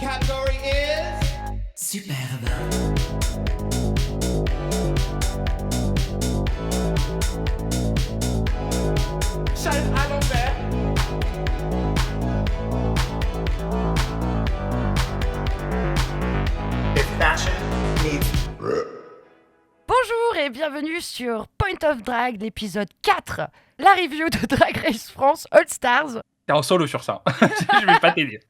Category is Superbe. chaise à l'envers. If fashion needs Bonjour et bienvenue sur Point of Drag, l'épisode 4, la review de Drag Race France All Stars. T'es en solo sur ça. Je vais pas t'aider.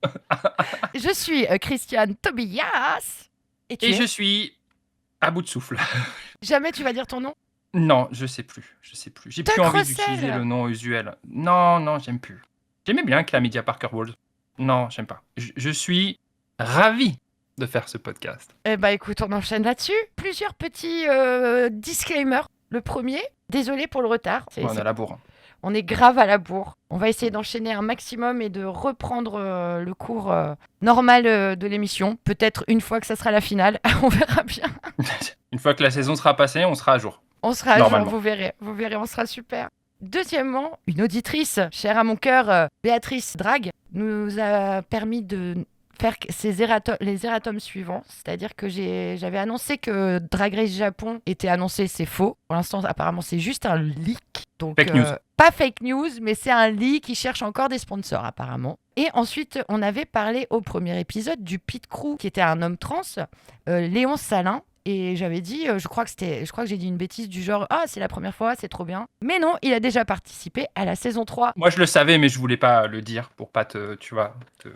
Je suis Christiane Tobias. Et tu Et es je suis à bout de souffle. Jamais tu vas dire ton nom? Non, je sais plus. J'ai Doc plus envie Russell. d'utiliser le nom usuel. Non, j'aime plus. J'aimais bien Chlamydia Parker Bowles. Non, j'aime pas. Je suis ravi de faire ce podcast. Eh bah écoute, on enchaîne là-dessus. Plusieurs petits disclaimers. Le premier, désolé pour le retard. Ouais, on est à la bourre. On est grave à la bourre. On va essayer d'enchaîner un maximum et de reprendre le cours normal de l'émission. Peut-être une fois que ça sera la finale. On verra bien. Une fois que la saison sera passée, on sera à jour. On sera à jour, Normalement. vous verrez, on sera super. Deuxièmement, une auditrice, chère à mon cœur, Béatrice Drag, nous a permis de faire les erratums suivants. C'est-à-dire que j'avais annoncé que Drag Race Japon était annoncé, c'est faux. Pour l'instant, apparemment, c'est juste un leak. Donc, Fake news. pas fake news, mais c'est un leak qui cherche encore des sponsors, apparemment. Et ensuite, on avait parlé au premier épisode du Pit Crew, qui était un homme trans, Léon Salin. Et j'avais dit, je crois que j'ai dit une bêtise du genre, ah, c'est la première fois, c'est trop bien. Mais non, il a déjà participé à la saison 3. Moi, je le savais, mais je voulais pas le dire pour pas te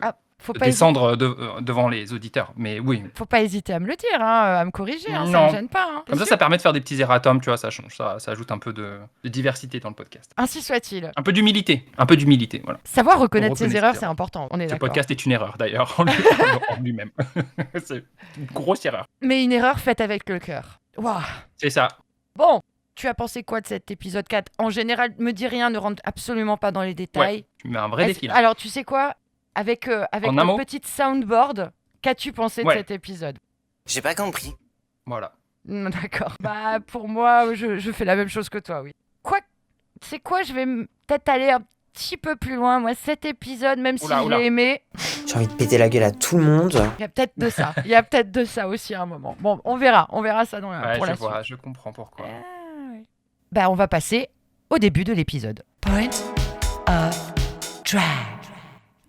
Ah, faut pas descendre devant les auditeurs. Mais oui. Faut pas hésiter à me le dire, hein, à me corriger, hein, ça Non. me gêne pas. Hein. Comme ça permet de faire des petits erratums, tu vois, ça change, ça ajoute un peu de diversité dans le podcast. Ainsi soit-il. Un peu d'humilité, voilà. Savoir reconnaître On ses reconnaît erreurs, ses c'est important, on est Ce d'accord. podcast est une erreur d'ailleurs en lui-même. C'est une grosse erreur. Mais une erreur faite avec le cœur. Waouh. C'est ça. Bon, tu as pensé quoi de cet épisode 4? En général, me dis rien, ne rentre absolument pas dans les détails. Tu me mets un vrai défi là. Alors, tu sais quoi? Avec En un notre mot petite soundboard, qu'as-tu pensé de Ouais. cet épisode? J'ai pas compris. Voilà. D'accord. Bah, pour moi, je fais la même chose que toi, oui. C'est quoi? Je vais peut-être aller un petit peu plus loin. Moi, cet épisode, même si Oula, je oula. l'ai aimé, J'ai envie de péter la gueule à tout le monde. il y a peut-être de ça. Il y a peut-être de ça aussi à un moment. Bon, on verra ça Ouais, pour je la vois, suite. je comprends pourquoi. Ah, ouais. Bah, on va passer au début de l'épisode. Point of Drag.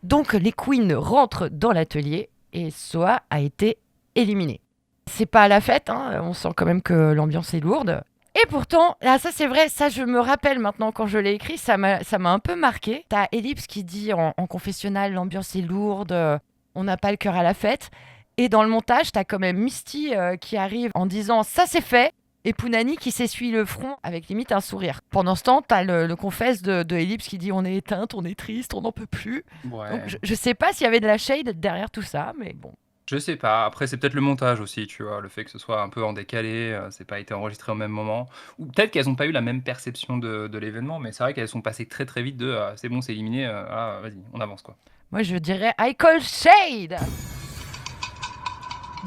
Donc, les queens rentrent dans l'atelier et Soa a été éliminée. C'est pas la fête, hein, on sent quand même que l'ambiance est lourde. Et pourtant, là, ça c'est vrai, ça je me rappelle maintenant quand je l'ai écrit, ça m'a un peu marqué. T'as Ellipse qui dit en confessionnal, l'ambiance est lourde, on n'a pas le cœur à la fête. Et dans le montage, t'as quand même Misty qui arrive en disant ça c'est fait. Et Pounani qui s'essuie le front avec limite un sourire. Pendant ce temps, t'as le confesse de Ellipse qui dit on est éteinte, on est triste, on n'en peut plus. Ouais. Donc je sais pas s'il y avait de la shade derrière tout ça, mais bon. Je sais pas. Après, c'est peut-être le montage aussi, tu vois, le fait que ce soit un peu en décalé, c'est pas été enregistré au même moment. Ou peut-être qu'elles ont pas eu la même perception de l'événement, mais c'est vrai qu'elles sont passées très très vite de c'est bon, c'est éliminé, vas-y, on avance quoi. Moi, je dirais I call shade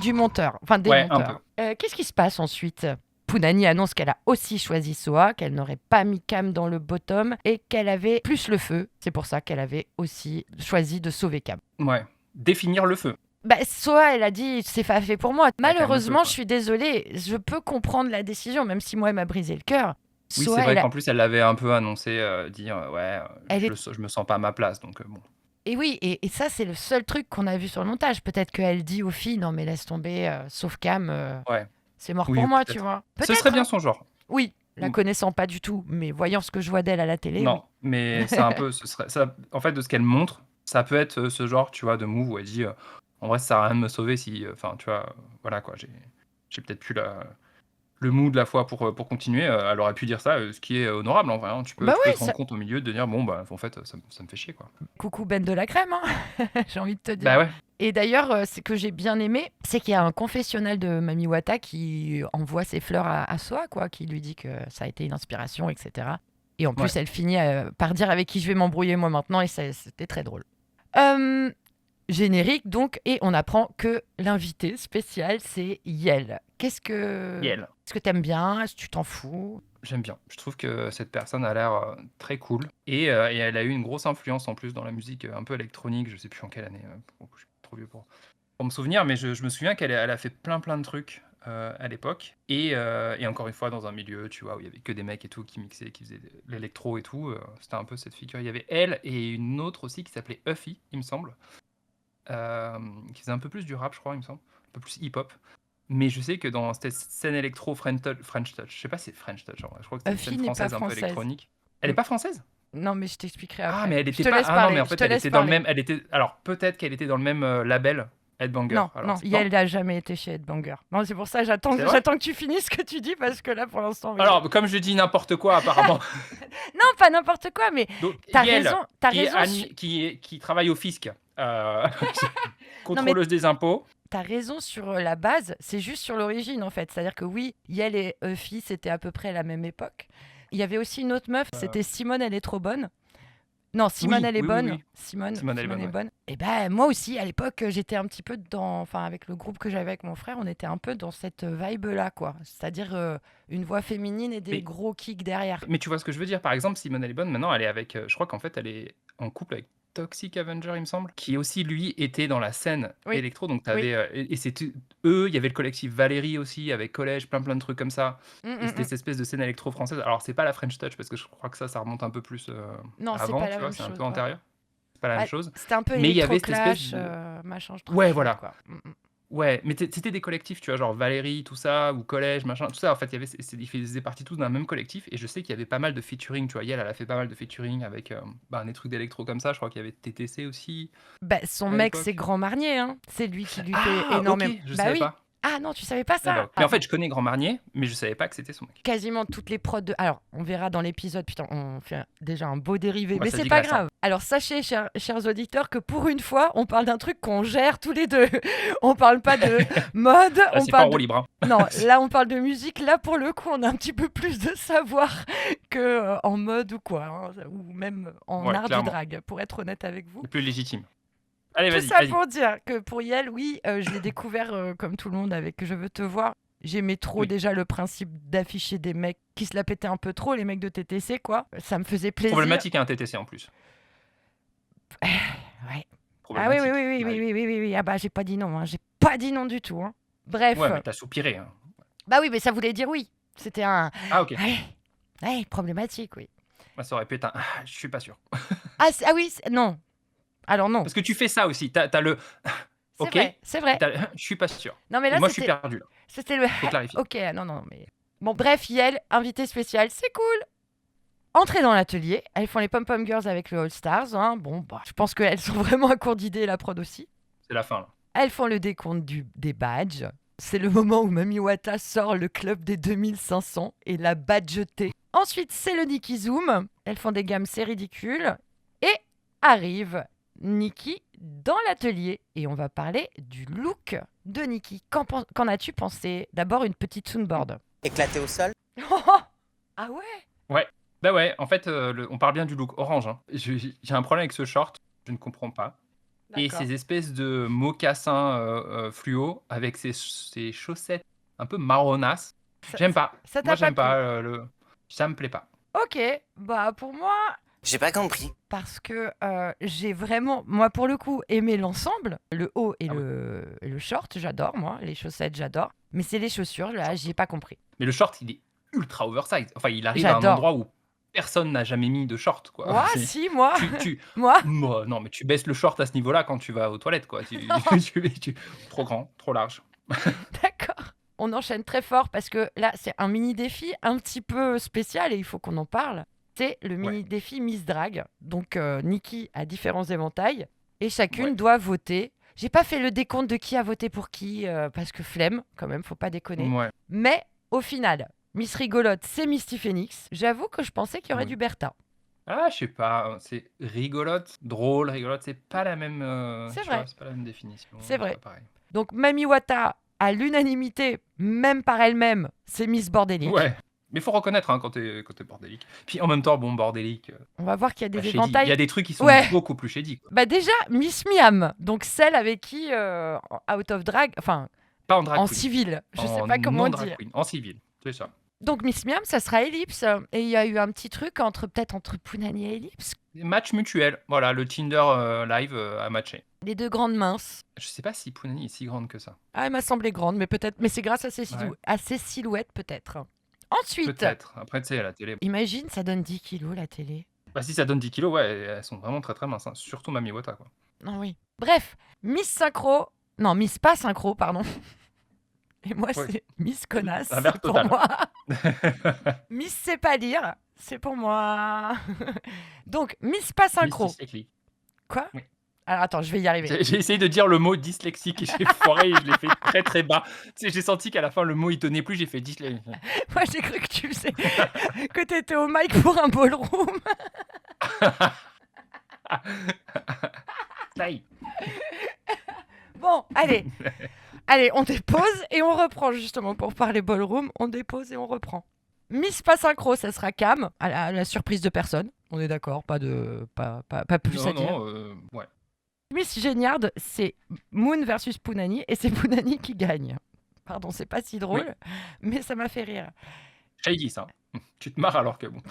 du monteur, enfin des Ouais, un monteurs. Qu'est-ce qui se passe ensuite? Pounani annonce qu'elle a aussi choisi Soa, qu'elle n'aurait pas mis Cam dans le bottom et qu'elle avait plus le feu. C'est pour ça qu'elle avait aussi choisi de sauver Cam. Ouais. Définir le feu. Bah, Soa, elle a dit c'est pas fait pour moi. Malheureusement, calme-toi, je suis désolée, je peux comprendre la décision, même si moi, elle m'a brisé le cœur. Oui, Soa, c'est vrai elle a- qu'en plus, elle l'avait un peu annoncé, dire Elle je me sens pas à ma place, donc bon. Et oui, et ça, c'est le seul truc qu'on a vu sur le montage. Peut-être qu'elle dit aux filles, non mais laisse tomber, sauf Cam, Ouais. c'est mort Oui, pour moi, peut-être. tu vois. Ce Peut-être, serait bien hein. son genre. Oui, la Mm. connaissant pas du tout, mais voyant ce que je vois d'elle à la télé. Non, mais c'est un peu, ce serait ça. En fait, de ce qu'elle montre, ça peut être ce genre, tu vois, de move où elle dit, en vrai, ça sert à rien de me sauver si, enfin, tu vois, voilà quoi, j'ai peut-être plus le mood la fois pour continuer. Elle aurait pu dire ça, ce qui est honorable en vrai. Hein. Tu peux, Bah tu peux oui, te rendre ça- compte au milieu de dire, bon, bah, en fait, ça me fait chier quoi. oui. Coucou Ben de la crème, hein. J'ai envie de te dire. Bah ouais. Et d'ailleurs, ce que j'ai bien aimé, c'est qu'il y a un confessionnal de Mami Wata qui envoie ses fleurs à Soa, quoi, qui lui dit que ça a été une inspiration, etc. Et en plus, Ouais. elle finit par dire avec qui je vais m'embrouiller moi maintenant, et c'était très drôle. Générique donc, et on apprend que l'invité spécial, c'est Yel. Yel. Est-ce que t'aimes bien? Est-ce que tu t'en fous? J'aime bien. Je trouve que cette personne a l'air très cool. Et elle a eu une grosse influence en plus dans la musique un peu électronique. Je sais plus en quelle année. Je suis trop vieux pour. pour me souvenir, mais je me souviens elle a fait plein de trucs à l'époque. Et encore une fois, dans un milieu, tu vois, où il y avait que des mecs et tout qui mixaient, qui faisaient de l'électro et tout. C'était un peu cette figure. Il y avait elle et une autre aussi qui s'appelait Uffy, il me semble. Qui faisait un peu plus du rap, je crois, il me semble. Un peu plus hip-hop. Mais je sais que dans cette scène électro French Touch, je sais pas si c'est French Touch, en vrai. Je crois que c'était une Uffy scène n'est pas française un peu française. électronique. Elle est pas française? Non, mais je t'expliquerai Ah, après. mais elle Je était te pas. laisse Ah non, parler. mais en Je fait, te elle laisse était dans le parler. même. Elle était. Alors, peut-être qu'elle était dans le même label, Headbanger. Non, Alors, non, c'est Yael n'a jamais été chez Headbanger. Non, c'est pour ça, j'attends C'est vrai? j'attends que tu finisses ce que tu dis parce que là, pour l'instant, oui. Alors, comme je dis n'importe quoi, apparemment. Non, pas n'importe quoi, mais Donc, t'as Yael, raison. T'as qui, est raison. qui travaille au fisc, Non, contrôleuse des impôts. T'as raison sur la base, c'est juste sur l'origine en fait. C'est-à-dire que oui, Yael et Uffy, c'était à peu près à la même époque. Il y avait aussi une autre meuf, c'était Simone, elle est trop bonne. Non, Simone, Oui, elle est oui, bonne. oui. Simone, Simone, elle est bonne, est ouais. bonne. Et ben moi aussi, à l'époque, j'étais un petit peu dans... Enfin, avec le groupe que j'avais avec mon frère, on était un peu dans cette vibe-là, quoi. C'est-à-dire une voix féminine et des Mais- gros kicks derrière. Mais tu vois ce que je veux dire? Par exemple, Simone Elle est bonne, maintenant, elle est avec. Je crois qu'en fait, elle est en couple avec Toxic Avenger, il me semble, qui aussi, lui, était dans la scène Oui. électro. Donc, t'avais. Et c'était eux, il y avait le collectif Valérie aussi, avec Collège, plein de trucs comme ça. Et c'était cette espèce de scène électro française. Alors, c'est pas la French Touch, parce que je crois que ça remonte un peu plus Non, c'est avant, pas tu la vois, même c'est un chose, peu ouais. antérieur. C'est pas la Ah, même chose. C'était un peu Mais il y avait cette électro-clash, espèce machin, je Ouais, trouve, voilà. quoi. Ouais, mais c'était des collectifs, tu vois, genre Valérie, tout ça, ou Collège, machin, tout ça. En fait, il y avait, ils faisaient partie tous d'un même collectif. Et je sais qu'il y avait pas mal de featuring, tu vois. Yael, elle a fait pas mal de featuring avec des trucs d'électro comme ça. Je crois qu'il y avait TTC aussi. Bah, son À mec, l'époque. c'est Grand Marnier, hein. C'est lui qui lui Ah, fait énormément. ok, je Bah savais oui. pas. Ah non, tu savais pas ça? D'accord. Mais en fait, je connais Grand Marnier, mais je savais pas que c'était son mec. Quasiment toutes les prods de... Alors, on verra dans l'épisode, putain, on fait déjà un beau dérivé, Ouais, mais ça c'est pas digresse, hein. grave. Alors, sachez, chers auditeurs, que pour une fois, on parle d'un truc qu'on gère tous les deux. On parle pas de mode, Là, on c'est pas en parle roue de... libre, hein. Non, là, on parle de musique. Là, pour le coup, on a un petit peu plus de savoir que en mode ou quoi, hein, ou même en Ouais, art clairement. du drag, pour être honnête avec vous. C'est plus légitime. Allez, Tout vas-y, ça vas-y. pour dire que pour Yael, oui, je l'ai découvert comme tout le monde avec Je veux te voir. J'aimais trop Oui. déjà le principe d'afficher des mecs qui se la pétaient un peu trop, les mecs de TTC, quoi. Ça me faisait plaisir. Problématique, hein, TTC en plus. Ouais. Ah oui, Problématique. oui, oui, oui, Bah oui, oui, oui, oui, oui. Ah bah, j'ai pas dit non, hein. J'ai pas dit non du tout, hein. Bref. Ouais, mais t'as soupiré, hein. Bah oui, mais ça voulait dire oui. C'était un... Ah, ok. Ouais, problématique, oui. Moi, ça aurait pu être un. Je suis pas sûr. Ah, ah oui, non. Alors non, Parce que tu fais ça aussi. T'as le. c'est Ok. vrai, c'est vrai. Je suis pas sûr. Non, mais Et là, moi, je suis c'était... perdu là. C'était le... Faut clarifier. Ok, non, non, mais... Bon, bref, Yael, invité spécial, c'est cool. Entrée dans l'atelier, elles font les pom-pom girls avec le All Stars. Hein. Bon, bah, je pense qu'elles sont vraiment à court d'idées, la prod aussi. C'est la fin là. Elles font le décompte des badges. C'est le moment où Mami Wata sort le club des 2500 et la badgetée. Ensuite, c'est le Nikki Zoom. Elles font des gammes, c'est ridicule. Et arrive Nikki dans l'atelier. Et on va parler du look de Nikki. Qu'en as-tu pensé? D'abord, une petite soundboard. Éclaté au sol. Ah ouais? Bah ouais, en fait, on parle bien du look orange, hein. J'ai un problème avec ce short, je ne comprends pas. Et D'accord. ces espèces de mocassins fluo avec ces chaussettes un peu marronnasses. Ça- J'aime pas. Ça t'a Moi, j'aime pas pas. Ça me plaît pas. Ok, bah pour moi, J'ai pas compris. parce que j'ai vraiment, moi pour le coup, aimé l'ensemble, le haut et Ah le short, j'adore, moi, les chaussettes, j'adore. Mais c'est les chaussures, là, j'ai pas compris. Mais le short, il est ultra oversize. Enfin, il arrive à un J'adore. endroit où personne n'a jamais mis de short, quoi. Moi, C'est- si, moi, tu- moi, Moi, non, mais tu baisses le short à ce niveau-là quand tu vas aux toilettes, quoi. Trop grand, trop large. d'accord. On enchaîne très fort parce que là, c'est un mini défi un petit peu spécial et il faut qu'on en parle. C'est le mini défi Miss Drag. Donc, Nikki a différents éventails et chacune Ouais. doit voter. J'ai pas fait le décompte de qui a voté pour qui parce que flemme, quand même, faut pas déconner. Ouais. Mais au final, Miss Rigolote, c'est Misty Phoenix. J'avoue que je pensais qu'il y aurait Oui. du Bertha. Ah, je sais pas, c'est rigolote, drôle, rigolote, c'est pas la même. C'est tu vrai. vois, c'est pas la même définition. C'est vrai. pas pareil. Donc, Mami Wata, à l'unanimité, même par elle-même, c'est Miss Bordélique. Ouais. Mais faut reconnaître hein, quand t'es bordélique. Puis en même temps, bon, bordélique. On va voir qu'il y a des shady. éventails. Il y a des trucs qui sont Ouais. beaucoup plus shady. Quoi. Bah déjà, Miss Miam, donc celle avec qui, out of drag, enfin, Pas en drag en queen. civil, je sais En pas comment non-drag dire. queen, en civil, c'est ça. Donc Miss Miam, ça sera Ellipse. Et il y a eu un petit truc peut-être entre Pounani et Ellipse. Match mutuel. Voilà, le Tinder live a matché. Les deux grandes minces. Je sais pas si Pounani est si grande que ça. Ah, elle m'a semblé grande, mais peut-être. Mais c'est grâce à Ouais. à ses silhouettes, peut-être. Ensuite, Peut-être. Après, tu sais, à la télé. imagine, ça donne 10 kilos la télé. Bah, si ça donne 10 kilos, ouais, elles sont vraiment très très minces. Hein. Surtout Mami Wata, quoi. Ah oui. Bref, Miss Synchro. Non, Miss pas Synchro, pardon. Et moi, Ouais. c'est Miss Connasse. L'inverse C'est pour total. moi. Miss sait pas lire. C'est pour moi. Donc, Miss pas Synchro. Miss dyslexique. Quoi Oui. Alors attends, je vais y arriver. J'ai essayé de dire le mot dyslexique et j'ai foiré et je l'ai fait très très bas. Tu sais, j'ai senti qu'à la fin le mot il tenait plus, j'ai fait dyslexique. Moi, j'ai cru que tu faisais que t'étais au mic pour un ballroom. Ça y est. Bon, allez. Allez, on dépose et on reprend justement pour parler ballroom. On dépose et on reprend. Miss pas synchro, ça sera Cam, à la surprise de personne. On est d'accord, pas plus à dire. Non, ouais. Miss Géniard, c'est Moon versus Pounani et c'est Pounani qui gagne. Pardon, c'est pas si drôle, mais ça m'a fait rire. Shady ça. Tu te marres alors que bon.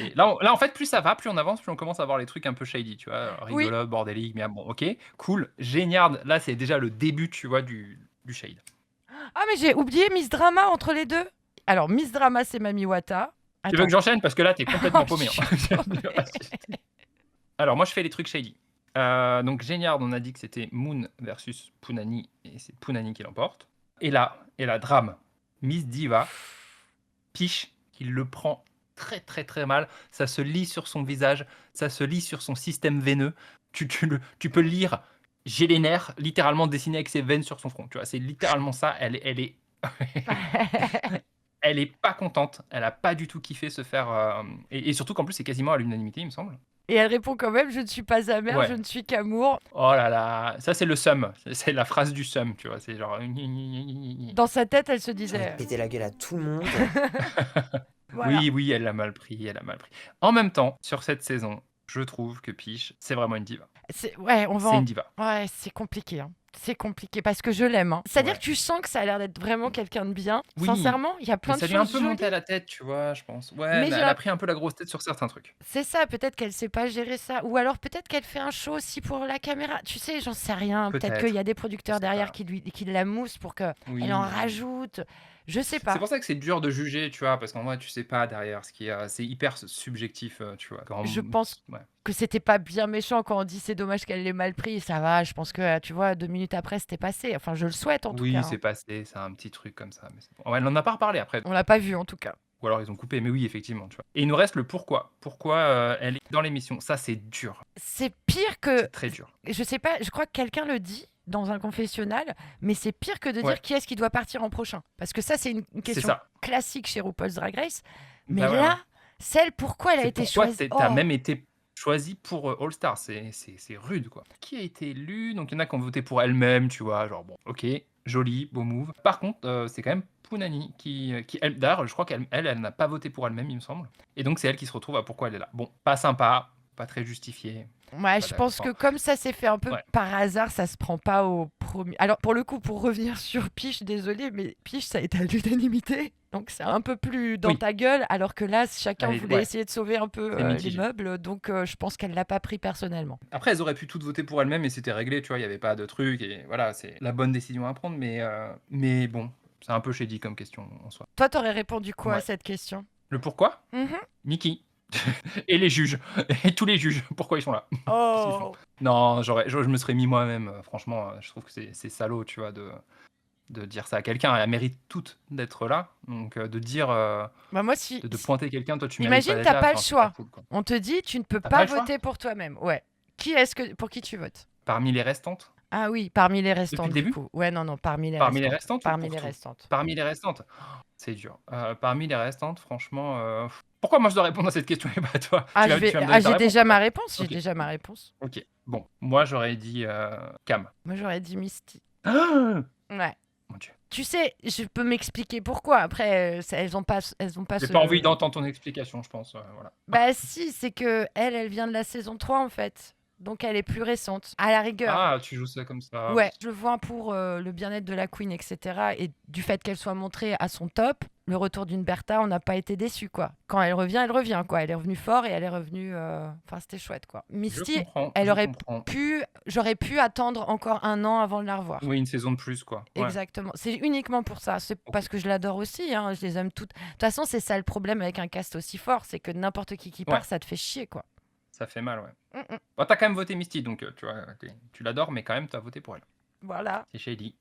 Et là, en fait, plus ça va, plus on avance, plus on commence à voir les trucs un peu shady, tu vois, Oui. rigolo, bordélique, mais bon, ok, cool, génial. Là, c'est déjà le début, tu vois, du shade. Ah, mais j'ai oublié Miss Drama entre les deux. Alors, Miss Drama, c'est Mami Wata. Tu veux que j'enchaîne parce que là, t'es complètement Oh, paumé. putain. Alors, moi, je fais les trucs shady. Donc, Géniard, on a dit que c'était Moon versus Pounani, et c'est Pounani qui l'emporte. Et là, drame. Miss Diva, Piche, qui le prend très très très mal. Ça se lit sur son visage, ça se lit sur son système veineux. Tu peux lire, j'ai les nerfs, littéralement dessiné avec ses veines sur son front. Tu vois, c'est littéralement ça. Elle est elle est pas contente. Elle a pas du tout kiffé se faire. Et surtout qu'en plus, c'est quasiment à l'unanimité, il me semble. Et elle répond quand même, je ne suis pas amère, Ouais. je ne suis qu'amour. Oh là là, ça c'est le sum. C'est la phrase du sum, tu vois. C'est genre. Dans sa tête, elle se J'ai envie de disait... péter la gueule à tout le monde. Voilà. Oui, elle l'a mal pris, elle a mal pris. En même temps, sur cette saison, je trouve que Piche, c'est vraiment une diva. Ouais, on va... C'est une diva. Ouais, c'est compliqué. Hein. C'est compliqué parce que je l'aime. Hein. C'est-à-dire Ouais. que tu sens que ça a l'air d'être vraiment quelqu'un de bien. Oui. Sincèrement, il y a plein Mais ça de lui a un choses peu monté jolies. à la tête, tu vois, je pense. Ouais, Mais elle a pris un peu la grosse tête sur certains trucs. C'est ça, peut-être qu'elle sait pas gérer ça. Ou alors peut-être qu'elle fait un show aussi pour la caméra. Tu sais, j'en sais rien. Peut-être Peut-être. qu'il y a des producteurs Je sais derrière pas. qui la moussent pour qu'elle Oui. en rajoute. Je sais pas. C'est pour ça que c'est dur de juger, tu vois, parce qu'en vrai, tu sais pas derrière ce qui est. C'est hyper subjectif, tu vois. Je pense Ouais. que c'était pas bien méchant quand on dit c'est dommage qu'elle l'ait mal pris. Ça va, je pense que, tu vois, 2 minutes après, c'était passé. Enfin, je le souhaite en tout Oui, cas. c'est passé, c'est un petit truc comme ça. Mais c'est bon. Ouais, elle en a pas reparlé après. On l'a pas vu en tout cas. Ou alors ils ont coupé, mais oui, effectivement, tu vois. Et il nous reste le pourquoi. Pourquoi elle est dans l'émission. Ça, c'est dur. C'est pire que. C'est très dur. Je sais pas, je crois que quelqu'un le dit dans un confessionnal, mais c'est pire que de Ouais. dire qui est-ce qui doit partir en prochain. Parce que ça, c'est une C'est question ça. classique chez RuPaul's Drag Race. Mais Bah ouais, là, ouais. celle pourquoi elle a C'est été pourquoi choisie. t'as Oh. même été choisi pour All Star. C'est rude, quoi. Qui a été élu? Donc, il y en a qui ont voté pour elle-même, tu vois. Genre, bon, ok, joli, beau move. Par contre, c'est quand même Pounani qui elle, d'ailleurs, je crois qu'elle n'a pas voté pour elle-même, il me semble. Et donc, c'est elle qui se retrouve à pourquoi elle est là. Bon, pas sympa, pas très justifié. Ouais, je pense que comme ça s'est fait un peu Ouais. par hasard, ça se prend pas au premier. Alors, pour le coup, pour revenir sur Piche, désolé, mais Piche, ça a été à l'unanimité. Donc, c'est un peu plus dans Oui. ta gueule, alors que là, chacun Allez, voulait ouais. essayer de sauver un peu C'est les mitigé. meubles. Donc, je pense qu'elle l'a pas pris personnellement. Après, elles auraient pu toutes voter pour elles-mêmes et c'était réglé, tu vois, il n'y avait pas de truc. Et voilà, c'est la bonne décision à prendre, mais bon, c'est un peu shady comme question en soi. Toi, t'aurais répondu quoi à Ouais. cette question? Le pourquoi? Mhm. Mickey. Et les juges. Et tous les juges. Pourquoi ils sont là? Oh. Non, je me serais mis moi-même. Franchement, je trouve que c'est salaud, tu vois, de dire ça à quelqu'un. Elle mérite toutes d'être là. Donc, de dire, Bah moi, si. de pointer quelqu'un, toi, tu Imagine, mérites t'as pas pas d'être le là. choix. Enfin, c'est pas cool, quoi. On te dit, tu ne peux T'as pas pas le choix voter pour toi-même. Ouais. Pour qui tu votes? Parmi les restantes? Ah oui, parmi les restantes, le début? du coup. Ouais, non, parmi les Parmi les restantes. restantes ou Parmi pour les tout? restantes. Parmi les restantes? C'est dur. Parmi les restantes, franchement, pourquoi moi je dois répondre à cette question et pas toi? Ah, Tu vas me donner ta j'ai réponse déjà ou ma pas? réponse. J'ai Ok. déjà ma réponse. Ok. Bon, moi j'aurais dit Cam. Moi, j'aurais dit Misty. Ah Ouais. Mon Dieu. Tu sais, je peux m'expliquer pourquoi. Après, elles ont pas J'ai pas envie d'entendre ton explication, je pense. Voilà. Bah si, c'est que elle vient de la saison 3 en fait. Donc elle est plus récente. À la rigueur. Ah, tu joues ça comme ça. Ouais, je le vois pour le bien-être de la queen, etc. Et du fait qu'elle soit montrée à son top. le retour d'une Bertha, on n'a pas été déçus, quoi. Quand elle revient, quoi. Elle est revenue fort et elle est revenue... Enfin, c'était chouette, quoi. Misty, j'aurais pu attendre encore 1 an avant de la revoir. Oui, une saison de plus, quoi. Ouais. Exactement. C'est uniquement pour ça. C'est parce que je l'adore aussi. Hein. Je les aime toutes. De toute façon, c'est ça le problème avec un cast aussi fort, c'est que n'importe qui part, ça te fait chier, quoi. Ça fait mal, ouais. Mm, mm. Bon, t'as quand même voté Misty, donc tu vois, tu l'adores, mais quand même, t'as voté pour elle. Voilà. C'est Shady.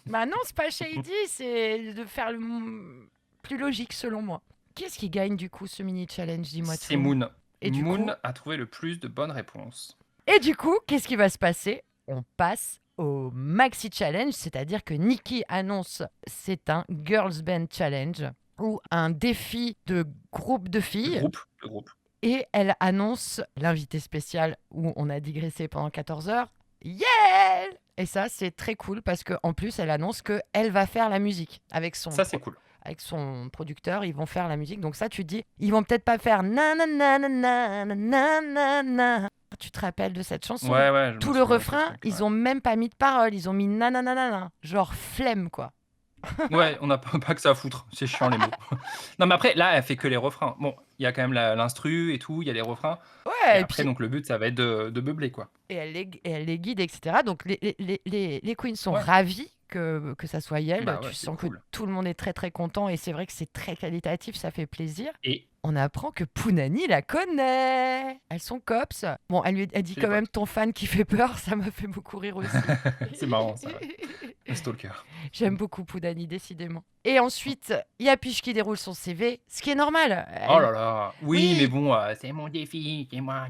Bah non, c'est pas shady, c'est de faire le plus logique selon moi. Qui est-ce qui gagne du coup ce mini challenge, dis-moi tout. C'est Moon. Et du Moon coup... a trouvé le plus de bonnes réponses. Et du coup, qu'est-ce qui va se passer? On passe au maxi challenge, c'est-à-dire que Nikki annonce c'est un girls band challenge ou un défi de groupe de filles. Le groupe. Et elle annonce l'invité spécial où on a digressé pendant 14 heures. Yeah! Et ça, c'est très cool parce qu'en plus, elle annonce qu'elle va faire la musique avec son... Ça, c'est cool. Avec son producteur, ils vont faire la musique. Donc ça, tu te dis, ils vont peut-être pas faire nanana nanana. Tu te rappelles de cette chanson? Ouais. Tout le refrain, ils ont même pas mis de paroles, ils ont mis nanana, genre flemme, quoi. Ouais, on n'a pas que ça à foutre, c'est chiant les mots. Non, mais après, là, elle fait que les refrains. Bon, il y a quand même l'instru et tout, il y a les refrains. Ouais, et après, donc le but, ça va être de meubler, quoi. Et elle les guide, etc. Donc les queens sont ravis que ça soit elle. Bah ouais, tu c'est sens cool. que tout le monde est très très content et c'est vrai que c'est très qualitatif, ça fait plaisir. Et on apprend que Pounani la connaît. Elles sont cops. Bon, elle dit quand même ton fan qui fait peur, ça m'a fait beaucoup rire aussi. c'est marrant ça. Le stalker. J'aime beaucoup Pounani, décidément. Et ensuite, il y a Piche qui déroule son CV, ce qui est normal. Oh là là. Oui, mais bon, c'est mon défi, c'est moi.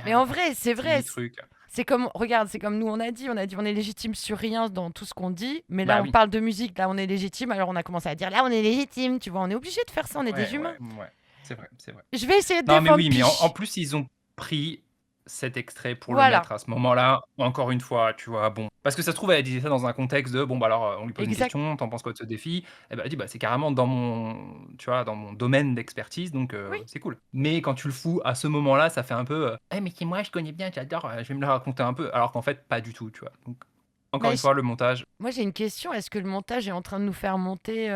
Mais en vrai, c'est vrai. Truc. C'est comme, regarde, c'est comme nous on a dit on est légitime sur rien dans tout ce qu'on dit, mais là on parle de musique, là on est légitime, alors on a commencé à dire là on est légitime, tu vois, on est obligé de faire ça, on est des humains. Ouais, c'est vrai. Je vais essayer de défendre. Non mais oui, Piche. mais en plus ils ont pris cet extrait pour le mettre à ce moment-là, encore une fois, tu vois, bon. Parce que ça se trouve, elle disait ça dans un contexte de, bon, bah alors, on lui pose une question, t'en penses quoi de ce défi? Et bah, elle dit, bah, c'est carrément dans mon, tu vois, dans mon domaine d'expertise, donc c'est cool. Mais quand tu le fous à ce moment-là, ça fait un peu, mais c'est moi, je connais bien, j'adore, je vais me le raconter un peu, alors qu'en fait, pas du tout, tu vois. Donc, encore une fois, le montage. Moi, j'ai une question. Est-ce que le montage est en train de nous faire monter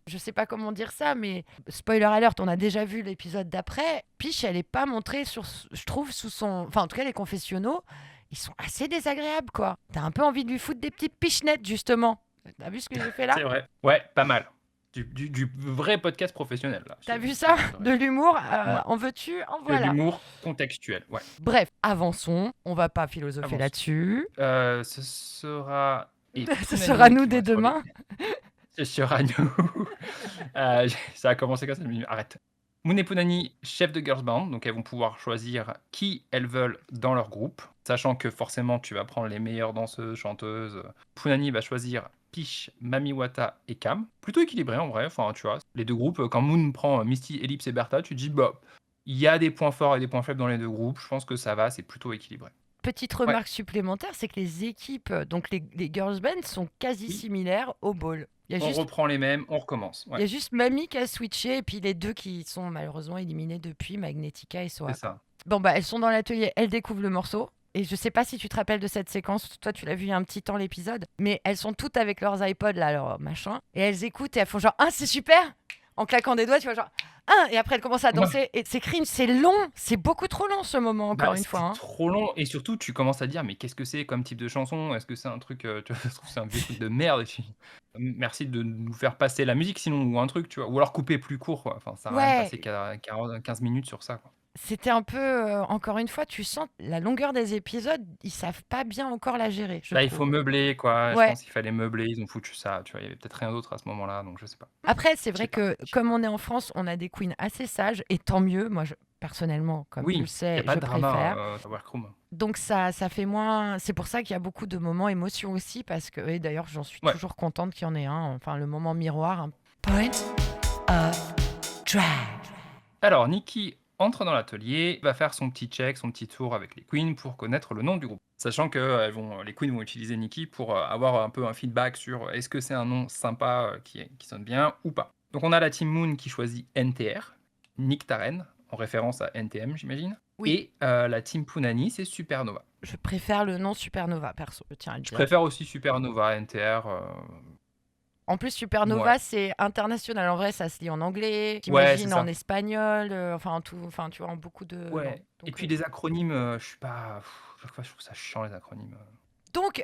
Je sais pas comment dire ça, mais spoiler alert, on a déjà vu l'épisode d'après. Piche, elle est pas montrée je trouve, sous son... Enfin, en tout cas, les confessionnaux, ils sont assez désagréables, quoi. T'as un peu envie de lui foutre des petites pichenettes, justement. T'as vu ce que j'ai fait là? C'est vrai. Ouais, pas mal. Du vrai podcast professionnel, là. T'as vu ça? De l'humour, en veux-tu? En voilà. De l'humour contextuel, ouais. Bref, avançons. On va pas philosopher là-dessus. Ce sera... Ce sera nous dès demain. Ce sera nous. Ça a commencé comme ça, mais arrête. Moon et Pounani, chef de girls band, donc elles vont pouvoir choisir qui elles veulent dans leur groupe, sachant que forcément tu vas prendre les meilleures danseuses, chanteuses. Pounani va choisir Piche, Mamiwata et Cam. Plutôt équilibré en vrai, enfin tu vois. Les deux groupes, quand Moon prend Misty, Ellipse et Bertha, tu te dis bah il y a des points forts et des points faibles dans les deux groupes, je pense que ça va, c'est plutôt équilibré. Petite remarque supplémentaire, c'est que les équipes, donc les girls band sont quasi similaires au ball. Reprend les mêmes, on recommence. Il y a juste Mamie qui a switché et puis les deux qui sont malheureusement éliminés depuis, Magnetica et Soa. C'est ça. Bon bah elles sont dans l'atelier, elles découvrent le morceau. Et je sais pas si tu te rappelles de cette séquence, toi tu l'as vu il y a un petit temps l'épisode, mais elles sont toutes avec leurs iPods là, leur machin, et elles écoutent et elles font genre « Ah c'est super !» En claquant des doigts, tu vois genre « Ah !» Et après elles commencent à danser, et c'est cringe, c'est long, c'est beaucoup trop long ce moment encore une fois. C'est trop long, et surtout tu commences à dire « Mais qu'est-ce que c'est comme type de chanson? Est-ce que c'est un truc, tu vois, je trouve que c'est un vieux truc de merde. » Merci de nous faire passer la musique sinon, ou un truc, tu vois, ou alors couper plus court, quoi. Enfin, ça va rien passer 15 minutes sur ça, quoi. C'était un peu, encore une fois, tu sens la longueur des épisodes, ils savent pas bien encore la gérer. Il faut meubler, quoi. Je pense qu'il fallait meubler, ils ont foutu ça, tu vois. Il y avait peut-être rien d'autre à ce moment-là, donc je sais pas. Après, c'est vrai que comme on est en France, on a des queens assez sages, et tant mieux. Moi, personnellement, comme tu le sais, je préfère. Workroom. Donc ça fait moins... C'est pour ça qu'il y a beaucoup de moments émotion aussi, parce que, et d'ailleurs, j'en suis toujours contente qu'il y en ait un, enfin le moment miroir. Point of drag. Alors, Nikki entre dans l'atelier, va faire son petit check, son petit tour avec les queens pour connaître le nom du groupe. Sachant que les queens vont utiliser Nikki pour avoir un peu un feedback sur est-ce que c'est un nom sympa qui sonne bien ou pas. Donc on a la Team Moon qui choisit NTR, Nick Taren, en référence à NTM j'imagine. Oui. Et la Team Pounani c'est Supernova. Je préfère le nom Supernova, perso, je tiens à le dire. Je préfère aussi Supernova, NTR. En plus, Supernova, Ouais. c'est international. En vrai, ça se lit en anglais, Ouais, c'est j'imagine ça. en espagnol, enfin, tu vois, en beaucoup de langues. Ouais. Et puis les acronymes, je suis pas. Chaque fois, je trouve ça chiant les acronymes.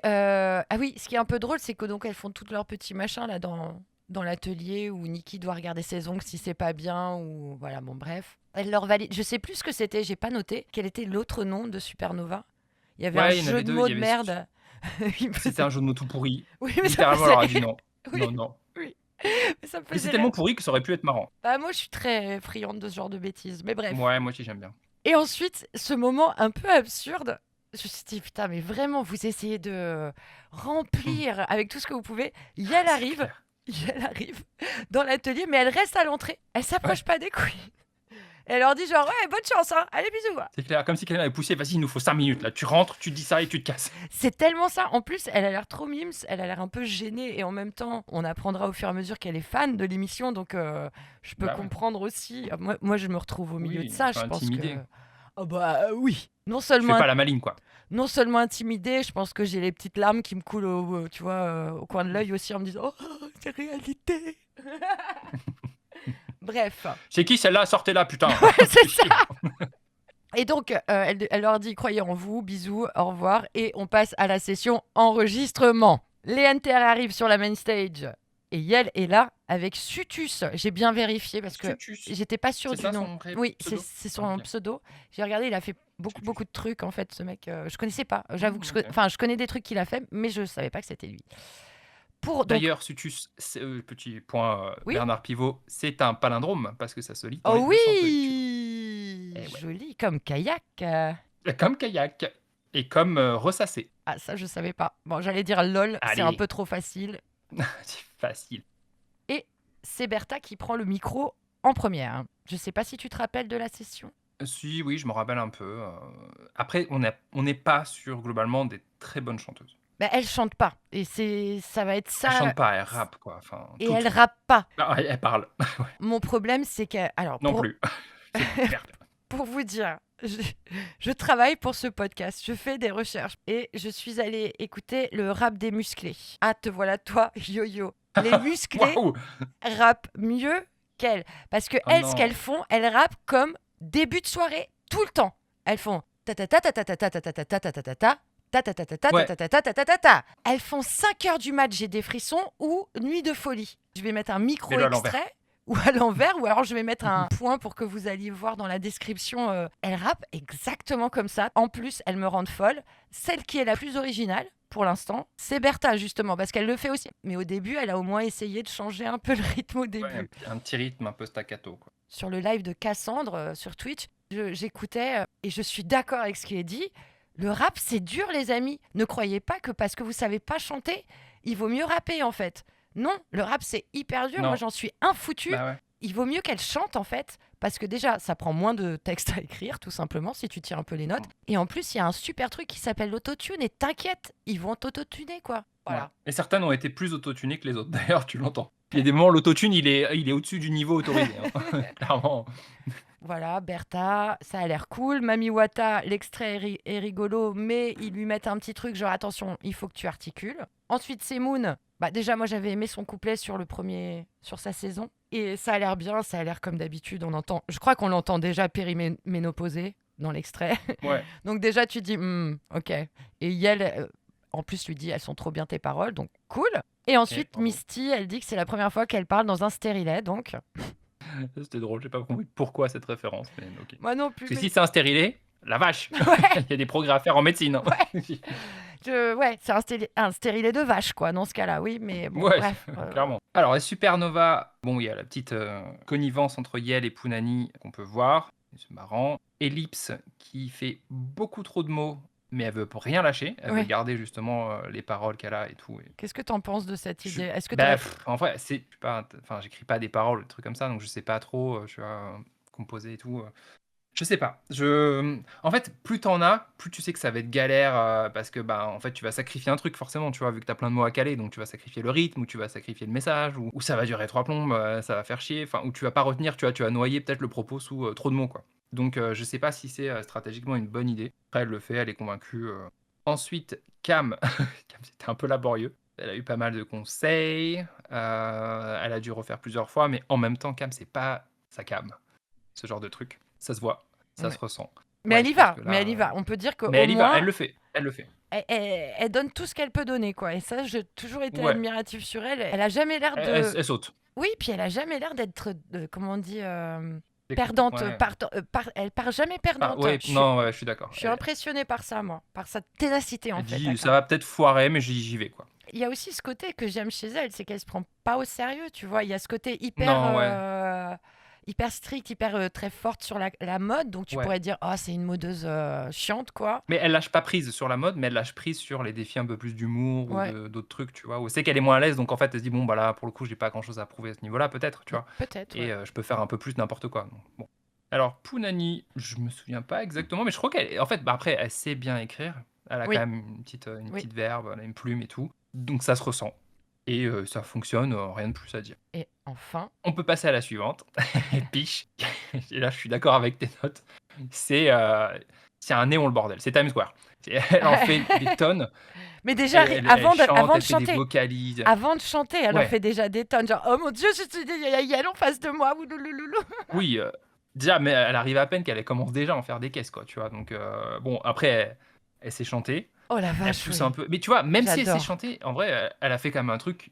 Ah oui, ce qui est un peu drôle, c'est que donc elles font tous leurs petits machins là dans l'atelier où Nikki doit regarder ses ongles si c'est pas bien ou voilà, bon bref. Elle leur valide. Je sais plus ce que c'était, j'ai pas noté. Quel était l'autre nom de Supernova? Il y avait un Ouais, il y en jeu avait de deux. Il mots y de avait. merde. Il me C'était faisait- un jeu de mots tout pourri. Oui, mais ça me Littéralement, elle faisait leur a dit rire. non. Oui, Non, non. oui. Mais ça me Mais c'est faisait rire. tellement pourri que ça aurait pu être marrant. Bah, moi, je suis très friande de ce genre de bêtises. Mais bref. Ouais, moi aussi, j'aime bien. Et ensuite, ce moment un peu absurde, je me suis dit, putain, mais vraiment, vous essayez de remplir avec tout ce que vous pouvez. Yel C'est arrive, clair. Yel arrive dans l'atelier, mais elle reste à l'entrée. Elle s'approche Ouais. pas des couilles. Elle leur dit genre, ouais, bonne chance, hein. Allez, bisous. C'est clair. Comme si quelqu'un avait poussé. Vas-y, il nous faut 5 minutes là. Tu rentres, tu dis ça et tu te casses. C'est tellement ça. En plus, elle a l'air trop mimes, elle a l'air un peu gênée. Et en même temps, on apprendra au fur et à mesure qu'elle est fan de l'émission. Donc, je peux Bah ouais. comprendre aussi. Moi, je me retrouve au milieu Oui, de ça. enfin, Je pense intimidée. que... Ah bah oui. Non Tu fais seulement pas la maline, quoi. non seulement intimidée, je pense que j'ai les petites larmes qui me coulent tu vois, au coin de l'œil aussi en me disant oh, c'est réalité. Bref. C'est qui celle-là? Sortez-la, putain. C'est ça. Et donc, elle leur dit croyez en vous, bisous, au revoir. Et on passe à la session enregistrement. Les NTR arrivent sur la main stage. Et Yel est là avec Sutus. J'ai bien vérifié parce que Sutus. j'étais pas sûre C'est du ça, nom. son vrai Oui, pseudo c'est son Ok. pseudo. J'ai regardé, il a fait Sutus. beaucoup de trucs en fait, ce mec. Je connaissais pas. J'avoue que Ok. je connais des trucs qu'il a fait, mais je savais pas que c'était lui. Donc, D'ailleurs, Sutus, petit point Oui. Bernard Pivot, c'est un palindrome parce que ça se lit dans oh les deux sens de oui, Eh ouais. joli comme kayak. Comme kayak et comme ressassé. Ah ça je savais pas. Bon, j'allais dire lol, c'est un Allez. peu trop facile. C'est facile. Et c'est Bertha qui prend le micro en première. Je sais pas si tu te rappelles de la session. Si, oui, je me rappelle un peu. Après, on n'est pas sur globalement des très bonnes chanteuses. Bah, elle chante pas et ça va être ça. Elle chante pas, elle rappe quoi. Enfin, Et toutes. elle rappe pas. Ah, elle parle. Ouais, Mon problème c'est que non plus. C'est merde. pour vous dire, je travaille pour ce podcast, je fais des recherches et je suis allée écouter le rap des musclés. Ah, te voilà toi, yo-yo. Les musclés Waouh. rappent mieux qu'elles. Parce que Oh elles, non. ce qu'elles font, elles rappent comme début de soirée, tout le temps. Elles font ta ta ta ta ta ta ta ta ta ta ta ta ta ta ta. Ouais. Elles font 5 heures du match, j'ai des frissons, ou nuit de folie. Je vais mettre un micro Mets-le à l'envers. extrait, ou à l'envers, ou alors je vais mettre un point pour que vous alliez voir dans la description. Elles rappent exactement comme ça. En plus, elles me rendent folle. Celle qui est la plus originale, pour l'instant, c'est Bertha, justement, parce qu'elle le fait aussi. Mais au début, elle a au moins essayé de changer un peu le rythme au début. Ouais, un petit rythme un peu staccato quoi. Sur le live de Cassandre sur Twitch, j'écoutais et je suis d'accord avec ce qui est dit. Le rap, c'est dur, les amis. Ne croyez pas que parce que vous savez pas chanter, il vaut mieux rapper, en fait. Non, le rap, c'est hyper dur. Non. Moi, j'en suis un foutu. Bah ouais. Il vaut mieux qu'elle chante, en fait, parce que déjà, ça prend moins de texte à écrire, tout simplement, si tu tires un peu les notes. Et en plus, il y a un super truc qui s'appelle l'autotune. Et t'inquiète, ils vont t'autotuner, quoi. Voilà. Ouais. Et certaines ont été plus autotunées que les autres. D'ailleurs, tu l'entends. Il y a des moments, l'autotune, il est au-dessus du niveau autorisé. Hein. Clairement. Voilà, Bertha, ça a l'air cool. Mami Wata, l'extrait est rigolo, mais ils lui mettent un petit truc genre attention, il faut que tu articules. Ensuite, c'est Moon. Bah déjà, moi j'avais aimé son couplet sur sa saison. Et ça a l'air bien, ça a l'air comme d'habitude. Je crois qu'on l'entend déjà périménopausé dans l'extrait. Ouais. Donc déjà, tu dis, ok. Et Yel, en plus, lui dit, elles sont trop bien tes paroles, donc cool. Et ensuite, bravo. Misty, elle dit que c'est la première fois qu'elle parle dans un stérilet, donc... C'était drôle, j'ai pas compris pourquoi cette référence, mais ok. Moi non plus. Parce que mais- si c'est un stérilet, la vache. Ouais. Il y a des progrès à faire en médecine. Hein. Ouais, c'est un stérilet de vache, quoi, dans ce cas-là, oui, mais bon, Ouais, bref. clairement. Alors, les Supernova, bon, il y a la petite connivence entre Yel et Punani qu'on peut voir. C'est marrant. Ellipse qui fait beaucoup trop de mots, mais elle veut rien lâcher. Elle Ouais. veut garder justement les paroles qu'elle a et tout. Et Qu'est-ce que t'en penses de cette je- idée? Est-ce que bah, t'aurais- en vrai, enfin, j'écris pas des paroles, des trucs comme ça, donc je sais pas trop, tu vois, composer et tout. Je sais pas. En fait, plus t'en as, plus tu sais que ça va être galère parce que bah en fait tu vas sacrifier un truc forcément, tu vois, vu que t'as plein de mots à caler, donc tu vas sacrifier le rythme ou tu vas sacrifier le message ou ça va durer 3 plombes, ça va faire chier, enfin ou tu vas pas retenir, tu vas noyer peut-être le propos sous trop de mots quoi. Donc je sais pas si c'est stratégiquement une bonne idée. Après elle le fait, elle est convaincue. Ensuite Cam, Cam c'était un peu laborieux. Elle a eu pas mal de conseils, elle a dû refaire plusieurs fois, mais en même temps, Cam, c'est pas sa cam. Ce genre de truc, ça se voit, ça Ouais. se ressent. Mais Ouais, elle je y pense va, que mais elle y là, va. On peut dire qu'au mais elle y va, moins, elle le fait, elle le fait. elle donne tout ce qu'elle peut donner, quoi. Et ça, j'ai toujours été Ouais, admirative sur elle. Elle a jamais l'air elle de... elle saute. Oui, puis elle a jamais l'air d'être, comment on dit, C'est cool, perdante. ouais. Elle part jamais Ah perdante. ouais, non, ouais, je suis d'accord. Je suis impressionnée par ça, moi. Par sa ténacité, en Elle fait. dit: «Ça va peut-être foirer, mais j'y vais, quoi». Il y a aussi ce côté que j'aime chez elle, c'est qu'elle se prend pas au sérieux, tu vois. Il y a ce côté Non, ouais, hyper strict, hyper très forte sur la mode. Donc tu ouais. pourrais dire, oh, c'est une modeuse chiante, quoi. Mais elle lâche pas prise sur la mode, mais elle lâche prise sur les défis un peu plus d'humour ou Ouais, de d'autres trucs, tu vois? Où c'est qu'elle est moins à l'aise, donc en fait, elle se dit: «Bon, bah, là, pour le coup, j'ai pas grand-chose à prouver à ce niveau-là, peut-être», tu vois? peut-être, Et ouais. je peux faire un peu plus n'importe quoi, donc bon. Alors Pounani, je me souviens pas exactement, mais je crois qu'elle en fait, bah, après, elle sait bien écrire. Elle a quand Oui, même une oui. petite verve, elle a une plume et tout, donc ça se ressent et ça fonctionne, rien de plus à dire. Et enfin, On peut passer à la suivante. Piche. Et là, je suis d'accord avec tes notes. C'est, c'est un néon le bordel, c'est Times Square. Elle en fait des tonnes, mais déjà, elle chante, avant de elle fait des chanter, vocalises. elle en Ouais, fait déjà des tonnes. Genre, oh mon Dieu, il y a elle en face de moi. Ouloulouloulou. oui, déjà, mais elle arrive à peine qu'elle commence déjà à en faire des caisses, quoi, tu vois? Donc bon, après elle sait chanter, Oh la elle vache, pousse oui. un peu mais tu vois, même si elle sait J'adore. chanter, en vrai, elle a fait quand même un truc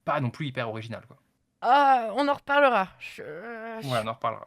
pas non plus hyper original, quoi. Ah, on en reparlera. Ouais, on en reparlera.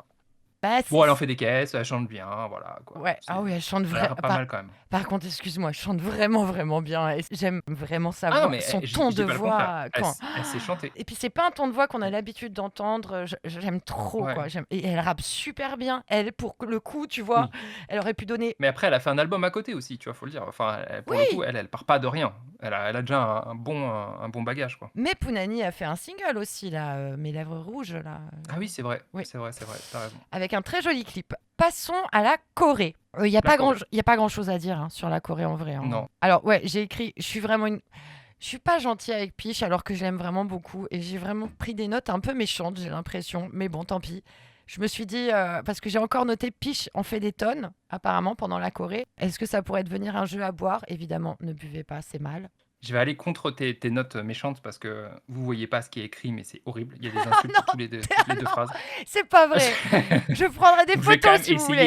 Bah, Bon, elle en fait des caisses, elle chante bien, voilà, quoi. ouais, ah oui, elle chante Ça a l'air pas Par, mal quand même. par contre, excuse-moi, elle chante vraiment, vraiment bien. Et j'aime vraiment sa Ah non, voix, mais son je ton de dis pas le contraire. voix. Elle sait chanter. Et puis, c'est pas un ton de voix qu'on a l'habitude d'entendre. J'aime trop, Ouais, quoi. Et elle rappe super bien. Elle, pour le coup, tu vois, oui. elle aurait pu donner. Mais après, elle a fait un album à côté aussi, tu vois, faut le dire. Enfin, pour le coup, Oui, elle part pas de rien. Elle a déjà un bon bagage, quoi. mais Pounani a fait un single aussi, là, Mes lèvres rouges, là. Ah oui, c'est vrai, Oui, c'est vrai, c'est vrai, tu raison. avec un très joli clip. Passons à la Corée. Il n'y a La pas Corée. y a pas grand-chose à dire hein, sur la Corée en vrai. Hein. Non. Alors ouais, j'ai écrit, je suis vraiment une... Je suis pas gentille avec Piche alors que je l'aime vraiment beaucoup et j'ai vraiment pris des notes un peu méchantes, j'ai l'impression. Mais bon, tant pis. Je me suis dit, parce que j'ai encore noté Piche en fait des tonnes, apparemment, pendant la Corée. Est-ce que ça pourrait devenir un jeu à boire? Évidemment, ne buvez pas, c'est mal. Je vais aller contre tes notes méchantes parce que vous voyez pas ce qui est écrit, mais c'est horrible. Il y a des Ah insultes non, toutes les deux non, phrases. c'est pas vrai. Je prendrai des Donc je vais quand photos même si vous voulez.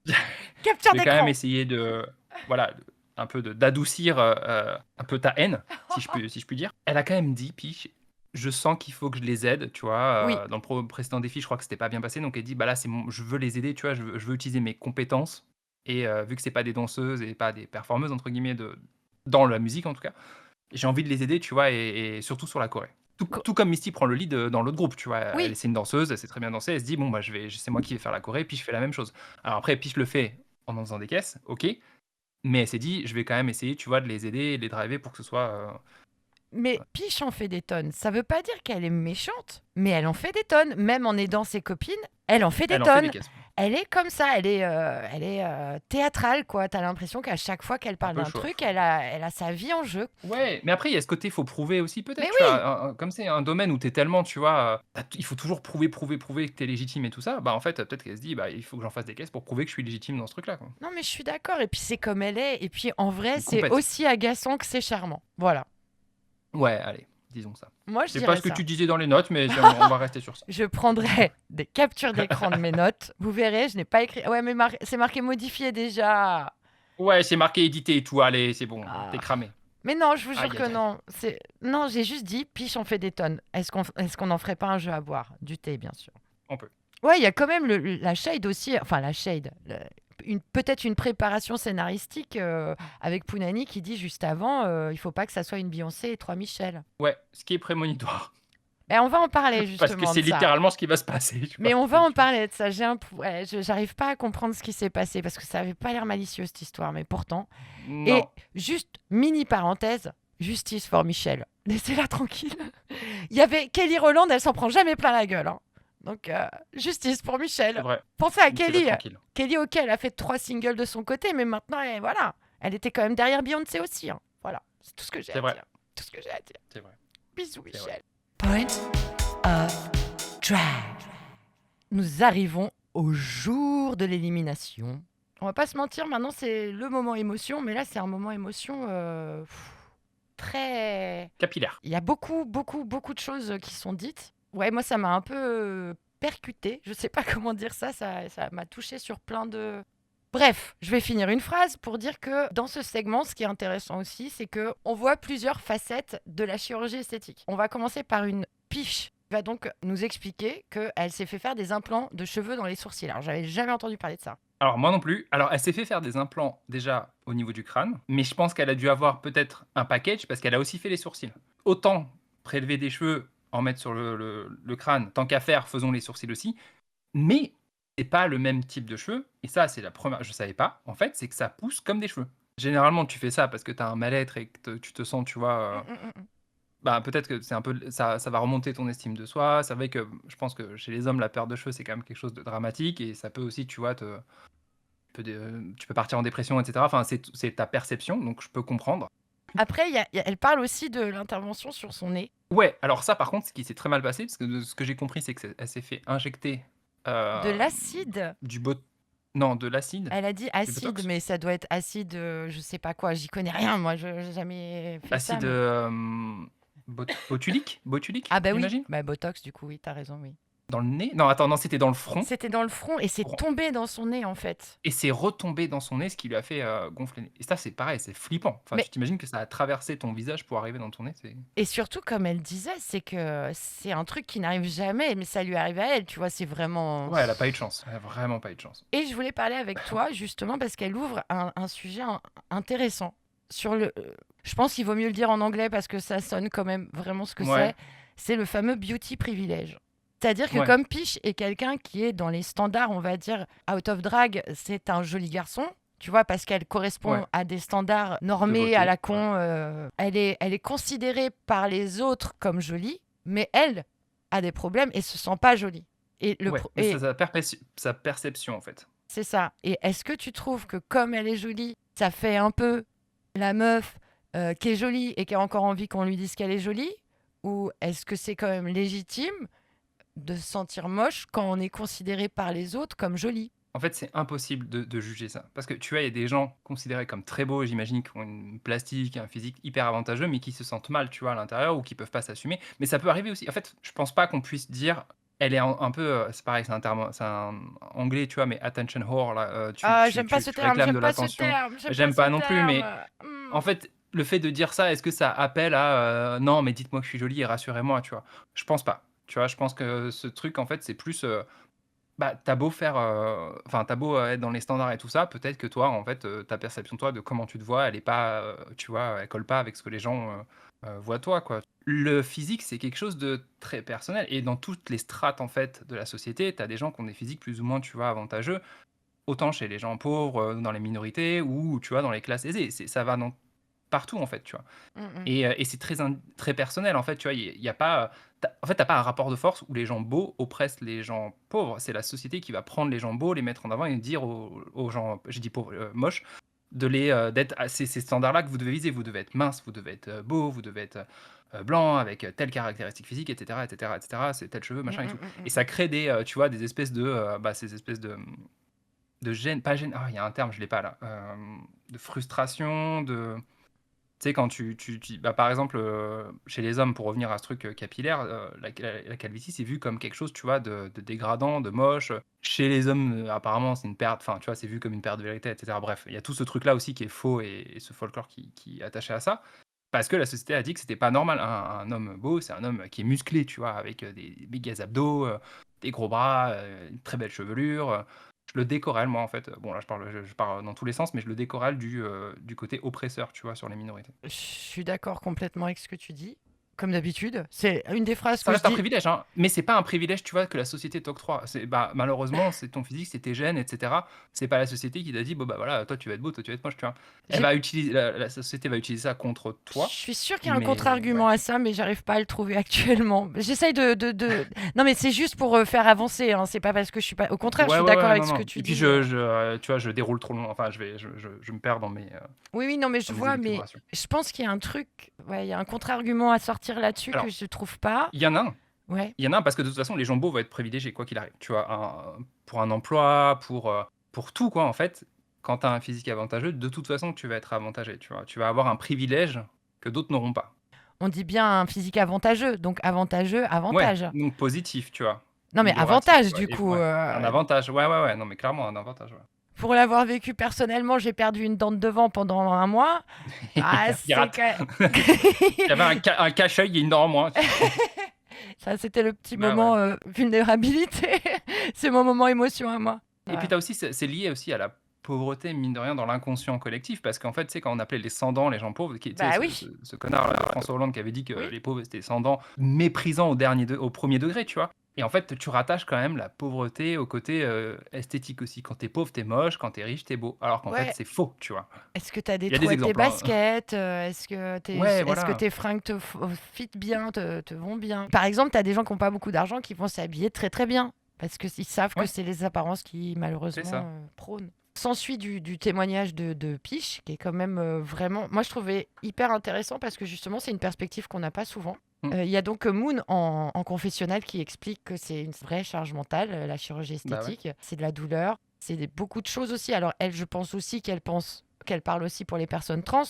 essayer. Capture Je vais quand même d'écran. essayer de, voilà, un peu d'adoucir un peu ta haine, si je puis dire. Elle a quand même dit, Piche, je sens qu'il faut que je les aide, tu vois. Oui, Dans le précédent défi, je crois que c'était pas bien passé, donc elle dit, bah là, je veux les aider, tu vois, je veux utiliser mes compétences. Et vu que c'est pas des danseuses et pas des performeuses, entre guillemets, dans la musique en tout cas, j'ai envie de les aider, tu vois, et surtout sur la Corée. Tout comme Misty prend le lead dans l'autre groupe, tu vois. oui. C'est une danseuse, elle sait très bien danser, elle se dit, bon, bah, c'est moi qui vais faire la Corée, puis je fais la même chose. Alors après, puis je le fais en faisant des caisses, ok, mais elle s'est dit, je vais quand même essayer, tu vois, de les aider et de les driver pour que ce soit. Mais Piche en fait des tonnes. Ça veut pas dire qu'elle est méchante, mais elle en fait des tonnes. Même en aidant ses copines, elle en fait des Elle en fait des tonnes. caisses. Elle est comme ça, elle est théâtrale, quoi. T'as l'impression qu'à chaque fois qu'elle Un parle peu d'un chaud. truc, elle a sa vie en jeu. Ouais, mais après, il y a ce côté, il faut prouver aussi, Mais peut-être, tu oui, vois. Comme c'est un domaine où tu es tellement, tu vois, il faut toujours prouver que tu es légitime et tout ça. Bah, en fait, peut-être qu'elle se dit, bah, il faut que j'en fasse des caisses pour prouver que je suis légitime dans ce truc-là, quoi. non mais je suis d'accord. Et puis c'est comme elle est. Et puis en vrai, c'est Complète. aussi agaçant que c'est charmant. Voilà. Ouais, allez, disons ça. Moi, Je je sais pas dirais ce que ça. tu disais dans les notes, mais on va rester sur ça. Je prendrai des captures d'écran de mes notes. Vous verrez, je n'ai pas écrit. Ouais, mais c'est marqué modifié déjà. Ouais, c'est marqué édité et tout, allez, c'est bon, Ah. t'es cramé. Mais non, je vous jure Aïe, que aïe, aïe. non. Non, j'ai juste dit, Piche en fait des tonnes. Est-ce qu'on n'en ferait pas un jeu à boire? Du thé, bien sûr. On peut. Ouais, il y a quand même la shade aussi. Enfin, la shade. Peut-être une préparation scénaristique avec Pounani qui dit juste avant, il faut pas que ça soit une Beyoncé et trois Michel. Ouais, ce qui est prémonitoire. Ben, on va en parler Parce que justement c'est de ça. littéralement ce qui va se passer. Tu Mais vois. on va en parler de ça. J'arrive pas à comprendre ce qui s'est passé parce que ça avait pas l'air malicieux cette histoire, mais pourtant. Et Non. juste mini parenthèse, justice for Michel. Laissez-la tranquille. Il y avait Kelly Rowland, elle s'en prend jamais plein la gueule. Hein. Donc justice pour C'est Michel. vrai. Pensez à Laissez-la Kelly. tranquille. Kelly, ok, elle a fait 3 singles de son côté, mais maintenant, voilà, elle était quand même derrière Beyoncé aussi. Hein. Voilà, c'est tout ce que j'ai C'est à vrai. dire. Tout ce que j'ai à dire. C'est vrai. Bisous, C'est Michel. Point of drag. Nous arrivons au jour de l'élimination. On va pas se mentir, maintenant c'est le moment émotion, mais là c'est un moment émotion très... Capillaire. Il y a beaucoup, beaucoup, beaucoup de choses qui sont dites. Ouais, moi, ça m'a un peu percuté. Je sais pas comment dire ça. Ça m'a touché sur plein de... Bref, je vais finir une phrase pour dire que dans ce segment, ce qui est intéressant aussi, c'est que on voit plusieurs facettes de la chirurgie esthétique. On va commencer par une piche qui va donc nous expliquer qu'elle s'est fait faire des implants de cheveux dans les sourcils. Alors, j'avais jamais entendu parler de ça. Alors moi non plus. Alors elle s'est fait faire des implants déjà au niveau du crâne, mais je pense qu'elle a dû avoir peut-être un package parce qu'elle a aussi fait les sourcils. Autant prélever des cheveux, en mettre sur le crâne, tant qu'à faire, faisons les sourcils aussi. Mais c'est pas le même type de cheveux. Et ça, c'est la première. Je savais pas. En fait, c'est que ça pousse comme des cheveux. Généralement, tu fais ça parce que tu as un mal-être et que tu te sens, tu vois. Bah, peut-être que c'est un peu ça va remonter ton estime de soi. C'est vrai que je pense que chez les hommes, la perte de cheveux, c'est quand même quelque chose de dramatique et ça peut aussi, tu vois, tu peux partir en dépression, etc. Enfin, c'est ta perception, donc je peux comprendre. Après, elle parle aussi de l'intervention sur son nez. Ouais, alors ça, par contre, ce qui s'est très mal passé, parce que de ce que j'ai compris, c'est qu'elle s'est fait injecter De l'acide. du bot... Non, de l'acide. Elle a dit acide, botox. mais ça doit être acide, je sais pas quoi. J'y connais rien, moi. Je n'ai jamais fait ça. Acide botulique, Ah bah oui, j'imagine. bah Botox, du coup, oui, t'as raison, oui. Dans le nez. Non, attends, non, c'était dans le front. C'était dans le front et c'est tombé dans son nez, en fait. Et c'est retombé dans son nez, ce qui lui a fait gonfler le nez. Et ça, c'est pareil, c'est flippant. Enfin, Mais- tu t'imagines que ça a traversé ton visage pour arriver dans ton nez. Et surtout, comme elle disait, c'est que c'est un truc qui n'arrive jamais, mais ça lui arrive à elle, tu vois, c'est vraiment... Ouais, elle a pas eu de chance. Elle a vraiment pas eu de chance. Et je voulais parler avec toi, justement, parce qu'elle ouvre un sujet intéressant. Sur le... Je pense qu'il vaut mieux le dire en anglais, parce que ça sonne quand même vraiment ce que Ouais. c'est le fameux beauty privilege. C'est-à-dire que Ouais. comme Peach est quelqu'un qui est dans les standards, on va dire, out of drag, c'est un joli garçon, tu vois, parce qu'elle correspond Ouais. à des standards normés beauté, à la con. Elle est considérée par les autres comme jolie, mais elle a des problèmes et se sent pas jolie. Et Ouais, mais c'est sa perception, en fait. c'est ça. Et est-ce que tu trouves que comme elle est jolie, ça fait un peu la meuf qui est jolie et qui a encore envie qu'on lui dise qu'elle est jolie? Ou est-ce que c'est quand même légitime de se sentir moche quand on est considéré par les autres comme jolie? En fait, c'est impossible de juger ça. Parce que tu vois, il y a des gens considérés comme très beaux, j'imagine, qui ont une plastique, un physique hyper avantageux, mais qui se sentent mal, tu vois, à l'intérieur ou qui peuvent pas s'assumer. Mais ça peut arriver aussi. En fait, je pense pas qu'on puisse dire. Elle est un peu, c'est pareil, c'est un terme, c'est un anglais, tu vois, mais attention whore, là, J'aime pas ce tu terme, réclames de j'aime pas ce l'attention. terme, J'aime pas non plus, mais Hmm. en fait, le fait de dire ça, est-ce que ça appelle à non, mais dites-moi que je suis jolie et rassurez-moi, tu vois? Je pense pas. Tu vois, je pense que ce truc, en fait, c'est plus. Bah, t'as beau faire, enfin, t'as beau être dans les standards et tout ça, peut-être que toi, en fait, ta perception de toi, de comment tu te vois, elle est pas, tu vois, elle colle pas avec ce que les gens voient toi, quoi. Le physique, c'est quelque chose de très personnel. Et dans toutes les strates, en fait, de la société, t'as des gens qui ont des physiques plus ou moins, tu vois, avantageux. Autant chez les gens pauvres, dans les minorités, ou, tu vois, dans les classes aisées. Ça va partout, en fait, tu vois. Et c'est très personnel, en fait, tu vois. Il y a pas. En fait, t'as pas un rapport de force où les gens beaux oppressent les gens pauvres. C'est la société qui va prendre les gens beaux, les mettre en avant et dire aux gens, j'ai dit pauvres, moches, d'être à ces standards-là que vous devez viser. Vous devez être mince, vous devez être beau, vous devez être blanc, avec telle caractéristique physique, etc., etc., etc., c'est tel cheveu, machin et tout. Et ça crée des, tu vois, des espèces ces espèces de gêne, pas gêne, il y a un terme, je l'ai pas là, de frustration, tu sais, quand bah, par exemple, chez les hommes, pour revenir à ce truc capillaire, la calvitie, c'est vu comme quelque chose, tu vois, de dégradant, de moche. Chez les hommes, apparemment, c'est une perte, enfin, tu vois, c'est vu comme une perte de vérité, etc. Bref, il y a tout ce truc-là aussi qui est faux et ce folklore qui est attaché à ça. Parce que la société a dit que c'était pas normal. Un homme beau, c'est un homme qui est musclé, tu vois, avec des méga abdos, des gros bras, une très belle chevelure. Je le décorelle, moi, en fait. Bon, là, je parle dans tous les sens, mais je le décorelle du côté oppresseur, tu vois, sur les minorités. Je suis d'accord complètement avec ce que tu dis. Comme d'habitude, c'est une des phrases Ça que je reste un dis. privilège, hein, mais c'est pas un privilège, tu vois, que la société t'octroie. Bah, malheureusement, c'est ton physique, c'est tes gènes, etc. C'est pas la société qui t'a dit, bon, bah voilà, toi tu vas être beau, toi tu vas être moche, tu vois. J'ai- La société va utiliser ça contre toi. Je suis sûre qu'il y a un mais contre-argument ouais. à ça, mais j'arrive pas à le trouver actuellement. J'essaye Non, mais c'est juste pour faire avancer. Hein. C'est pas parce que je suis pas. Au contraire, je suis d'accord avec non, ce que non. tu Et dis. puis, tu vois, je déroule trop long. Enfin, je me perds dans mes Oui, non, mais je dans mes vois, mais élucubrations. je pense qu'il y a un truc. Ouais, il y a un contre-argument à sortir là-dessus Alors, que je trouve pas. il y en a un. Ouais. Il y en a un parce que de toute façon, les gens beaux vont être privilégiés, quoi qu'il arrive. Tu vois, pour un emploi, pour tout, quoi, en fait. Quand tu as un physique avantageux, de toute façon, tu vas être avantagé, tu vois. Tu vas avoir un privilège que d'autres n'auront pas. On dit bien un physique avantageux, donc avantageux, Ouais, avantage. donc positif, tu vois. Non mais Amélioratif, avantage quoi. du Et coup. ouais, un avantage. Ouais, non, mais clairement, un avantage, ouais. Pour l'avoir vécu personnellement, j'ai perdu une dent de devant pendant un mois. Ah, c'est Pirate. quand Il y avait un cache-œil et une dent en moins. Ça, c'était le petit Bah moment vulnérabilité. C'est mon moment émotion à moi. Et puis, t'as aussi, c'est lié aussi à la pauvreté, mine de rien, dans l'inconscient collectif, parce qu'en fait, tu sais, quand on appelait les sans-dents les gens pauvres, tu sais, Bah oui. ce connard, là, François Hollande, qui avait dit que Oui. les pauvres, c'était sans-dents, méprisant au premier degré, tu vois. Et en fait, tu rattaches quand même la pauvreté au côté esthétique aussi. Quand t'es pauvre, t'es moche, quand t'es riche, t'es beau. Alors qu'en Ouais. fait, c'est faux, tu vois. Est-ce que tu as des Il y a trous des avec tes exemples, hein. baskets Est-ce que, Ouais, voilà. tes fringues te fit bien, te vont bien? Par exemple, tu as des gens qui n'ont pas beaucoup d'argent qui vont s'habiller très très bien parce qu'ils savent que Ouais. c'est les apparences qui malheureusement C'est ça. prônent. S'ensuit du témoignage de Piche, qui est quand même vraiment, moi je trouvais hyper intéressant parce que justement c'est une perspective qu'on n'a pas souvent. Il y a donc Moon en confessionnal qui explique que c'est une vraie charge mentale, la chirurgie Bah ouais. esthétique. C'est de la douleur, beaucoup de choses aussi. Alors elle, je pense aussi qu'elle parle aussi pour les personnes trans,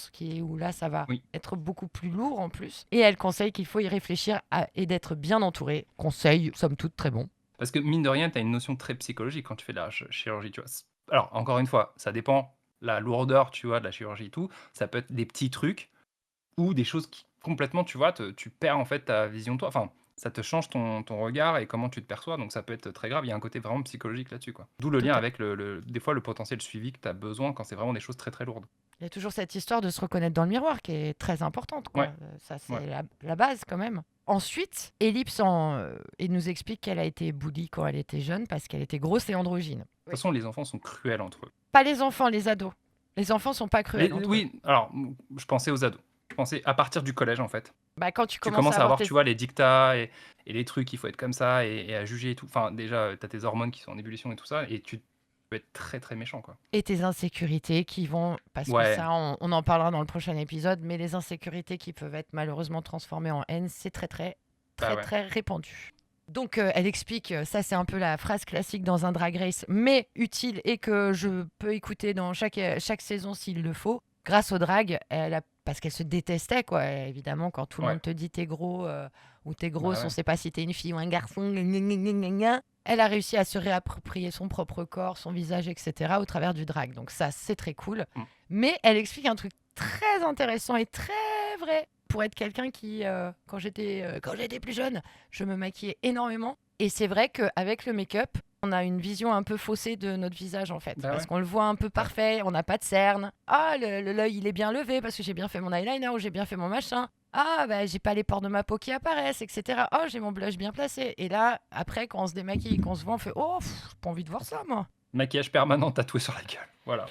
où là ça va Oui. être beaucoup plus lourd en plus. Et elle conseille qu'il faut y réfléchir et d'être bien entouré. Conseil, somme toute, très bon. Parce que mine de rien, tu as une notion très psychologique quand tu fais de la chirurgie, tu vois. Alors, encore une fois, ça dépend la lourdeur, tu vois, de la chirurgie et tout. Ça peut être des petits trucs ou des choses qui complètement, tu vois, tu perds en fait ta vision de toi. Enfin, ça te change ton regard et comment tu te perçois. Donc, ça peut être très grave. Il y a un côté vraiment psychologique là-dessus, quoi. D'où le lien avec des fois le potentiel suivi que tu as besoin quand c'est vraiment des choses très très lourdes. Il y a toujours cette histoire de se reconnaître dans le miroir qui est très importante, quoi. Ouais. Ça, c'est Ouais. la base quand même. Ensuite, Ellipse et nous explique qu'elle a été bully quand elle était jeune parce qu'elle était grosse et androgyne. De toute façon, les enfants sont cruels entre eux. Pas les enfants, les ados. Les enfants sont pas cruels. entre eux. Oui, alors, je pensais aux ados. Je pensais à partir du collège, en fait. Bah, quand tu Tu commences commences à avoir, tes... tu vois, les dictats et les trucs, il faut être comme ça et à juger et tout. Enfin, déjà, tu as tes hormones qui sont en ébullition et tout ça, et tu peux être très très méchant, quoi. et tes insécurités qui vont, parce que Ouais. ça, on en parlera dans le prochain épisode, mais les insécurités qui peuvent être malheureusement transformées en haine, c'est très très Bah ouais. très répandu. Donc elle explique, ça c'est un peu la phrase classique dans un drag race, mais utile et que je peux écouter dans chaque saison s'il le faut. Grâce au drag, parce qu'elle se détestait, quoi. Évidemment, quand tout le Ouais. monde te dit t'es gros ou t'es grosse, Bah ouais. on sait pas si t'es une fille ou un garçon. Gna, gna, gna, gna, gna. Elle a réussi à se réapproprier son propre corps, son visage, etc. au travers du drag. Donc ça, c'est très cool. Mais elle explique un truc très intéressant et très vrai pour être quelqu'un qui, quand j'étais plus jeune, je me maquillais énormément. Et c'est vrai qu'avec le make-up, on a une vision un peu faussée de notre visage en fait. Bah parce ouais. qu'on le voit un peu parfait, on n'a pas de cernes. Ah, l'œil il est bien levé parce que j'ai bien fait mon eyeliner ou j'ai bien fait mon machin. Ah, bah j'ai pas les pores de ma peau qui apparaissent, etc. Oh, j'ai mon blush bien placé. Et là, après, quand on se démaquille et qu'on se voit, on fait oh, j'ai pas envie de voir ça moi. Maquillage permanent tatoué sur la gueule. Voilà.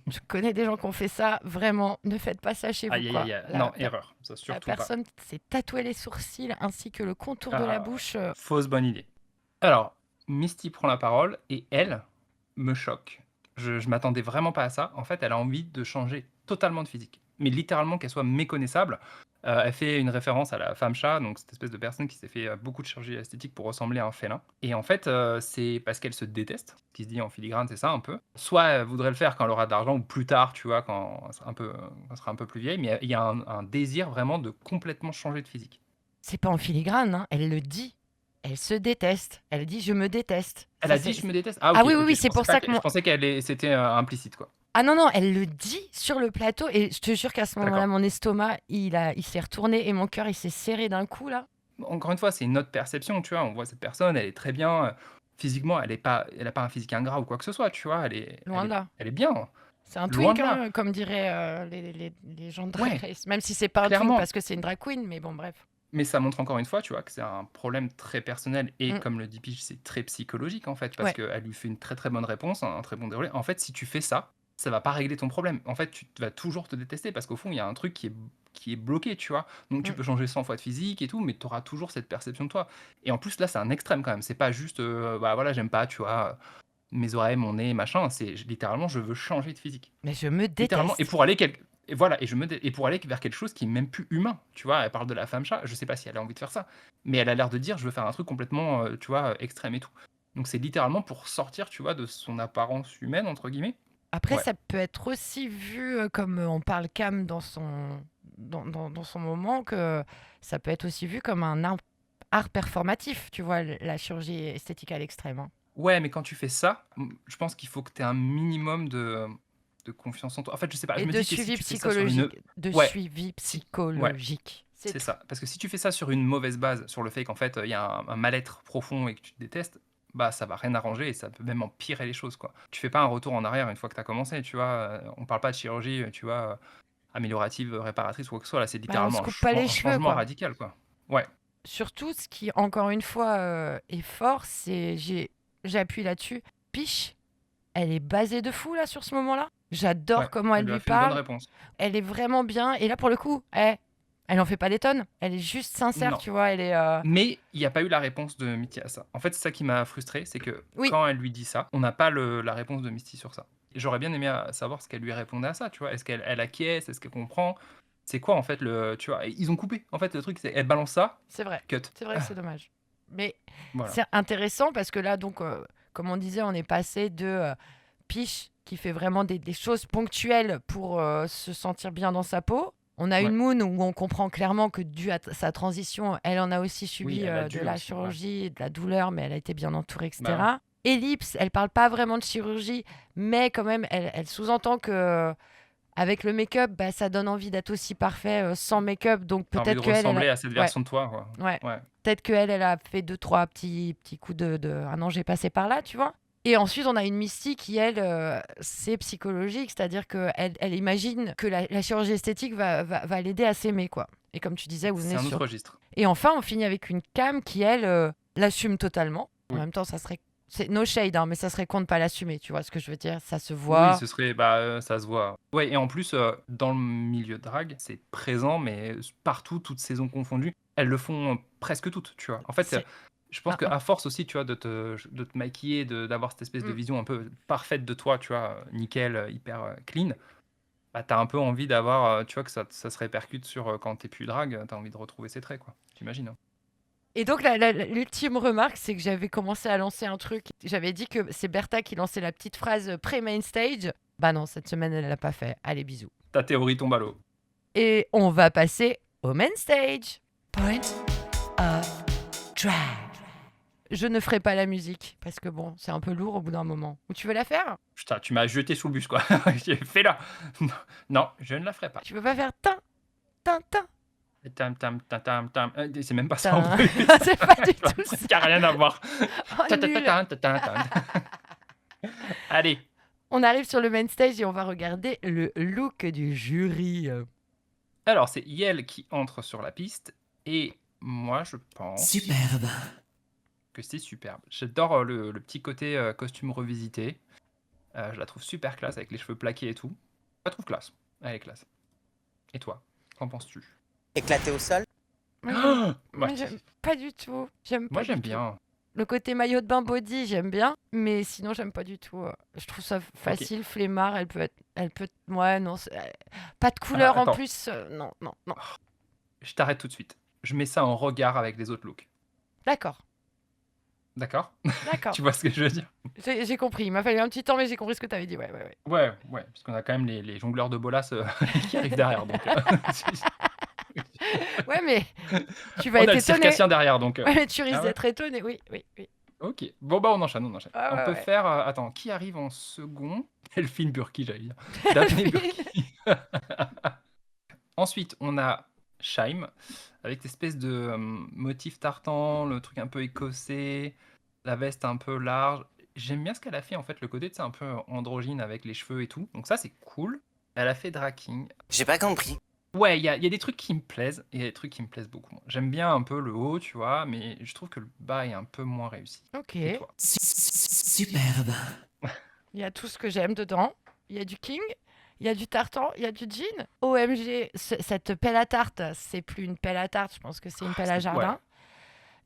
Je connais des gens qui ont fait ça, vraiment, ne faites pas ça chez vous. Aïe, quoi. aïe, aïe. La- Non, la- erreur. Ça, La surtout pas. personne s'est tatoué les sourcils ainsi que le contour de la Ah, bouche. Fausse bonne idée. Alors, Misty prend la parole et elle me choque. Je m'attendais vraiment pas à ça. En fait, elle a envie de changer totalement de physique. Mais littéralement qu'elle soit méconnaissable. Elle fait une référence à la femme chat, donc cette espèce de personne qui s'est fait beaucoup de chirurgie esthétique pour ressembler à un félin. Et en fait, c'est parce qu'elle se déteste, ce qui se dit en filigrane, c'est ça un peu. Soit elle voudrait le faire quand elle aura de l'argent, ou plus tard, tu vois, quand elle sera un peu plus vieille, mais il y a un désir vraiment de complètement changer de physique. C'est pas en filigrane, hein, elle le dit. Elle se déteste. Elle dit je me déteste. Elle Ça, a dit c'est- je me déteste. Ah Ok, oui, ok, oui, je c'est pensais pour pas ça que- que Je mon- pensais qu'elle c'était implicite, quoi. Ah non, non, elle le dit sur le plateau et je te jure qu'à ce moment-là, D'accord. mon estomac, il s'est retourné et mon cœur, il s'est serré d'un coup là. Encore une fois, c'est une autre perception, tu vois. On voit cette personne, elle est très bien. Physiquement, elle a pas un physique ingrat ou quoi que ce soit, tu vois. Loin de là. Elle est bien. C'est un Loin twink, de là. hein, comme diraient les gens de Drag Ouais, Race. Même si c'est pas un clairement. twink parce que c'est une drag queen, mais bon, bref. Mais ça montre encore une fois, tu vois, que c'est un problème très personnel et Mm. comme le dit Peach, c'est très psychologique en fait, parce Ouais. qu'elle lui fait une très très bonne réponse, un très bon déroulé. En fait, si tu fais ça, ça va pas régler ton problème. En fait, tu vas toujours te détester parce qu'au fond, il y a un truc qui est bloqué, tu vois. Donc tu Mm. peux changer 100 fois de physique et tout, mais tu auras toujours cette perception de toi. Et en plus, là, c'est un extrême quand même. C'est pas juste, bah voilà, j'aime pas, tu vois, mes oreilles, mon nez, machin. C'est littéralement, je veux changer de physique. Mais je me Littéralement. Et déteste. pour aller et voilà, et pour aller vers quelque chose qui est même plus humain, tu vois. Elle parle de la femme chat, je sais pas si elle a envie de faire ça, mais elle a l'air de dire je veux faire un truc complètement, tu vois, extrême et tout. Donc c'est littéralement pour sortir, tu vois, de son apparence humaine entre guillemets. Après, Ouais. ça peut être aussi vu comme on parle Cam dans son moment que ça peut être aussi vu comme un art performatif, tu vois, la chirurgie esthétique à l'extrême. Hein. Ouais, mais quand tu fais ça, je pense qu'il faut que tu aies un minimum de confiance en toi. En fait, je sais pas, Et je me de dis que si suivi tu fais ça sur une... psychologique. De Ouais, suivi ouais, psychologique. C'est c'est tout. ça. Parce que si tu fais ça sur une mauvaise base, sur le fait qu'en fait, il y a un mal-être profond et que tu te détestes, bah ça va rien arranger et ça peut même empirer les choses, quoi. Tu fais pas un retour en arrière une fois que tu as commencé, tu vois. On parle pas de chirurgie, tu vois, améliorative, réparatrice ou quoi que ce soit. Là, c'est Bah, on se littéralement coupe pas les un cheveux, changement quoi. radical, quoi. Ouais, Surtout, ce qui, encore une fois, est fort, c'est... J'appuie là-dessus. Piche, elle est basée de fou, là, sur ce moment-là. J'adore ouais. comment elle Elle lui a lui fait une bonne parle. réponse. Elle est vraiment bien. Et là, pour le coup, elle en fait pas des tonnes. Elle est juste sincère, Non. tu vois. Elle est... Mais il n'y a pas eu la réponse de Mitty à ça. En fait, c'est ça qui m'a frustré, c'est que Oui, quand elle lui dit ça, on n'a pas la réponse de Misty sur ça. Et j'aurais bien aimé savoir ce qu'elle lui répondait à ça, tu vois. Est-ce qu'elle acquiesce? Est-ce qu'elle comprend? C'est quoi, en fait, tu vois? Et ils ont coupé. En fait, le truc, c'est elle balance ça, c'est vrai. cut. C'est vrai que c'est dommage. Mais Voilà. c'est intéressant parce que là, donc, comme on disait, on est passé de Piche qui fait vraiment des choses ponctuelles pour se sentir bien dans sa peau. On a Ouais. une Moon où on comprend clairement que dû à sa transition, elle en a aussi subi Oui, elle a de dû la aussi, ouais. chirurgie, de la douleur, mais elle a été bien entourée, etc. Bah Ellipse, elle parle pas vraiment de chirurgie, mais quand même, elle sous-entend que avec le make-up, bah, ça donne envie d'être aussi parfait sans make-up. Donc t'as envie de peut-être qu'elle, elle a... ressembler à cette Ouais, version de toi, quoi. ouais. Ouais. Peut-être qu'elle, elle a fait 2-3 petits coups de... Ah non, j'ai passé par là, tu vois. Et ensuite, on a une Misty qui, elle, c'est psychologique, c'est-à-dire qu'elle imagine que la chirurgie esthétique va l'aider à s'aimer, quoi. Et comme tu disais, vous venez C'est un sur... autre registre. Et enfin, on finit avec une Cam qui, elle, l'assume totalement. En Oui. même temps, ça serait... C'est no shade, hein, mais ça serait con de pas l'assumer, tu vois ce que je veux dire? Ça se Oui, voit. ce serait, ça se voit. Ouais, et en plus, dans le milieu de drague, c'est présent, mais partout, toutes saisons confondues, elles le font presque toutes, tu vois. En fait, C'est... je pense Ah, qu'à force aussi, tu vois, de te maquiller, d'avoir cette espèce de mm. vision un peu parfaite de toi, tu vois, nickel, hyper clean, bah, t'as un peu envie d'avoir, tu vois, que ça se répercute sur quand t'es plus drague, t'as envie de retrouver ces traits, quoi. J'imagine. Hein. Et donc, l'ultime remarque, c'est que j'avais commencé à lancer un truc. J'avais dit que c'est Bertha qui lançait la petite phrase pré-main stage. Bah non, cette semaine, elle l'a pas fait. Allez, bisous. Ta théorie tombe à l'eau. Et on va passer au main stage. Point of drag. Je ne ferai pas la musique, parce que bon, c'est un peu lourd au bout d'un moment. Ou tu veux la faire? Putain, tu m'as jeté sous le bus, quoi. Fais-la. Non, je ne la ferai pas. Tu veux pas faire tin, tin, tin, Tam, tam, tam, tam, tam. C'est même pas ça en tin. plus. C'est pas du tout ça. Ça n'a rien à voir. Oh, Ta, ta, ta, nul. ta, ta, ta, ta. Allez. On arrive sur le main stage et on va regarder le look du jury. Alors, c'est Yel qui entre sur la piste. Et moi, je pense Superbe. que c'est superbe. J'adore le petit côté costume revisité. Je la trouve super classe avec les cheveux plaqués et tout. Je la trouve classe. Elle est classe. Et toi, qu'en penses-tu? Éclaté au sol. Moi, Ouais. moi, j'aime pas du tout. Moi, j'aime du tout. bien. Le côté maillot de bain body, j'aime bien, mais sinon j'aime pas du tout. Je trouve ça facile, flemmard. Elle peut, ouais, non, pas de couleur en attends. plus. Non, non, non. Je t'arrête tout de suite. Je mets ça en regard avec les autres looks. D'accord, D'accord? d'accord. Tu vois ce que je veux dire? J'ai compris. Il m'a fallu un petit temps, mais j'ai compris ce que tu avais dit. Ouais, ouais, ouais. Ouais, parce qu'on a quand même les jongleurs de bolas qui arrivent derrière. Donc, Ouais, mais tu vas on être a le étonné. circassien derrière. Donc, Ouais, mais tu risques ouais. d'être étonné. Oui, oui, oui. Ok. Bon, bah, on enchaîne. Ah, on ouais, peut ouais. faire. Attends, qui arrive en second? Delphine Burki, j'allais dire. Daphné Burki. Ensuite, on a Shaim avec cette espèce de motif tartan, le truc un peu écossais, la veste un peu large. J'aime bien ce qu'elle a fait en fait, le côté un peu androgyne avec les cheveux et tout. Donc ça c'est cool. Elle a fait drag king. J'ai pas compris. Ouais, il y a des trucs qui me plaisent et il y a des trucs qui me plaisent beaucoup moins. J'aime bien un peu le haut, tu vois, mais je trouve que le bas est un peu moins réussi. Ok. Et toi? Superbe. Il y a tout ce que j'aime dedans. Il y a du king, il y a du tartan, il y a du jean. OMG, cette pelle à tarte, c'est plus une pelle à tarte, je pense que c'est une pelle à c'est- jardin.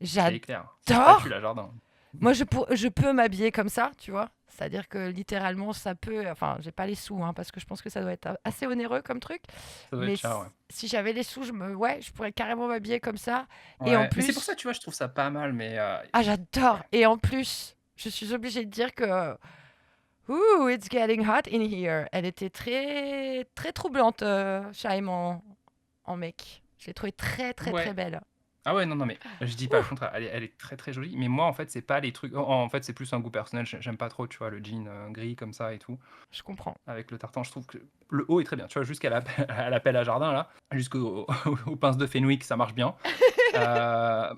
ouais. C'est clair. C'est J'adore. spatule à jardin. Moi, je peux m'habiller comme ça, tu vois. C'est-à-dire que littéralement, ça peut. Enfin, j'ai pas les sous, hein, parce que je pense que ça doit être assez onéreux comme truc. Ça doit Mais être cher, ouais. si j'avais les sous, je pourrais carrément m'habiller comme ça. Et Ouais, en mais plus, c'est pour ça, tu vois, je trouve ça pas mal, mais ah, j'adore. Et en plus, je suis obligée de dire que Ooh, it's getting hot in here. Elle était très très troublante, Shaim, en mec. Je l'ai trouvée très, très, Ouais. très belle. Ah ouais, non, mais je dis pas le contraire. Elle est très très jolie. Mais moi, en fait, c'est pas les trucs. En fait, c'est plus un goût personnel. J'aime pas trop, tu vois, le jean gris comme ça et tout. Je comprends. Avec le tartan, je trouve que le haut est très bien. Tu vois, jusqu'à à l'appel à jardin, là, aux pinces de Fenwick, ça marche bien. Euh,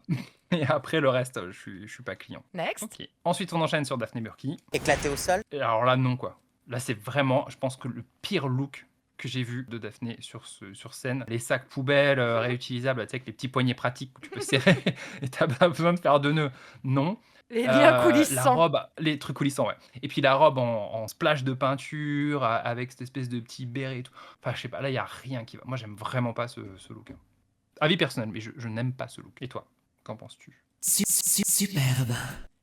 Et après, le reste, je suis pas client. Next. Ok. Ensuite, on enchaîne sur Daphné Burki. Éclaté au sol. Et alors là, non, quoi. Là, c'est vraiment, je pense que le pire look que j'ai vu de Daphné sur scène. Les sacs poubelles réutilisables, tu sais, avec les petits poignets pratiques où tu peux serrer et t'as pas besoin de faire de nœuds. Non. Les liens La coulissants. robe, les trucs coulissants, ouais. Et puis la robe en splash de peinture, avec cette espèce de petit béret et tout. Enfin, je sais pas, là, il y a rien qui va. Moi, j'aime vraiment pas ce look. Hein. Avis personnel, mais je n'aime pas ce look. Et toi, qu'en penses-tu? Superbe.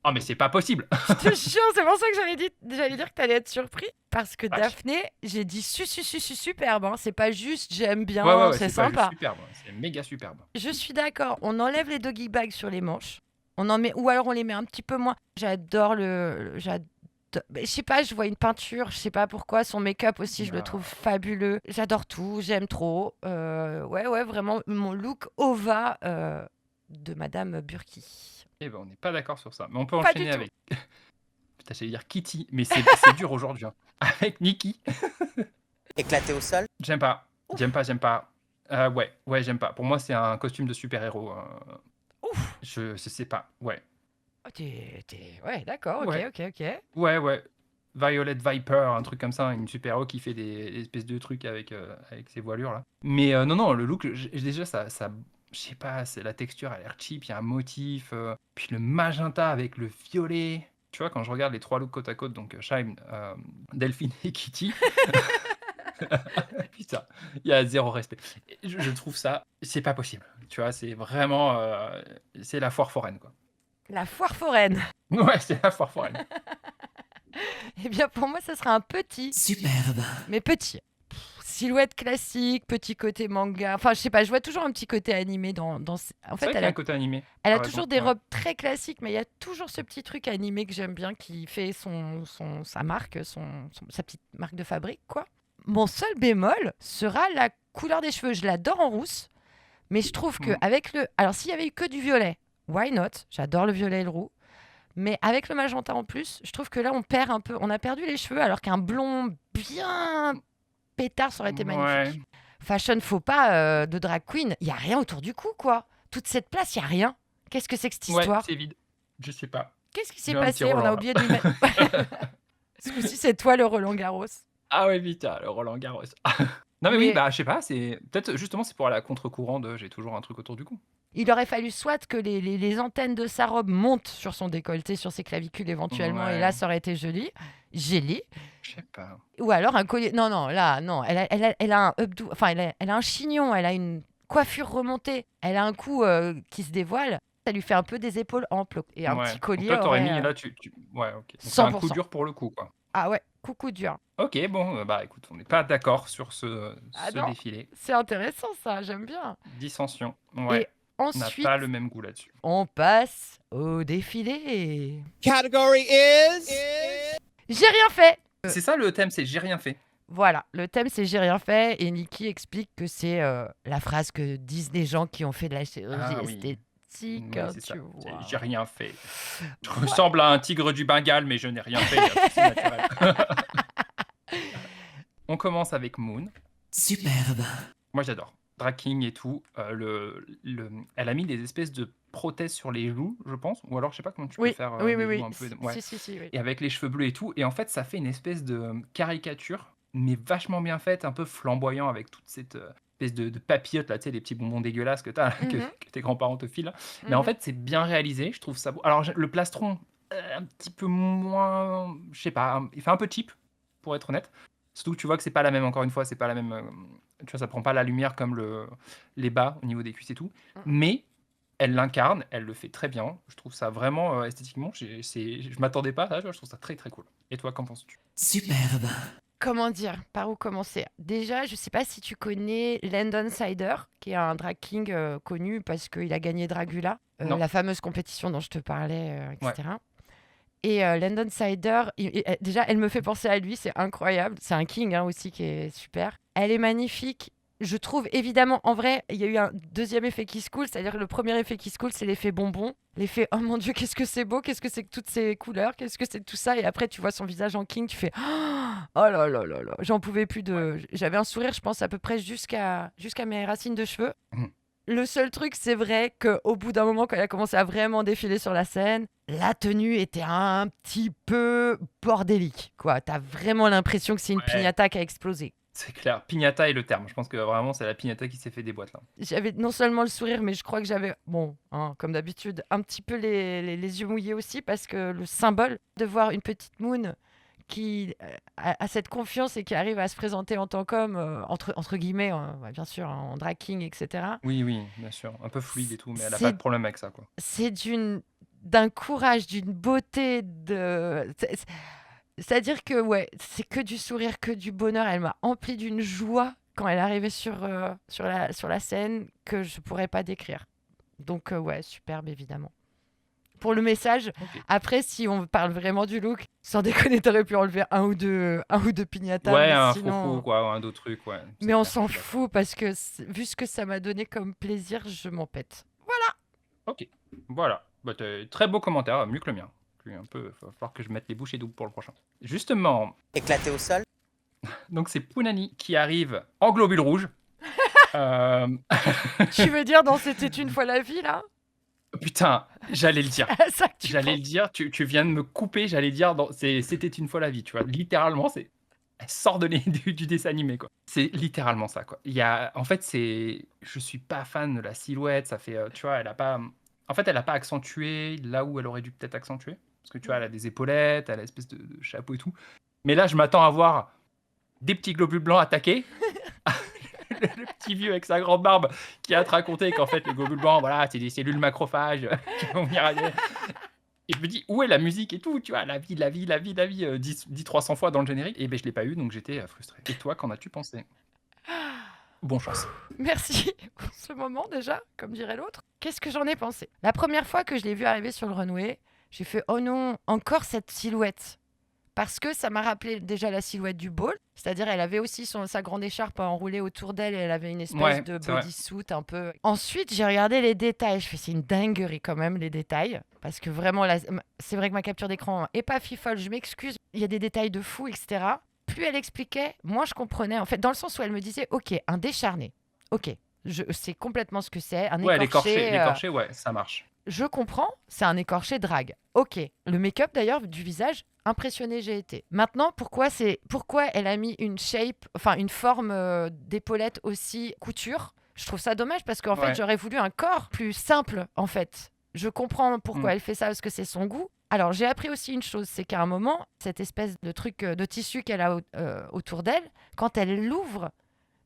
Oh, mais c'est pas possible. Je te jure, c'est pour ça que j'allais dire que t'allais être surpris. Parce que Vache. Daphné, j'ai dit superbe. Hein. C'est pas juste j'aime bien, Ouais, c'est pas juste sympa. superbe, c'est méga superbe. Je suis d'accord. On enlève les doggy bags sur les manches. On en met, ou alors on les met un petit peu moins. J'adore je sais pas, je vois une peinture, je sais pas pourquoi. Son make-up aussi, je le trouve fabuleux. J'adore tout, j'aime trop. Ouais, vraiment mon look Ova de Madame Burki. Eh ben, on n'est pas d'accord sur ça. Mais on peut Pas enchaîner du tout. avec. Putain, j'allais dire Kitty, mais c'est dur aujourd'hui. Hein. Avec Nikki. Éclaté au sol. J'aime pas. J'aime pas. Ouais, j'aime pas. Pour moi, c'est un costume de super-héros. Ouf. Je sais pas. Ouais. Oh, ouais, d'accord, Ouais. ok. Ouais. Violet Viper, un truc comme ça, une super-héros qui fait des espèces de trucs avec ses voilures là. Mais non, le look, déjà ça je sais pas, c'est la texture a l'air cheap, il y a un motif, puis le magenta avec le violet. Tu vois, quand je regarde les trois looks côte à côte, donc Shime, Delphine et Kitty, putain, il y a zéro respect. Je trouve ça, c'est pas possible. Tu vois, c'est vraiment, c'est la foire foraine quoi. La foire foraine. Ouais, c'est la foire foraine. Eh bien, pour moi, ça sera un petit, Superbe. mais petit. Silhouette classique, petit côté manga. Enfin, je sais pas, je vois toujours un petit côté animé dans. En C'est fait, vrai qu'il y elle a a, un côté animé. elle a T'as toujours raison, des ouais. robes très classiques, mais il y a toujours ce petit truc animé que j'aime bien qui fait sa marque, sa petite marque de fabrique, quoi. Mon seul bémol sera la couleur des cheveux. Je l'adore en rousse, mais je trouve que avec le. Alors, s'il y avait eu que du violet, why not? J'adore le violet et le roux. Mais avec le magenta en plus, je trouve que là, on perd un peu. On a perdu les cheveux, alors qu'un blond bien pétard, ça aurait été magnifique. Ouais. Fashion faux pas de drag queen, il y a rien autour du cou, quoi. Toute cette place, il y a rien. Qu'est-ce que c'est que cette Ouais, histoire? c'est vide. Je sais pas. Qu'est-ce qui s'est J'ai un petit passé? On Roland, a là. oublié de lui mettre. Ce coup-ci, c'est toi le Roland Garros. Ah ouais, putain, le Roland Garros. Non mais Mais- oui, bah je sais pas, c'est peut-être justement c'est pour aller à contre-courant de j'ai toujours un truc autour du cou. Il aurait fallu soit que les antennes de sa robe montent sur son décolleté, sur ses clavicules éventuellement, et Ouais. là, ça aurait été joli. Je sais pas. Ou alors un collier. Non, là, non. Elle a un updo. Enfin, elle a un chignon. Elle a une coiffure remontée. Elle a un cou qui se dévoile. Ça lui fait un peu des épaules amples. Et un Ouais. petit Donc collier. toi t'aurais aurait, mis là ouais, OK. Donc c'est un coup 100%. dur pour le coup quoi. Ah ouais, coucou dur. OK, bon bah écoute, on n'est pas d'accord sur ce Ah ce non. défilé. C'est intéressant ça, j'aime bien. Dissension. Ouais. Et On n'a ensuite, pas le même goût là-dessus. on passe au défilé. Category is. J'ai rien fait. C'est ça le thème, c'est j'ai rien fait. Voilà, le thème c'est j'ai rien fait et Nikki explique que c'est la phrase que disent les gens qui ont fait de la chirurgie Ah oui. esthétique. Oui, hein, c'est tu ça. vois. J'ai rien fait. Je ressemble à un tigre du Bengale mais je n'ai rien fait, c'est naturel. On commence avec Moon. Superbe. Moi j'adore. Drag king et tout. Elle a mis des espèces de prothèses sur les joues, je pense. Ou alors je sais pas comment tu peux Oui, faire oui, les oui. joues un peu. Ouais. Si, oui. Et avec les cheveux bleus et tout. Et en fait ça fait une espèce de caricature, mais vachement bien faite, un peu flamboyant avec toute cette espèce de papillote là, tu sais, les petits bonbons dégueulasses que t'as, là, que tes grands-parents te filent. Mais en Mhm. fait c'est bien réalisé, je trouve ça beau. Alors le plastron, un petit peu moins, je sais pas, il fait un peu cheap, pour être honnête. Surtout que tu vois que c'est pas la même, encore une fois, c'est pas la même. Tu vois, ça prend pas la lumière comme les bas au niveau des cuisses et tout. Mais elle l'incarne, elle le fait très bien. Je trouve ça vraiment esthétiquement, je m'attendais pas à ça, tu vois, je trouve ça très très cool. Et toi, qu'en penses-tu? Superbe. Comment dire? Par où commencer? Déjà, je sais pas si tu connais Landon Sider, qui est un drag king connu parce qu'il a gagné Dragula, Non. la fameuse compétition dont je te parlais, Ouais. etc. Et Landon Sider, déjà, elle me fait penser à lui, c'est incroyable. C'est un king hein, aussi qui est super. Elle est magnifique. Je trouve évidemment, en vrai, il y a eu un deuxième effet qui se coule, c'est-à-dire que le premier effet qui se coule, c'est l'effet bonbon. L'effet oh mon Dieu, qu'est-ce que c'est beau, qu'est-ce que c'est que toutes ces couleurs, qu'est-ce que c'est tout ça. Et après, tu vois son visage en king, tu fais oh là là là là. J'en pouvais plus de. J'avais un sourire, je pense, à peu près jusqu'à mes racines de cheveux. Mhm. Le seul truc, c'est vrai qu'au bout d'un moment, quand elle a commencé à vraiment défiler sur la scène, la tenue était un petit peu bordélique, quoi. T'as vraiment l'impression que c'est une Ouais. piñata qui a explosé. C'est clair. Pignata est le terme. Je pense que vraiment, c'est la pignata qui s'est fait des boîtes là. J'avais non seulement le sourire, mais je crois que j'avais, bon, hein, comme d'habitude, un petit peu les yeux mouillés aussi, parce que le symbole de voir une petite Moon qui a cette confiance et qui arrive à se présenter en tant qu'homme, entre guillemets, ouais, bien sûr, en drag king, etc. Oui, oui, bien sûr. Un peu fluide et tout, mais elle a C'est- pas de problème avec ça, quoi. C'est d'un courage, d'une beauté, c'est-à-dire que, ouais, c'est que du sourire, que du bonheur. Elle m'a empli d'une joie quand elle est arrivée sur la scène que je pourrais pas décrire. Donc, ouais, superbe, évidemment. Pour le message, Ok. après, si on parle vraiment du look, sans déconner, t'aurais pu enlever un ou deux piñatas. Ouais, mais un sinon... faux quoi, un d'autres trucs, ouais. C'est Mais on clair, s'en je suis d'accord. fout parce que, vu ce que ça m'a donné comme plaisir, je m'en pète. Ok, voilà. Bah, très beau commentaire, mieux que le mien. Puis un peu, va falloir que je mette les bouchées doubles pour le prochain. Justement, Éclaté au sol. donc c'est Pounani qui arrive en globule rouge. Euh, Tu veux dire dans C'était une fois la vie, là? Putain, j'allais le dire. C'est à ça que tu J'allais le penses. dire, tu viens de me couper, j'allais dire, c'était une fois la vie, tu vois. Littéralement, elle sort du dessin animé, quoi. C'est littéralement ça, quoi. En fait, je suis pas fan de la silhouette, ça fait, tu vois, elle a pas accentué là où elle aurait dû peut-être accentuer. Parce que tu vois, elle a des épaulettes, elle a l'espèce de chapeau et tout. Mais là, je m'attends à voir des petits globules blancs attaquer. Le petit vieux avec sa grande barbe qui a te raconté qu'en fait, les globules blancs, voilà, c'est des cellules macrophages qui vont venir. Et je me dis, où est la musique et tout, tu vois, la vie, dit 300 fois dans le générique. Et ben, je l'ai pas eu, donc j'étais frustré. Et toi, qu'en as-tu pensé? Bon chance. Merci pour ce moment déjà, comme dirait l'autre. Qu'est-ce que j'en ai pensé? La première fois que je l'ai vue arriver sur le runway, j'ai fait oh non, encore cette silhouette. Parce que ça m'a rappelé déjà la silhouette du ball, c'est-à-dire elle avait aussi sa grande écharpe enroulée autour d'elle et elle avait une espèce Ouais, de c'est vrai. bodysuit un peu. Ensuite, j'ai regardé les détails. Je fais c'est une dinguerie quand même les détails, parce que vraiment c'est vrai que ma capture d'écran est pas fifole. Je m'excuse, il y a des détails de fou, etc. Plus elle expliquait, moi je comprenais en fait dans le sens où elle me disait ok un décharné, ok je sais complètement ce que c'est un Ouais, écorché. l'écorché, ouais, ça marche. Je comprends, c'est un écorché drague. Ok. Le make-up d'ailleurs du visage, impressionné j'ai été. Maintenant, pourquoi elle a mis une shape, enfin une forme d'épaulette aussi couture? Je trouve ça dommage parce qu'en fait Ouais. j'aurais voulu un corps plus simple en fait. Je comprends pourquoi Mm. elle fait ça parce que c'est son goût. Alors j'ai appris aussi une chose, c'est qu'à un moment, cette espèce de truc de tissu qu'elle a autour d'elle, quand elle l'ouvre,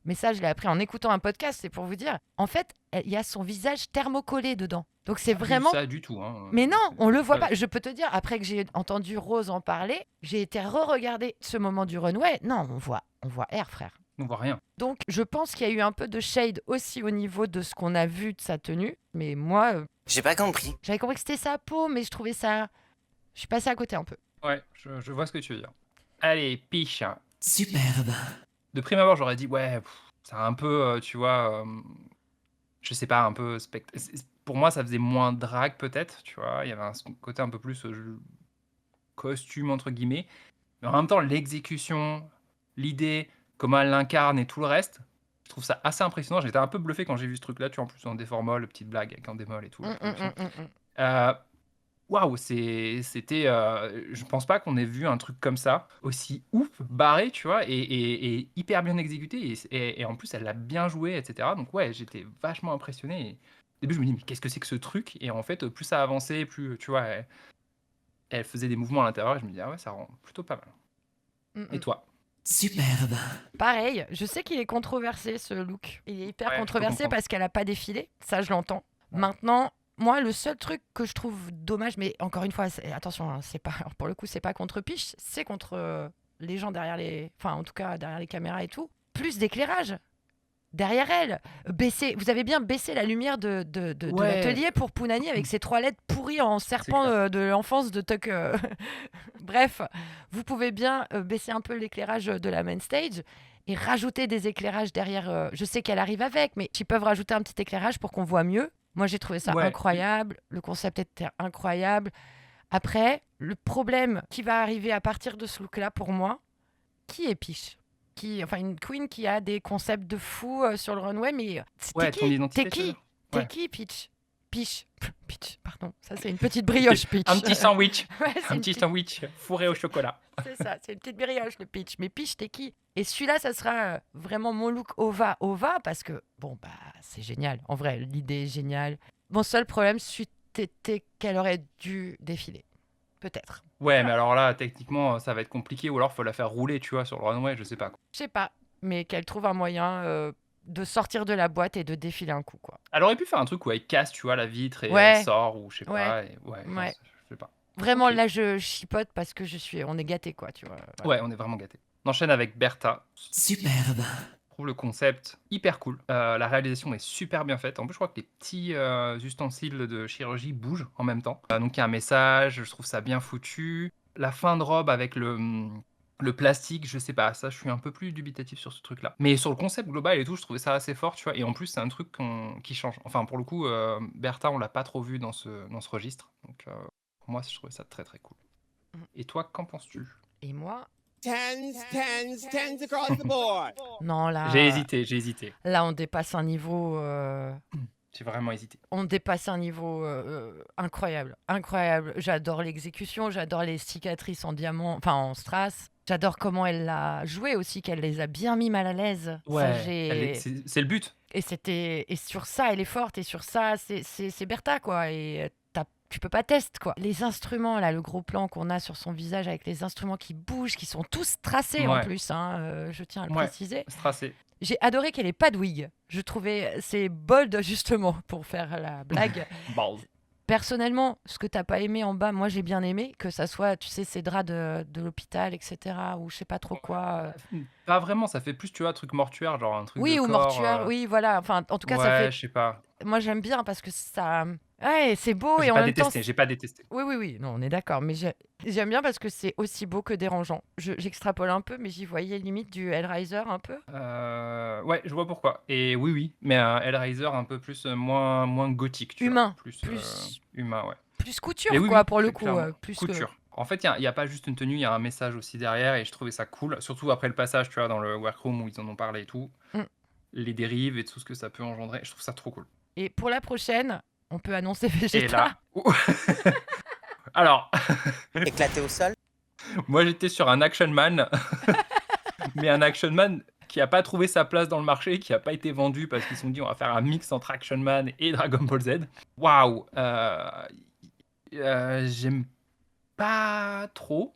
mais ça je l'ai appris en écoutant un podcast, c'est pour vous dire, en fait il y a son visage thermocollé dedans. Donc c'est Pas vu vraiment ça du tout. Hein. mais non, on le voit Ouais. pas. Je peux te dire, après que j'ai entendu Rose en parler, j'ai été re-regarder ce moment du runway. Non, on voit Air, frère. On voit rien. Donc, je pense qu'il y a eu un peu de shade aussi au niveau de ce qu'on a vu de sa tenue. Mais moi, J'ai pas compris. j'avais compris que c'était sa peau, mais je trouvais ça... Je suis passée à côté un peu. Ouais, je vois ce que tu veux dire. Allez, piche. Superbe. De prime abord, j'aurais dit, ouais, c'est un peu, tu vois, je sais pas, un peu pour moi, ça faisait moins drag peut-être, tu vois. Il y avait un côté un peu plus costume, entre guillemets. Mais en même temps, l'exécution, l'idée, comment elle l'incarne et tout le reste, je trouve ça assez impressionnant. J'étais un peu bluffé quand j'ai vu ce truc-là, tu vois, en plus en déformol, petite blague avec un démol et tout. la production. Waouh, c'était. Je pense pas qu'on ait vu un truc comme ça, aussi ouf, barré, tu vois, et hyper bien exécuté. Et en plus, elle l'a bien joué, etc. Donc, ouais, j'étais vachement impressionné. Et au début, je me dis, mais qu'est-ce que c'est que ce truc? Et en fait, plus ça avançait, plus, tu vois, elle faisait des mouvements à l'intérieur. Et je me dis, ah ouais, ça rend plutôt pas mal. Et toi? Superbe. Pareil, je sais qu'il est controversé ce look. Il est hyper Ouais, je peux controversé comprendre. parce qu'elle a pas défilé, ça je l'entends. Ouais. Maintenant, moi le seul truc que je trouve dommage, mais encore une fois, attention, hein, c'est pas, pour le coup c'est pas contre Piche, c'est contre les gens derrière enfin en tout cas derrière les caméras et tout, plus d'éclairage. derrière elle. Vous avez bien baissé la lumière de Ouais. l'atelier pour Pounani avec ses 3 lettres pourries en serpent clair. de l'enfance de Tuck. Bref, vous pouvez bien baisser un peu l'éclairage de la main stage et rajouter des éclairages derrière. Je sais qu'elle arrive avec, mais ils peuvent rajouter un petit éclairage pour qu'on voit mieux. Moi, j'ai trouvé ça Ouais. incroyable. Le concept était incroyable. Après, le problème qui va arriver à partir de ce look-là, pour moi, qui est Peach enfin, une queen qui a des concepts de fou sur le runway, mais Ouais, ton identité, T'es tu veux qui dire. T'es Ouais. qui, Peach Peach, pardon. Ça, c'est une petite brioche, Peach. Un petit sandwich. Ouais, c'est Un une petit petite- sandwich fourré au chocolat. c'est ça, c'est une petite brioche, le Peach. Mais Peach, t'es qui? Et celui-là, ça sera vraiment mon look Ova, parce que, bon, bah, c'est génial. En vrai, l'idée est géniale. Mon seul problème, c'était qu'elle aurait dû défiler. Peut-être. Ouais, mais alors là, techniquement, ça va être compliqué. Ou alors, faut la faire rouler, tu vois, sur le runway, je sais pas. Je sais pas, mais qu'elle trouve un moyen de sortir de la boîte et de défiler un coup, quoi. Elle aurait pu faire un truc où elle casse, tu vois, la vitre et Ouais. elle sort, ou je sais Ouais. pas. Et ouais, non, Ouais. je sais pas. Vraiment, Ok. là, je chipote parce que on est gâtés, quoi, tu vois. Ouais, Voilà. on est vraiment gâtés. On enchaîne avec Bertha. Superbe. Je trouve le concept hyper cool. La réalisation est super bien faite. En plus, je crois que les petits ustensiles de chirurgie bougent en même temps. Donc, il y a un message, je trouve ça bien foutu. La fin de robe avec le plastique, je sais pas, ça, je suis un peu plus dubitatif sur ce truc-là. Mais sur le concept global et tout, je trouvais ça assez fort, tu vois. Et en plus, c'est un truc qui change. Enfin, pour le coup, Bertha, on l'a pas trop vu dans ce registre. Donc, pour moi, je trouvais ça très, très cool. Et toi, qu'en penses-tu? Et moi, Tens across the board. non, là. J'ai hésité. Là, on dépasse un niveau. J'ai vraiment hésité. On dépasse un niveau incroyable. Incroyable. J'adore l'exécution, j'adore les cicatrices en diamant, enfin en strass. J'adore comment elle l'a joué aussi, qu'elle les a bien mis mal à l'aise. Ça, c'est le but. et sur ça, elle est forte. Et sur ça, c'est Bertha, quoi. Et tu peux pas tester, quoi. Les instruments, là, le gros plan qu'on a sur son visage avec les instruments qui bougent, qui sont tous tracés en Ouais. plus, hein, je tiens à le Ouais. préciser. Stressé. J'ai adoré qu'elle ait pas de wig. Je trouvais c'est bold justement pour faire la blague. Balls. Personnellement, ce que t'as pas aimé en bas, moi j'ai bien aimé que ça soit, tu sais, ces draps de l'hôpital, etc. Ou je sais pas trop quoi. Pas vraiment, ça fait plus, tu vois, truc mortuaire, genre un truc Oui, de ou corps, mortuaire. Oui, voilà. Enfin, en tout cas, ça ouais, fait. je sais pas. Moi j'aime bien parce que ça. Ouais, c'est beau et J'ai en pas même temps. détesté, j'ai pas détesté. Oui, non, on est d'accord. Mais j'aime bien parce que c'est aussi beau que dérangeant. J'extrapole un peu, mais j'y voyais limite du Hellraiser un peu. Ouais, je vois pourquoi. Et oui, mais un Hellraiser un peu plus, moins gothique, tu Humain. vois. Plus Plus- humain, ouais. Plus couture, Mais oui, quoi, oui, pour le c'est coup. clairement Plus que. couture. En fait, il y a pas juste une tenue, il y a un message aussi derrière et je trouvais ça cool. Surtout après le passage, tu vois, dans le workroom où ils en ont parlé et tout. Mm. Les dérives et tout ce que ça peut engendrer. Je trouve ça trop cool. Et pour la prochaine, on peut annoncer Et Vegeta. là... Alors, Éclaté au sol. moi j'étais sur un Action Man, mais un Action Man qui a pas trouvé sa place dans le marché, qui a pas été vendu parce qu'ils se sont dit on va faire un mix entre Action Man et Dragon Ball Z. Waouh, j'aime pas trop.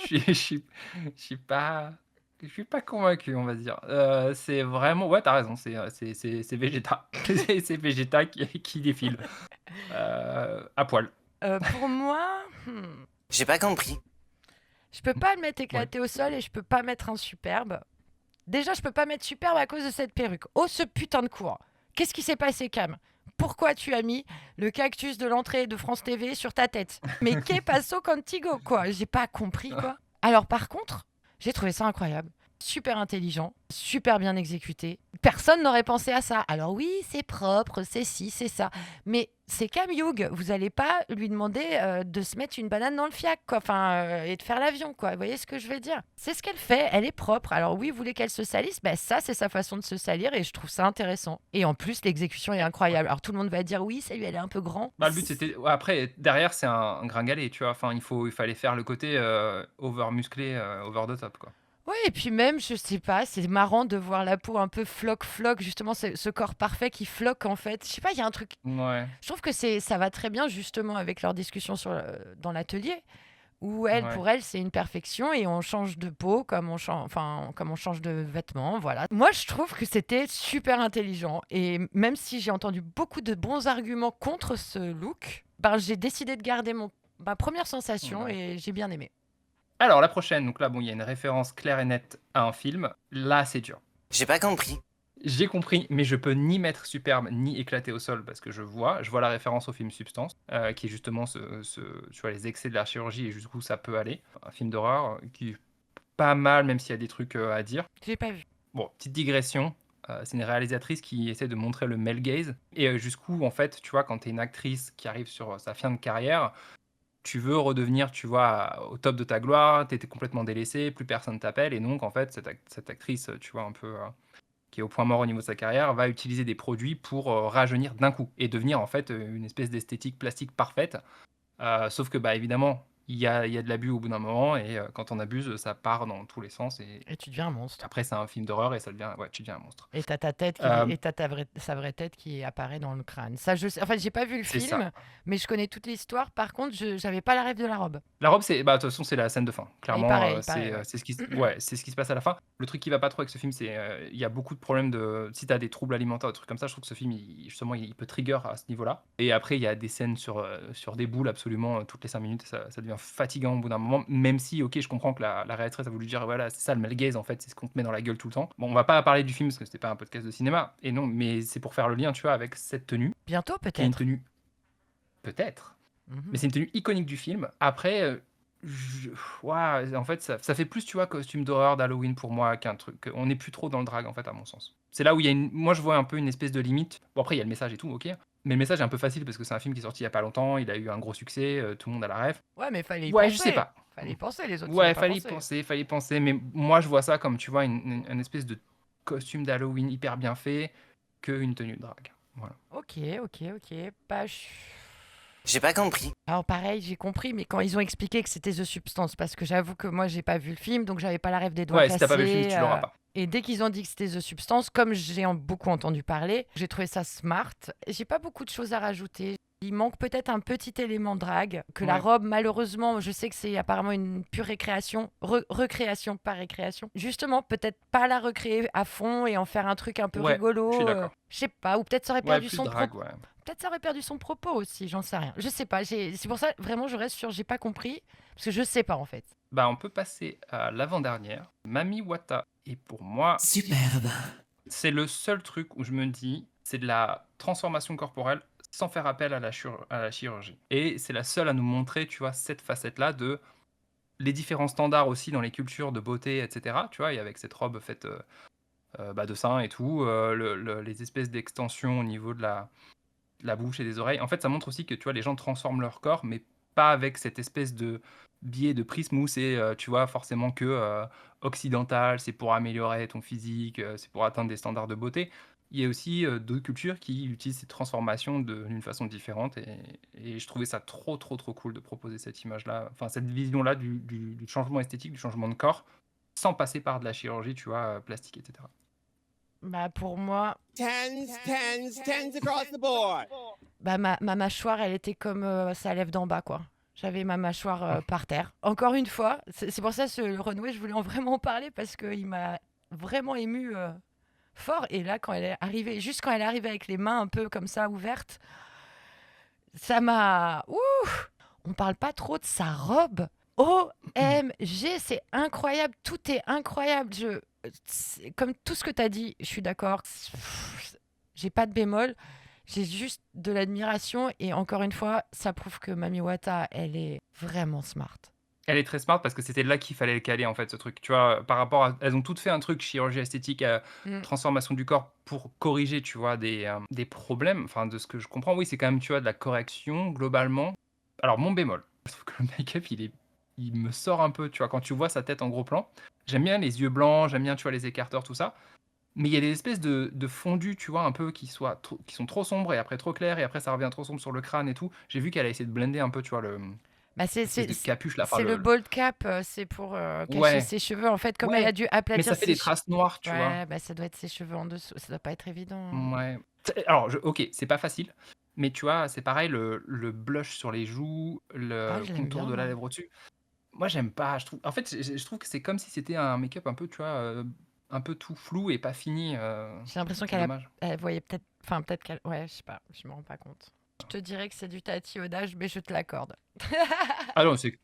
Je suis pas convaincu, on va dire. C'est vraiment, ouais, t'as raison, c'est Vegeta, c'est Vegeta qui défile à poil. Pour moi, J'ai pas compris. je peux pas le mettre éclaté au sol et je peux pas mettre un superbe. Déjà, je peux pas mettre superbe à cause de cette perruque. Oh, ce putain de cours. Qu'est-ce qui s'est passé, Cam? Pourquoi tu as mis le cactus de l'entrée de France TV sur ta tête? Mais que passo contigo, quoi? J'ai pas compris, quoi. Alors, par contre, j'ai trouvé ça incroyable. Super intelligent, super bien exécuté. Personne n'aurait pensé à ça. Alors oui, c'est propre, c'est ci, c'est ça. Mais c'est Cam Hughes, vous allez pas lui demander de se mettre une banane dans le fiac, quoi. Enfin, et de faire l'avion, quoi. Vous voyez ce que je veux dire? C'est ce qu'elle fait, elle est propre. Alors oui, vous voulez qu'elle se salisse? Ben ça, c'est sa façon de se salir et je trouve ça intéressant. Et en plus, l'exécution est incroyable. Alors tout le monde va dire oui, ça lui, elle est un peu grand. Bah, le but c'était, après derrière c'est un gringalet, tu vois. Enfin, il fallait faire le côté over musclé, over the top, quoi. Oui, et puis même, je sais pas, c'est marrant de voir la peau un peu floc, justement, ce corps parfait qui floque en fait. Je sais pas, il y a un truc. Ouais. Je trouve que ça va très bien justement avec leur discussion dans l'atelier, où Ouais. pour elle, c'est une perfection et on change de peau comme on change de vêtements, voilà. Moi, je trouve que c'était super intelligent et même si j'ai entendu beaucoup de bons arguments contre ce look, j'ai décidé de garder ma première sensation Ouais. et j'ai bien aimé. Alors la prochaine, donc là bon, il y a une référence claire et nette à un film. Là, c'est dur. J'ai pas compris. J'ai compris, mais je peux ni mettre superbe ni éclater au sol parce que je vois la référence au film Substance, qui est justement tu vois, les excès de la chirurgie et jusqu'où ça peut aller. Un film d'horreur qui est pas mal, même s'il y a des trucs à dire. J'ai pas vu. Bon, petite digression. C'est une réalisatrice qui essaie de montrer le male gaze et jusqu'où, en fait, tu vois, quand tu es une actrice qui arrive sur sa fin de carrière, tu veux redevenir, tu vois, au top de ta gloire, tu étais complètement délaissé, plus personne t'appelle, et donc, en fait, cette actrice, tu vois, un peu qui est au point mort au niveau de sa carrière, va utiliser des produits pour rajeunir d'un coup et devenir, en fait, une espèce d'esthétique plastique parfaite. Sauf que, bah, évidemment, il y a de l'abus au bout d'un moment, et quand on abuse, ça part dans tous les sens, et Et tu deviens un monstre. après, c'est un film d'horreur, et ça devient, ouais, tu deviens un monstre. Et t'as ta tête Euh, et t'as sa vraie tête qui apparaît dans le crâne. Ça, je sais. Enfin, j'ai pas vu le C'est film, ça. mais je connais toute l'histoire. Par contre, j'avais pas la rêve de la robe. La robe, c'est, bah, de toute façon, c'est la scène de fin. Clairement, Il paraît, ouais. c'est ce qui, ouais, c'est ce qui se passe à la fin. Le truc qui va pas trop avec ce film, c'est il y a beaucoup de problèmes de. Si t'as des troubles alimentaires, des trucs comme ça, je trouve que ce film, justement, il peut trigger à ce niveau-là. Et après, il y a des scènes sur des boules absolument toutes les 5 minutes. Ça devient fatigant au bout d'un moment. Même si, ok, je comprends que la réalisatrice a voulu dire, voilà, c'est ça le male gaze, en fait, c'est ce qu'on te met dans la gueule tout le temps. Bon, on va pas parler du film parce que c'était pas un podcast de cinéma. Et non, mais c'est pour faire le lien, tu vois, avec cette tenue, Bientôt, qui est une peut-être. tenue. Peut-être. Mhm. Mais c'est une tenue iconique du film. Après, ouah, en fait, ça fait plus, tu vois, costume d'horreur d'Halloween pour moi qu'un truc. On n'est plus trop dans le drag, en fait, à mon sens. C'est là où il y a moi, je vois un peu une espèce de limite. Bon, après, il y a le message et tout, ok. Mais le message est un peu facile parce que c'est un film qui est sorti il y a pas longtemps. Il a eu un gros succès. Tout le monde a la ref. Ouais, mais fallait y Ouais, penser. je sais pas. Fallait y penser, les autres. Ouais, fallait y penser. Mais moi, je vois ça comme, tu vois, une espèce de costume d'Halloween hyper bien fait qu'une tenue de drag. Voilà. Ok. Bah, J'ai pas compris. alors pareil, j'ai compris, mais quand ils ont expliqué que c'était The Substance, parce que j'avoue que moi j'ai pas vu le film, donc j'avais pas la rêve des doigts Ouais, cassés. si t'as pas vu le film, tu l'auras pas. Et dès qu'ils ont dit que c'était The Substance, comme j'ai beaucoup entendu parler, j'ai trouvé ça smart. J'ai pas beaucoup de choses à rajouter. Il manque peut-être un petit élément drag, que la Ouais. robe, malheureusement, je sais que c'est apparemment une pure récréation, recréation, pas récréation. Justement, peut-être pas la recréer à fond et en faire un truc un peu Ouais, rigolo. je suis d'accord. Je sais pas, ou peut-être ça aurait Ouais, perdu plus son drag, propos. ouais. Peut-être ça aurait perdu son propos aussi, j'en sais rien. Je sais pas, c'est pour ça, vraiment, je reste sur j'ai pas compris, parce que je sais pas en fait. Bah, on peut passer à l'avant-dernière. Mami Wata. Et pour moi, Superbe. c'est le seul truc où je me dis, c'est de la transformation corporelle sans faire appel à à la chirurgie. Et c'est la seule à nous montrer, tu vois, cette facette-là de les différents standards aussi dans les cultures de beauté, etc. Tu vois, et avec cette robe faite bah, de sein et tout, les espèces d'extensions au niveau de la bouche et des oreilles. En fait, ça montre aussi que, tu vois, les gens transforment leur corps, mais pas avec cette espèce de biais de prisme où c'est, tu vois, forcément que occidental, c'est pour améliorer ton physique, c'est pour atteindre des standards de beauté. Il y a aussi d'autres cultures qui utilisent ces transformations d'une façon différente, et je trouvais ça trop cool de proposer cette image-là, enfin cette vision-là du changement esthétique, du changement de corps, sans passer par de la chirurgie, tu vois, plastique, etc. Bah pour moi, Tens across the board. bah ma mâchoire, elle était comme sa lèvre d'en bas, quoi. J'avais ma mâchoire par terre. Encore une fois, c'est pour ça ce Runway, je voulais en vraiment parler parce qu'il m'a vraiment ému fort. Et là, quand elle est arrivée, juste quand elle est arrivée avec les mains un peu comme ça ouvertes, ça m'a... Ouh, on parle pas trop de sa robe. OMG, c'est incroyable, tout est incroyable. Comme tout ce que tu as dit, je suis d'accord. J'ai pas de bémol, j'ai juste de l'admiration et encore une fois, ça prouve que Mami Wata, elle est vraiment smart. Elle est très smart parce que c'était là qu'il fallait le caler, en fait, ce truc. Tu vois, par rapport à. Elles ont toutes fait un truc, chirurgie esthétique, transformation du corps, pour corriger, tu vois, des problèmes. Enfin, de ce que je comprends, oui, c'est quand même, tu vois, de la correction, globalement. Alors, mon bémol, je trouve que le make-up, il me sort un peu, tu vois, quand tu vois sa tête en gros plan. J'aime bien les yeux blancs, j'aime bien, tu vois, les écarteurs, tout ça. Mais il y a des espèces de fondus, tu vois, un peu qui sont trop sombres et après trop clairs et après ça revient trop sombre sur le crâne et tout. J'ai vu qu'elle a essayé de blender un peu, tu vois, Bah l'espèce de capuche là. c'est le bold cap, c'est pour cacher Ouais, ses cheveux. En fait, comme ouais. elle a dû Mais aplatir ça fait ses des traces noires, tu vois. Ouais, bah ça doit être ses cheveux en dessous. Ça doit pas être évident. Ouais. Alors, ok, c'est pas facile, mais tu vois, c'est pareil, le blush sur les joues, Ah, le je l'aime contour bien, de la moi. lèvre au-dessus. Moi, j'aime pas. En fait, je trouve que c'est comme si c'était un make-up un peu, tu vois, un peu tout flou et pas fini. J'ai l'impression C'est qu'elle dommage. elle voyait peut-être... Enfin, peut-être qu'elle... Ouais, je sais pas, je me rends pas compte. Je te dirais que c'est du tatillonnage, mais je te l'accorde. Ah non, c'est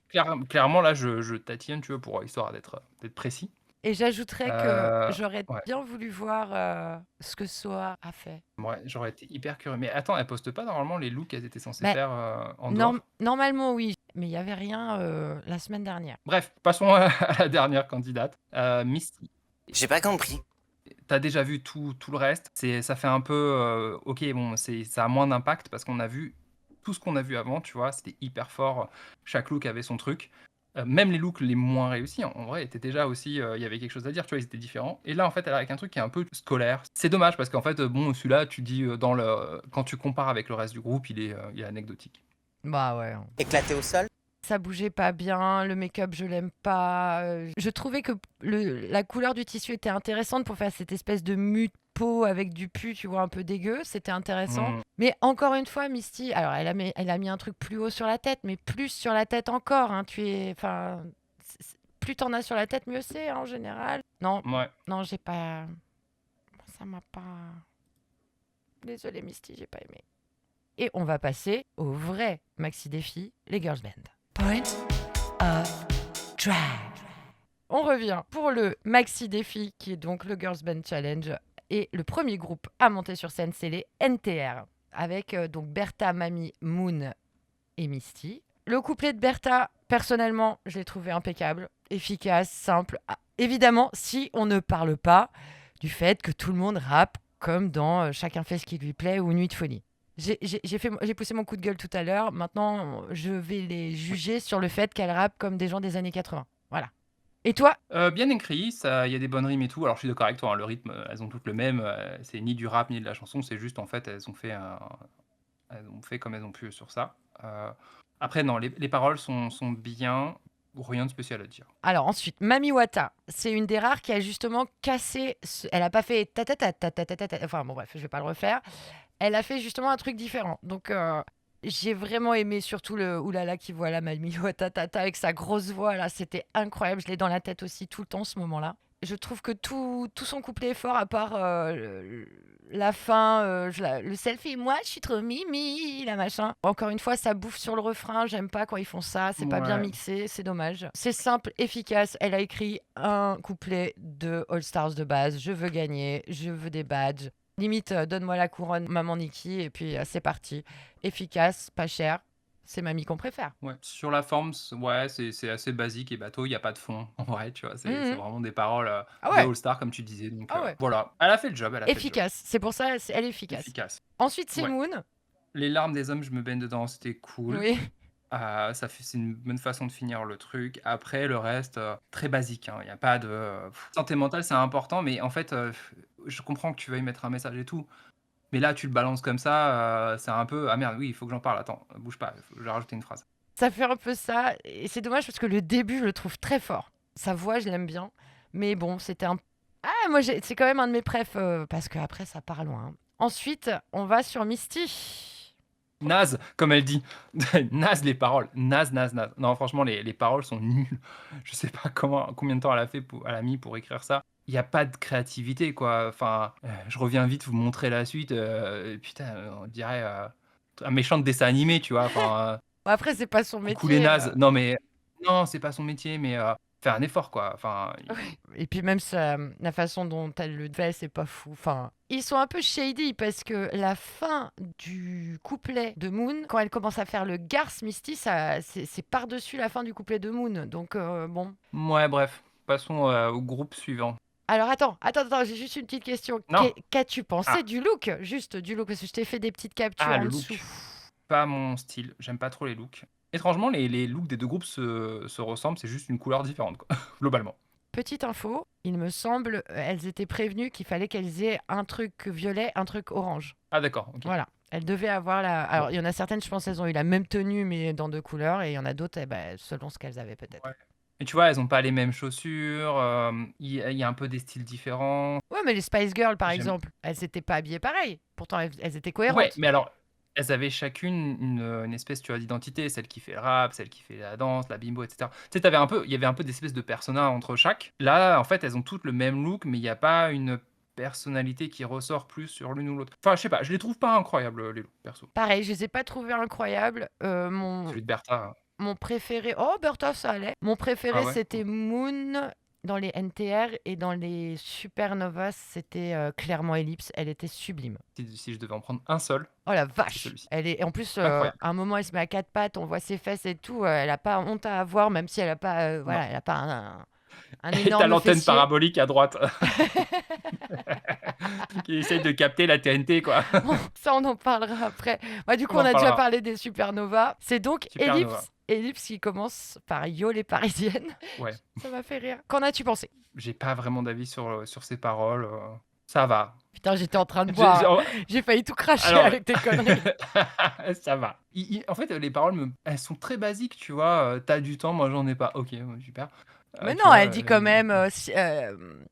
clairement là, je tatillonne, tu vois, pour histoire d'être précis. Et j'ajouterais que Euh, j'aurais ouais. bien voulu voir ce que Soa a fait. Ouais, j'aurais été hyper curieux. Mais attends, elle poste pas normalement les looks qu'elles étaient censées Bah, faire en dehors? normalement, oui, mais il n'y avait rien la semaine dernière. Bref, passons à la dernière candidate. Misty, J'ai pas compris. t'as déjà vu tout le reste. Ça fait un peu. Ok, bon, ça a moins d'impact parce qu'on a vu tout ce qu'on a vu avant, tu vois. C'était hyper fort. Chaque look avait son truc. Même les looks les moins réussis, en vrai, étaient déjà aussi. Il y avait quelque chose à dire, tu vois, ils étaient différents. Et là, en fait, elle arrive avec un truc qui est un peu scolaire. C'est dommage parce qu'en fait, bon, celui-là, tu dis, quand tu compares avec le reste du groupe, il est anecdotique. Bah ouais. Éclaté au sol. Ça bougeait pas bien, le make-up je l'aime pas. Je trouvais que la couleur du tissu était intéressante pour faire cette espèce de mue de peau avec du pu, tu vois, un peu dégueu. C'était intéressant. Mm. Mais encore une fois, Misty, alors elle a mis un truc plus haut sur la tête, mais plus sur la tête encore. Hein, plus t'en as sur la tête, mieux c'est hein, en général. Non, Ouais. non, j'ai pas. Ça m'a pas. Désolée Misty, j'ai pas aimé. Et on va passer au vrai maxi défi, les girls band. Point of drag. On revient pour le maxi défi qui est donc le Girls Band Challenge. Et le premier groupe à monter sur scène, c'est les NTR. Avec donc Bertha, Mamie, Moon et Misty. Le couplet de Bertha, personnellement, je l'ai trouvé impeccable, efficace, simple. Ah, évidemment, si on ne parle pas du fait que tout le monde rappe comme dans Chacun fait ce qui lui plaît ou Nuit de folie. J'ai poussé mon coup de gueule tout à l'heure. Maintenant, je vais les juger sur le fait qu'elles rappent comme des gens des années 80. Voilà. Et toi? Bien écrit, il y a des bonnes rimes et tout. Alors je suis d'accord avec toi, hein, le rythme, elles ont toutes le même. C'est ni du rap ni de la chanson, c'est juste en fait elles ont fait comme elles ont pu sur ça. Après non, les paroles sont bien, rien de spécial à dire. Alors ensuite, Mami Wata, c'est une des rares qui a justement cassé. Elle a pas fait ta ta ta ta ta ta ta ta. Enfin bon bref, je vais pas le refaire. Elle a fait justement un truc différent. Donc j'ai vraiment aimé surtout le oulala qui voilà Mami Wata ta ta avec sa grosse voix là, c'était incroyable. Je l'ai dans la tête aussi tout le temps ce moment-là. Je trouve que tout son couplet est fort à part la fin, le selfie. Moi, je suis trop mimi, la machin. Encore une fois, ça bouffe sur le refrain. J'aime pas quand ils font ça. C'est pas bien Ouais. mixé. C'est dommage. C'est simple, efficace. Elle a écrit un couplet de All Stars de base. Je veux gagner. Je veux des badges. Limite, donne-moi la couronne, maman Nikki. Et puis, c'est parti. Efficace, pas cher. C'est Mamie qu'on préfère. Ouais. Sur la forme, c'est assez basique et bateau, il y a pas de fond en vrai, tu vois? C'est Mhm. vraiment des paroles, Ah de ouais. All Star comme tu disais donc Ah ouais. voilà. Elle a fait le job, elle a fait le job. Efficace. C'est pour ça, elle est efficace. Efficace. Ensuite, c'est Ouais. Moon. Les larmes des hommes, je me baigne dedans, c'était cool. Oui. C'est une bonne façon de finir le truc. Après, le reste, très basique, hein. Il y a pas de, santé mentale, c'est important, mais en fait, je comprends que tu veuilles mettre un message et tout, mais là, tu le balances comme ça, c'est un peu: «Ah merde, oui, il faut que j'en parle, attends, bouge pas, je vais rajouter une phrase». Ça fait un peu ça. Et c'est dommage parce que le début, je le trouve très fort. Sa voix, je l'aime bien. Mais bon, c'était un. Ah, moi, c'est quand même un de mes préfs parce qu'après, ça part loin. Ensuite, on va sur Misty. Naze, comme elle dit. Naze les paroles. Naze, naze, naze. Non, franchement, les paroles sont nulles. Je sais pas combien de temps elle a mis pour écrire ça. Il y a pas de créativité, quoi. Enfin, je reviens vite vous montrer la suite. Putain, on dirait un méchant de dessin animé, tu vois. Enfin, Bon, après, c'est pas son coucou les métier. nazes. Non, mais non, c'est pas son métier, mais faire un effort, quoi. Enfin, Et puis même la façon dont elle le fait, c'est pas fou. Enfin, ils sont un peu shady parce que la fin du couplet de Moon, quand elle commence à faire le garce Misty, c'est par-dessus la fin du couplet de Moon. Donc bon. ouais, bref. Passons au groupe suivant. Alors attends, j'ai juste une petite question. Non. Qu'as-tu pensé Ah. du look? Juste du look, parce que je t'ai fait des petites captures Ah, en le dessous. look. Pas mon style. J'aime pas trop les looks. Étrangement, les looks des deux groupes se ressemblent, c'est juste une couleur différente, quoi, globalement. Petite info, il me semble, elles étaient prévenues qu'il fallait qu'elles aient un truc violet, un truc orange. Ah, d'accord, ok. Voilà. Elles devaient avoir la. Alors, il y en a certaines, je pense, elles ont eu la même tenue, mais dans deux couleurs, et il y en a d'autres, selon ce qu'elles avaient peut-être. Ouais. Et tu vois, elles ont pas les mêmes chaussures, il y a un peu des styles différents. Ouais, mais les Spice Girls, par J'aime- exemple, elles n'étaient pas habillées pareil. Pourtant, elles étaient cohérentes. Ouais, mais alors, elles avaient chacune une espèce, tu vois, d'identité, celle qui fait le rap, celle qui fait la danse, la bimbo, etc. Tu sais, il y avait un peu des espèces de personas entre chaque. Là, en fait, elles ont toutes le même look, mais il n'y a pas une personnalité qui ressort plus sur l'une ou l'autre. Enfin, je sais pas, je les trouve pas incroyables, les looks, perso. Pareil, je les ai pas trouvées incroyables. Celui de Bertha. Mon préféré. Oh, Bertha, ça allait. Mon préféré, Ah ouais? c'était Moon. dans les NTR et dans les Supernovas, c'était clairement Ellipse. Elle était sublime. Si je devais en prendre un seul, Oh la c'est vache! celui-ci. Elle est, en plus, Incroyable. à un moment, elle se met à quatre pattes, on voit ses fesses et tout. Elle a pas honte à avoir, même si elle a pas, Non. voilà, elle a pas un Et t'as énorme l'antenne fessier. parabolique à droite qui essaye de capter la TNT, quoi. Bon, ça, on en parlera après. Bah, du coup, On on en a déjà parlera. parlé des supernovas. C'est donc Supernova. Ellipse qui commence par Yo les Parisiennes. Ouais. Ça m'a fait rire. Qu'en as-tu pensé? J'ai pas vraiment d'avis sur ces paroles. Ça va. Putain, j'étais en train de J'ai- boire. j'ai- J'ai failli tout cracher Alors, avec tes conneries. ça va. En fait, les paroles, elles sont très basiques, tu vois. T'as du temps, moi j'en ai pas. Ok, super. Mais Tu non, vois, elle dit quand même,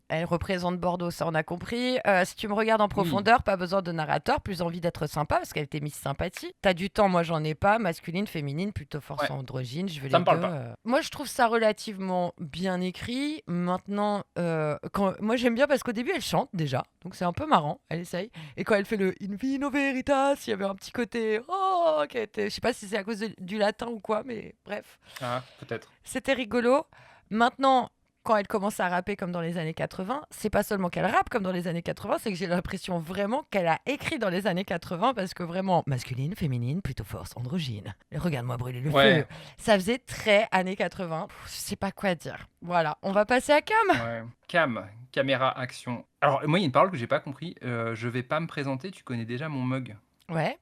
elle représente Bordeaux, ça on a compris. Si tu me regardes en profondeur, pas besoin de narrateur, plus envie d'être sympa parce qu'elle était Miss Sympathie. T'as du temps, moi j'en ai pas, masculine, féminine, plutôt force Ouais. androgyne, je veux Ça les me parle deux. pas. Moi je trouve ça relativement bien écrit. Maintenant, moi j'aime bien parce qu'au début elle chante déjà, donc c'est un peu marrant, elle essaye. Et quand elle fait le In vino veritas, il y avait un petit côté, oh, qui était, je sais pas si c'est à cause du latin ou quoi, mais bref. Ah, peut-être. C'était rigolo. Maintenant, quand elle commence à rapper comme dans les années 80, c'est pas seulement qu'elle rappe comme dans les années 80, c'est que j'ai l'impression vraiment qu'elle a écrit dans les années 80 parce que vraiment, masculine, féminine, plutôt force, androgyne. Et regarde-moi brûler le Ouais. feu. Ça faisait très années 80. Je sais pas quoi dire. Voilà, on va passer à Cam. Ouais. Cam, caméra, action. Alors, moi, il y a une parole que j'ai pas compris. Je vais pas me présenter, tu connais déjà mon mug. Ouais,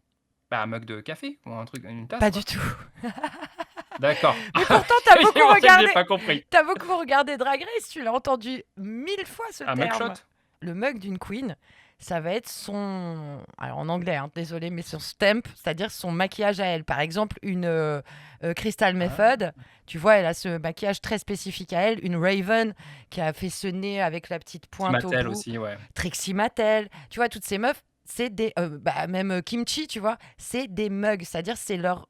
Bah, un mug de café ou un truc, une tasse, pas quoi. du tout. D'accord. Mais pourtant, t'as C'est beaucoup pour ça que regardé. J'ai pas compris. T'as beaucoup regardé Drag Race, tu l'as entendu 1000 fois ce Un terme. mugshot. Le mug d'une queen, ça va être son... Alors en anglais, hein, désolé, mais son stamp, c'est-à-dire son maquillage à elle. Par exemple, une Crystal Method, tu vois, elle a ce maquillage très spécifique à elle. Une Raven qui a fait ce nez avec la petite pointe au Mattel bout. aussi, ouais. Trixie Mattel, tu vois, toutes ces meufs, c'est des... même Kimchi, tu vois, c'est des mugs, c'est-à-dire c'est leur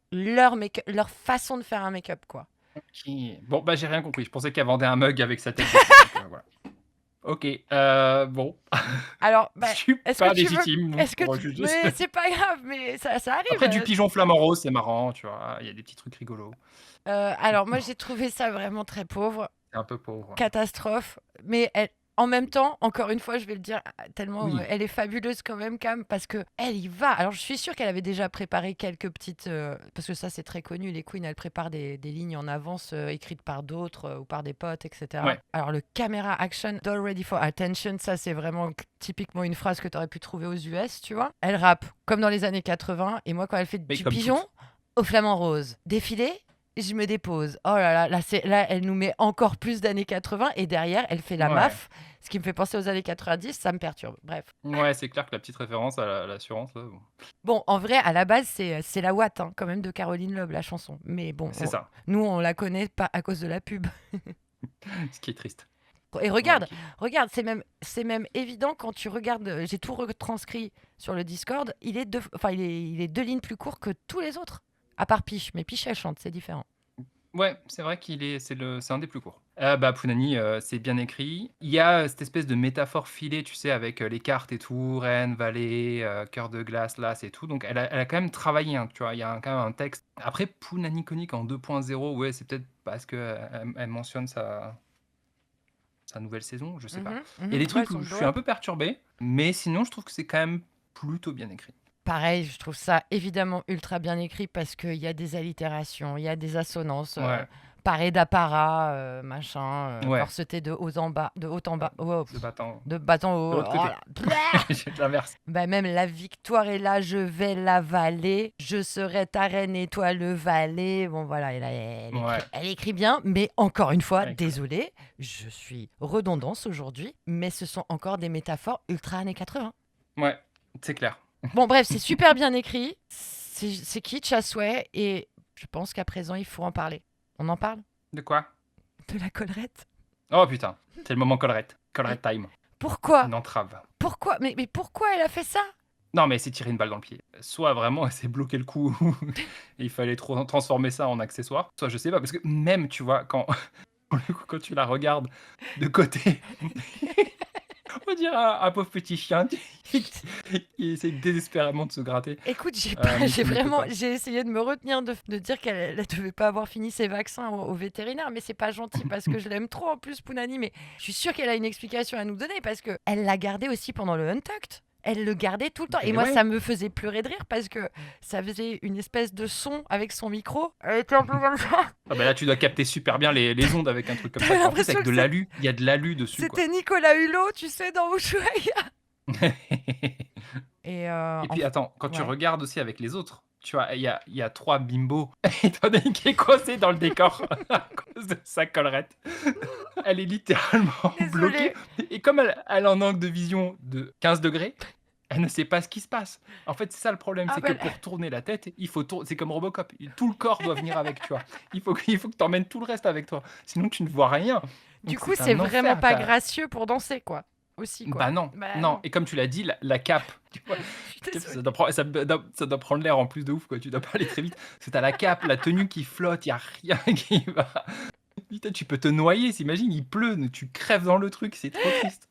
façon de faire un make-up, quoi. Ok. Bon, bah, j'ai rien compris. Je pensais qu'elle vendait un mug avec sa tête. dessus, donc, voilà. Ok, bon. Alors, Je suis est-ce pas que tu veux... légitime Est-ce que pour tu... juger. Mais c'est pas grave, mais ça arrive. Après, du pigeon flamant rose, c'est marrant, tu vois. Il y a des petits trucs rigolos. Alors moi j'ai trouvé ça vraiment très pauvre, C'est un peu pauvre. catastrophe, mais en même temps, encore une fois, je vais le dire tellement Oui. elle est fabuleuse quand même, Cam, parce que elle y va. Alors je suis sûre qu'elle avait déjà préparé quelques petites, parce que ça c'est très connu, les queens elles préparent des lignes en avance écrites par d'autres ou par des potes, etc. Ouais. Alors le caméra action, doll ready for attention, ça c'est vraiment typiquement une phrase que tu aurais pu trouver aux US, tu vois. Elle rappe comme dans les années 80, et moi quand elle fait Mais du comme pigeon toutes. au flamant rose, défilé, je me dépose. Oh là là, là, elle nous met encore plus d'années 80 et derrière, elle fait la Ouais. MAF, ce qui me fait penser aux années 90, ça me perturbe. Bref. Ouais, c'est clair que la petite référence à l'assurance, là, bon. Bon, en vrai, à la base, c'est la Watt, hein, quand même, de Caroline Loeb, la chanson. Mais bon, C'est ça. nous, on la connaît pas à cause de la pub. Ce qui est triste. Et regarde, Ouais, regarde, c'est même évident quand tu regardes, j'ai tout retranscrit sur le Discord, il est deux lignes plus court que tous les autres, à part Piche. Mais Piche, elle chante, c'est différent. Ouais, c'est vrai c'est un des plus courts. Bah, Punani, c'est bien écrit. Il y a cette espèce de métaphore filée, tu sais, avec les cartes et tout, reine, valet, cœur de glace, las et tout. Donc, elle a quand même travaillé, hein, tu vois. Il y a quand même un texte. Après, Punani Conique en 2.0, ouais, c'est peut-être parce qu'elle mentionne sa nouvelle saison, je sais pas. Il y a des trucs où je suis un peu perturbé, mais sinon, je trouve que c'est quand même plutôt bien écrit. Pareil, je trouve ça évidemment ultra bien écrit parce qu'il y a des allitérations, il y a des assonances, Ouais. paré d'apparat, machin, Ouais. corseté de haut en bas, de haut en bas, oh, De battant. de bas en haut. De l'autre oh côté. là, blah. J'ai de l'inverse. Bah, même la victoire est là, je vais l'avaler, je serai ta reine et toi le valet. Bon voilà, Ouais. elle écrit bien, mais encore une fois, Elle écrit. désolée, je suis redondance aujourd'hui, mais ce sont encore des métaphores ultra années 80. Ouais, c'est clair. Bon, bref, c'est super bien écrit. C'est kitsch à souhait. Et je pense qu'à présent, il faut en parler. On en parle? De quoi? De la collerette. Oh putain, c'est le moment collerette. Collerette time. Pourquoi? Une entrave. Pourquoi? Mais pourquoi elle a fait ça? Non, mais c'est tirer une balle dans le pied. Soit vraiment, elle s'est bloqué le cou, et il fallait trop transformer ça en accessoire. Soit je sais pas, parce que même, tu vois, quand, pour le coup, quand tu la regardes de côté, On dirait un pauvre petit chien qui essaie désespérément de se gratter. Écoute, Mais j'ai tu vraiment, m'étonnes. j'ai essayé de me retenir de dire qu'elle elle devait pas avoir fini ses vaccins au vétérinaire, mais c'est pas gentil parce que je l'aime trop en plus, Pounani. Mais je suis sûre qu'elle a une explication à nous donner parce que elle l'a gardé aussi pendant le Untucked. Elle le gardait tout le temps. Et Mais moi, ouais. ça me faisait pleurer de rire parce que ça faisait une espèce de son avec son micro. Elle était un peu comme ça. Ah bah là, tu dois capter super bien les ondes avec un truc comme T'as ça. En plus, l'impression avec de que l'alu, il y a de l'alu dessus, quoi. c'était Nicolas Hulot, tu sais, dans Ushuaïa. Et Et puis attends, quand tu ouais. regardes aussi avec les autres, tu vois, il y a 3 bimbos, étant donné qu'il est coincé dans le décor à cause de sa collerette. Elle est littéralement bloquée. Désolée. Et comme elle a un angle de vision de 15 degrés, elle ne sait pas ce qui se passe. En fait, c'est ça le problème, Ah c'est bah, que pour tourner la tête, il faut c'est comme Robocop. Tout le corps doit venir avec, tu vois. Il faut que tu emmènes tout le reste avec toi. Sinon, tu ne vois rien. du Donc, coup, c'est c'est un vraiment enfer. pas gracieux pour danser, quoi. Aussi, quoi. Bah non, Bah non. Et comme tu l'as dit, la cape, tu vois, Je suis désolée. ça doit prendre l'air en plus de ouf, quoi. Tu dois pas aller très vite. Parce que t'as la cape, la tenue qui flotte, il y a rien qui va. Putain, tu peux te noyer, t'imagines, il pleut, tu crèves dans le truc, c'est trop triste.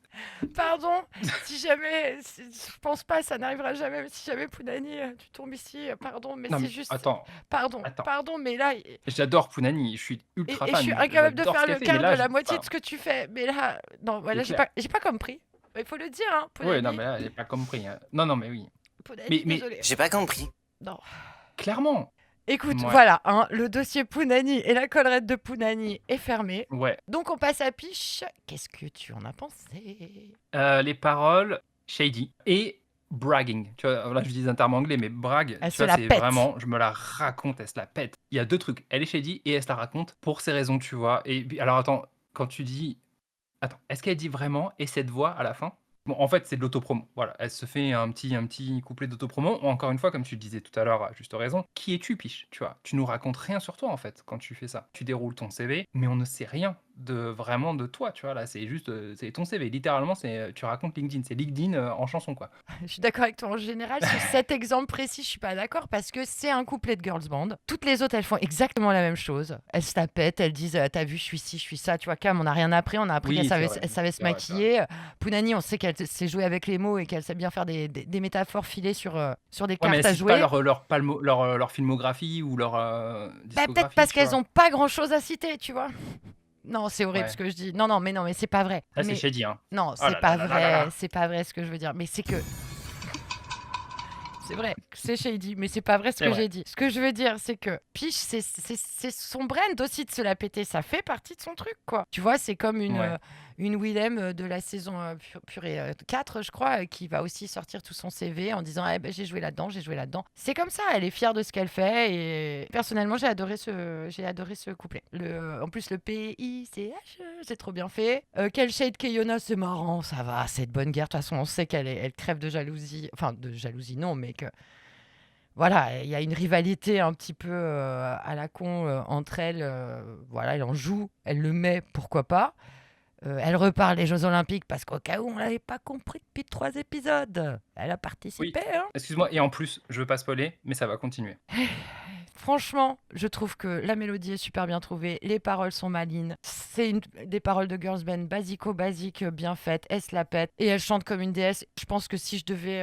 Pardon, si jamais, je pense pas, ça n'arrivera jamais. Si jamais Pounani, tu tombes ici, pardon, mais Non c'est mais juste, attends, pardon, mais là, j'adore Pounani, je suis ultra et je suis fan, incapable de j'adore ce faire qu'elle le fait, mais quart là, de la moitié enfin, de ce que tu fais. Mais là, non, voilà, c'est clair. j'ai pas compris. Il faut le dire, hein, Ouais, non Pounani. mais là, j'ai pas compris, hein. Non, mais oui. Pounani, Mais désolé. J'ai pas compris. Non. clairement. Écoute, Ouais, voilà, hein, le dossier Pounani et la collerette de Pounani est fermé. ouais. Donc on passe à Piche. Qu'est-ce que tu en as pensé? Les paroles, shady et bragging. Tu vois, là, je dis des termes anglais, mais brag, Elle tu se vois, la c'est pète. vraiment, je me la raconte, elle se la pète. Il y a 2 trucs, elle est shady et elle se la raconte pour ses raisons, tu vois. Et puis alors attends, quand tu dis attends, est-ce qu'elle dit vraiment «et cette voix» à la fin? Bon, en fait, c'est de l'autopromo. Voilà, elle se fait un petit couplet d'autopromo. Encore une fois, comme tu le disais tout à l'heure, à juste raison, qui es-tu, Piche? Tu vois? Tu nous racontes rien sur toi, en fait, quand tu fais ça. Tu déroules ton CV, mais on ne sait rien vraiment de toi, tu vois? Là, c'est juste, c'est ton CV. Littéralement, tu racontes LinkedIn. C'est LinkedIn, en chanson, quoi. Je suis d'accord avec toi en général. Sur cet exemple précis, je suis pas d'accord parce que c'est un couplet de girls band. Toutes les autres, elles font exactement la même chose. Elles se la pètent, elles disent t'as vu, je suis ci, je suis ça. Tu vois, Cam, on n'a rien appris. On a appris Oui, qu'elle c'est savait, vrai. elle savait se C'est vrai, c'est vrai. maquiller. Pounani, on sait qu'elle sait jouer avec les mots et qu'elle sait bien faire des métaphores filées sur des Ouais, mais cartes elles à citent pas jouer. leur filmographie ou leur, Bah, peut-être discographie, parce tu qu'elles vois? ont pas grand-chose à citer, tu vois. Non, c'est horrible ce Ouais. que je dis. Non, mais c'est pas vrai. Là, c'est Mais shady, hein. non, Oh c'est là là pas là là là vrai. là. C'est pas vrai ce que je veux dire. Mais c'est que c'est vrai, c'est shady, mais c'est pas vrai ce C'est que vrai. j'ai dit. Ce que je veux dire, c'est que Peach, c'est son brand aussi de se la péter. Ça fait partie de son truc, quoi. Tu vois, c'est comme Ouais. une Willem de la saison purée 4, je crois, qui va aussi sortir tout son CV en disant ben, j'ai joué là-dedans, j'ai joué là-dedans. C'est comme ça, elle est fière de ce qu'elle fait. Et personnellement, j'ai adoré ce couplet. En plus, le PICH, c'est trop bien fait. Quel shade Keyona, c'est marrant, ça va, c'est de bonne guerre. De toute façon, on sait elle crève de jalousie. Enfin, de jalousie, non, mais que voilà, il y a une rivalité un petit peu à la con entre elles. Voilà, elle en joue, elle le met, pourquoi pas. Elle reparle des Jeux Olympiques parce qu'au cas où on l'avait pas compris depuis 3 épisodes. Elle a Oui. participé, hein. Excuse-moi, et en plus, je veux pas spoiler, mais ça va continuer. Franchement, je trouve que la mélodie est super bien trouvée, les paroles sont malines. C'est des paroles de girls band basico-basiques, bien faites, elle se la pète et elle chante comme une déesse. Je pense que si je devais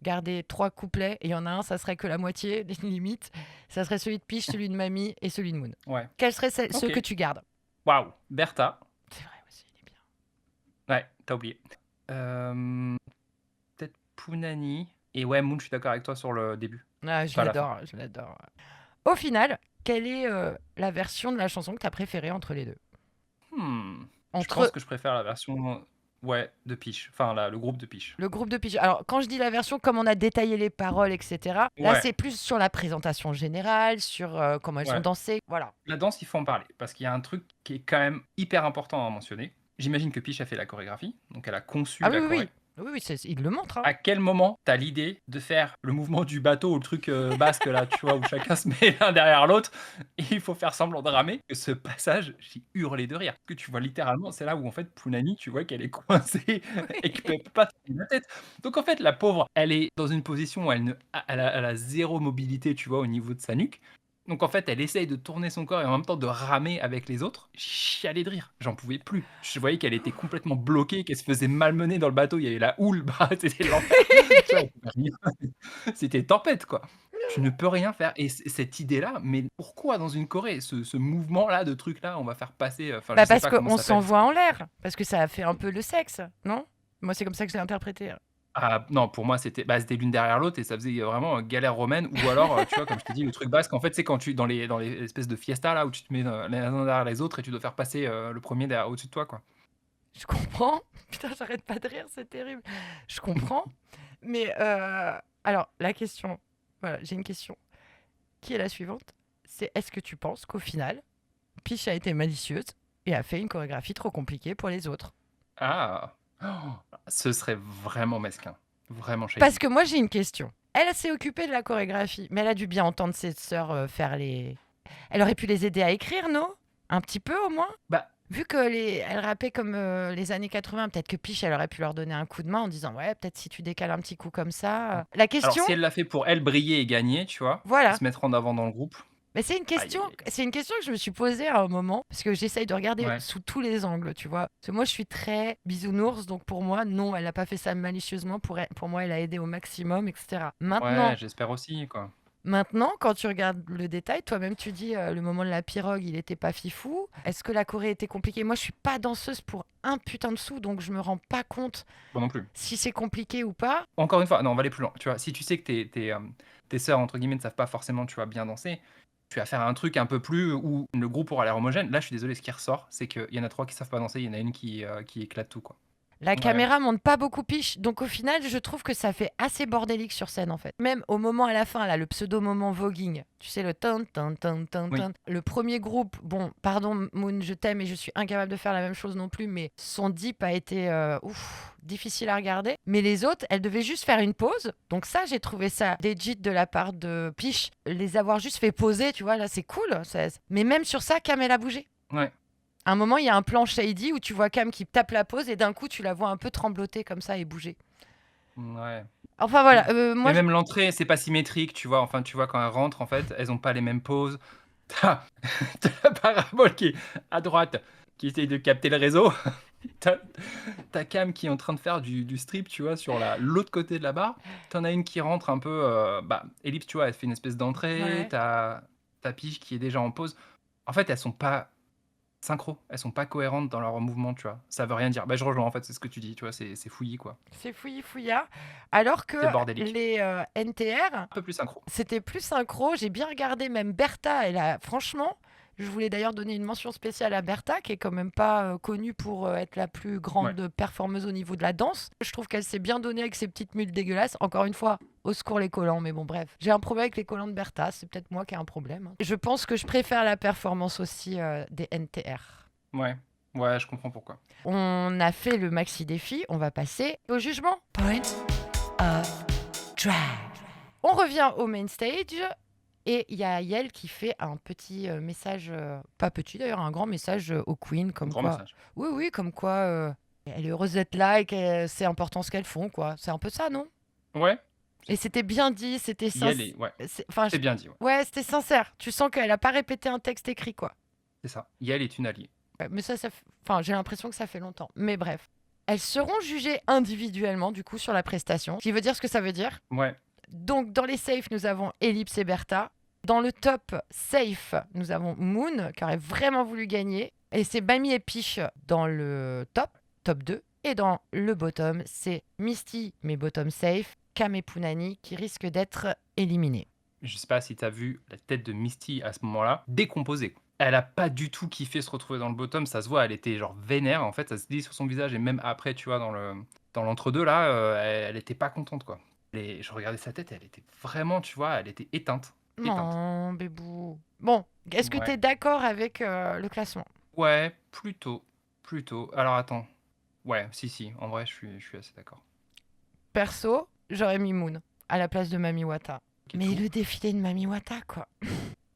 garder 3 couplets, et il y en a un, ça serait que la moitié, limite. Ça serait celui de Peach, celui de Mamie et celui de Moon. Ouais. Quels seraient ceux Ok. que tu gardes? Waouh. Bertha. C'est vrai aussi, il est bien. Ouais, t'as oublié. Peut-être Pounani. Et ouais, Moon, je suis d'accord avec toi sur le début. Ah, Enfin, à la fin. je l'adore. Au final, quelle est la version de la chanson que tu as préférée entre les deux? Je pense que je préfère la version de Peach. Enfin, le groupe de Peach. Le groupe de Pidgey. Alors, quand je dis la version, comme on a détaillé les paroles, etc., là, Ouais. c'est plus sur la présentation générale, sur comment elles sont Ouais. dansées. Voilà. La danse, il faut en parler. Parce qu'il y a un truc qui est quand même hyper important à mentionner. J'imagine que Peach a fait la chorégraphie. Donc, elle a conçu Ah la oui, choré. oui. Oui, il le montre. Hein. À quel moment t'as l'idée de faire le mouvement du bateau ou le truc basque là, tu vois, où chacun se met l'un derrière l'autre et il faut faire semblant de ramer? Ce passage, j'ai hurlé de rire. Parce que tu vois littéralement, c'est là où en fait Pounani, tu vois qu'elle est coincée et qu'elle peut pas tourner la tête. Donc en fait, la pauvre, elle est dans une position où elle a zéro mobilité, tu vois, au niveau de sa nuque. Donc en fait, elle essaye de tourner son corps et en même temps de ramer avec les autres. Je chialais de rire, j'en pouvais plus. Je voyais qu'elle était complètement bloquée, qu'elle se faisait malmener dans le bateau. Il y avait la houle, bah, c'était l'enfer. Tu vois, elle pouvait rien. C'était tempête, quoi. Tu ne peux rien faire. Et cette idée-là, mais pourquoi dans une Corée, ce mouvement-là, de truc-là, on va faire passer, enfin, je Bah sais parce pas comment qu'on ça s'appelle. s'envoie en l'air. Parce que ça a fait un peu le sexe, non? Moi, c'est comme ça que je l'ai interprété. Ah non, pour moi, c'était l'une derrière l'autre et ça faisait vraiment, galère romaine ou alors, tu vois, comme je t'ai dit, le truc basque, en fait, c'est quand tu dans les espèces de fiestas là où tu te mets, les uns derrière les autres et tu dois faire passer, le premier derrière au-dessus de toi, quoi. Je comprends. Putain, j'arrête pas de rire, c'est terrible. Je comprends. Mais alors, la question, voilà, j'ai une question qui est la suivante. C'est est-ce que tu penses qu'au final, Peach a été malicieuse et a fait une chorégraphie trop compliquée pour les autres? Ah! Ce serait vraiment mesquin, vraiment Parce shady. que moi, j'ai une question. Elle s'est occupée de la chorégraphie, mais elle a dû bien entendre ses sœurs faire les... Elle aurait pu les aider à écrire, non? Un petit peu au moins? Bah, Vu que elle rappait comme les années 80, peut-être que Peach, elle aurait pu leur donner un coup de main en disant ouais, peut-être si tu décales un petit coup comme ça. La alors question, si elle l'a fait pour elle briller et gagner, tu vois? Et voilà. se mettre en avant dans le groupe, Mais aïe, aïe, aïe. c'est une question que je me suis posée à un moment parce que j'essaye de regarder Ouais, sous tous les angles, tu vois. Parce que moi, je suis très bisounours, donc pour moi, non, elle n'a pas fait ça malicieusement. Pour moi, elle a aidé au maximum, etc. ouais, Maintenant, j'espère aussi, quoi. Maintenant, quand tu regardes le détail, toi-même tu dis le moment de la pirogue, il était pas fifou. Est-ce que la Corée était compliquée? Moi, je suis pas danseuse pour un putain de sou, donc je me rends pas compte Moi non plus. si c'est compliqué ou pas. Encore une fois, non, on va aller plus loin, tu vois? Si tu sais que tes sœurs, entre guillemets, ne savent pas forcément, tu vois, bien danser, tu vas faire un truc un peu plus où le groupe aura l'air homogène. Là, je suis désolé, ce qui ressort, c'est qu'il y en a 3 qui savent pas danser, il y en a une qui éclate tout, quoi. La Ouais. caméra monte pas beaucoup Piche, donc au final, je trouve que ça fait assez bordélique sur scène en fait. Même au moment à la fin, là, le pseudo-moment voguing, tu sais, le tin tin tin tin Oui. tin. Le premier groupe, bon, pardon Moon, je t'aime et je suis incapable de faire la même chose non plus, mais son dip a été difficile à regarder. Mais les autres, elles devaient juste faire une pause. Donc ça, j'ai trouvé ça legit de la part de Piche. Les avoir juste fait poser, tu vois, là, c'est cool. Mais même sur ça, Cam, elle a bougé. Ouais. À un moment, il y a un plan shady où tu vois Cam qui tape la pause et d'un coup, tu la vois un peu trembloter comme ça et bouger. Ouais. Enfin voilà, Mais moi, même l'entrée, c'est pas symétrique, tu vois? Enfin, tu vois, quand elles rentrent, en fait, elles ont pas les mêmes poses. T'as as la parabole qui est à droite, qui essaye de capter le réseau. T'as as Cam qui est en train de faire du strip, tu vois, sur l'autre côté de la barre. T'en as une qui rentre un peu, bah, ellipse, tu vois, elle fait une espèce d'entrée. ouais, T'as Pige qui est déjà en pause. En fait, elles sont pas synchro, elles sont pas cohérentes dans leurs mouvements, tu vois? Ça veut rien dire. Bah, je rejoins, en fait, c'est ce que tu dis, tu vois? C'est fouillis, quoi. c'est fouillis fouilla. Alors que C'est bordélique. les NTR, Un peu plus synchro. c'était plus synchro. J'ai bien regardé, même Bertha, elle a, franchement, je voulais d'ailleurs donner une mention spéciale à Bertha, qui est quand même pas connue pour être la plus Ouais. grande performeuse au niveau de la danse. Je trouve qu'elle s'est bien donnée avec ses petites mules dégueulasses. Encore une fois, au secours les collants, mais bon, bref. J'ai un problème avec les collants de Bertha, c'est peut-être moi qui ai un problème, hein. Je pense que je préfère la performance aussi des NTR. Ouais. Ouais, je comprends pourquoi. On a fait le maxi défi, on va passer au jugement. Point of drag. On revient au main stage et il y a Yael qui fait un petit message, pas petit d'ailleurs, un grand message aux queens, comme Grand quoi, message. oui, oui, comme quoi elle est heureuse d'être là et que c'est important ce qu'elles font, quoi. C'est un peu ça, non? Ouais, Et c'était bien dit, c'était sincère. Ouais, Enfin, c'est bien dit, ouais. ouais, c'était sincère. Tu sens qu'elle a pas répété un texte écrit, quoi. C'est ça. Yael est une alliée. Ouais, mais enfin, j'ai l'impression que ça fait longtemps. Mais bref. Elles seront jugées individuellement, du coup, sur la prestation. Ce qui veut dire ce que ça veut dire. Ouais, Donc, dans les safes, nous avons Ellipse et Bertha. Dans le top safe, nous avons Moon, qui aurait vraiment voulu gagner. Et c'est Bami et Piche dans le top 2. Et dans le bottom, c'est Misty, mais bottom safe, Cam et Punani, qui risquent d'être éliminés. je sais pas si t'as vu la tête de Misty à ce moment-là, décomposée. Elle a pas du tout kiffé se retrouver dans le bottom, ça se voit, elle était genre vénère, en fait, ça se dit sur son visage et même après, tu vois, dans l'entre-deux là, elle était pas contente, quoi. Et je regardais sa tête, elle était vraiment, tu vois, elle était éteinte. Éteinte. Non, bébou. Bon, est-ce que tu Ouais. es d'accord avec le classement? Ouais, plutôt. Plutôt. Alors attends. Ouais, si, en vrai, je suis assez d'accord. Perso, j'aurais mis Moon à la place de Mami Wata. Ok, Mais tout. le défilé de Mami Wata, quoi.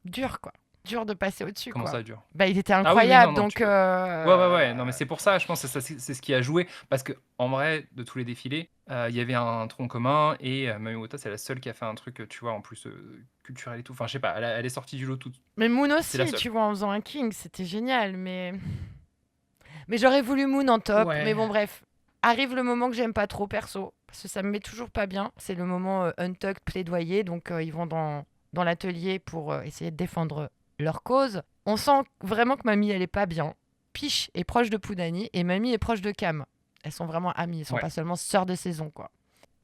Dur, quoi. dur de passer au-dessus, Comment quoi. ça dure? Bah, il était Ah oui, incroyable, non, donc tu ouais, non, mais c'est pour ça, je pense que c'est ce qui a joué parce qu'en vrai, de tous les défilés, il y avait un tronc commun et Mami Wata, c'est la seule qui a fait un truc, tu vois, en plus, culturel et tout. Enfin, je sais pas, elle est sortie du lot toute Mais Moon c'est la aussi, seule. tu vois, en faisant un King, c'était génial, mais j'aurais voulu Moon en top, Ouais. mais bon, bref. Arrive le moment que j'aime pas trop, perso, parce que ça me met toujours pas bien. C'est le moment Untucked plaidoyer, donc ils vont dans l'atelier pour essayer de défendre leur cause. On sent vraiment que Mamie, elle est pas bien. Peach est proche de Poonani et Mamie est proche de Cam. Elles sont vraiment amies, elles sont Ouais. pas seulement sœurs de saison, quoi.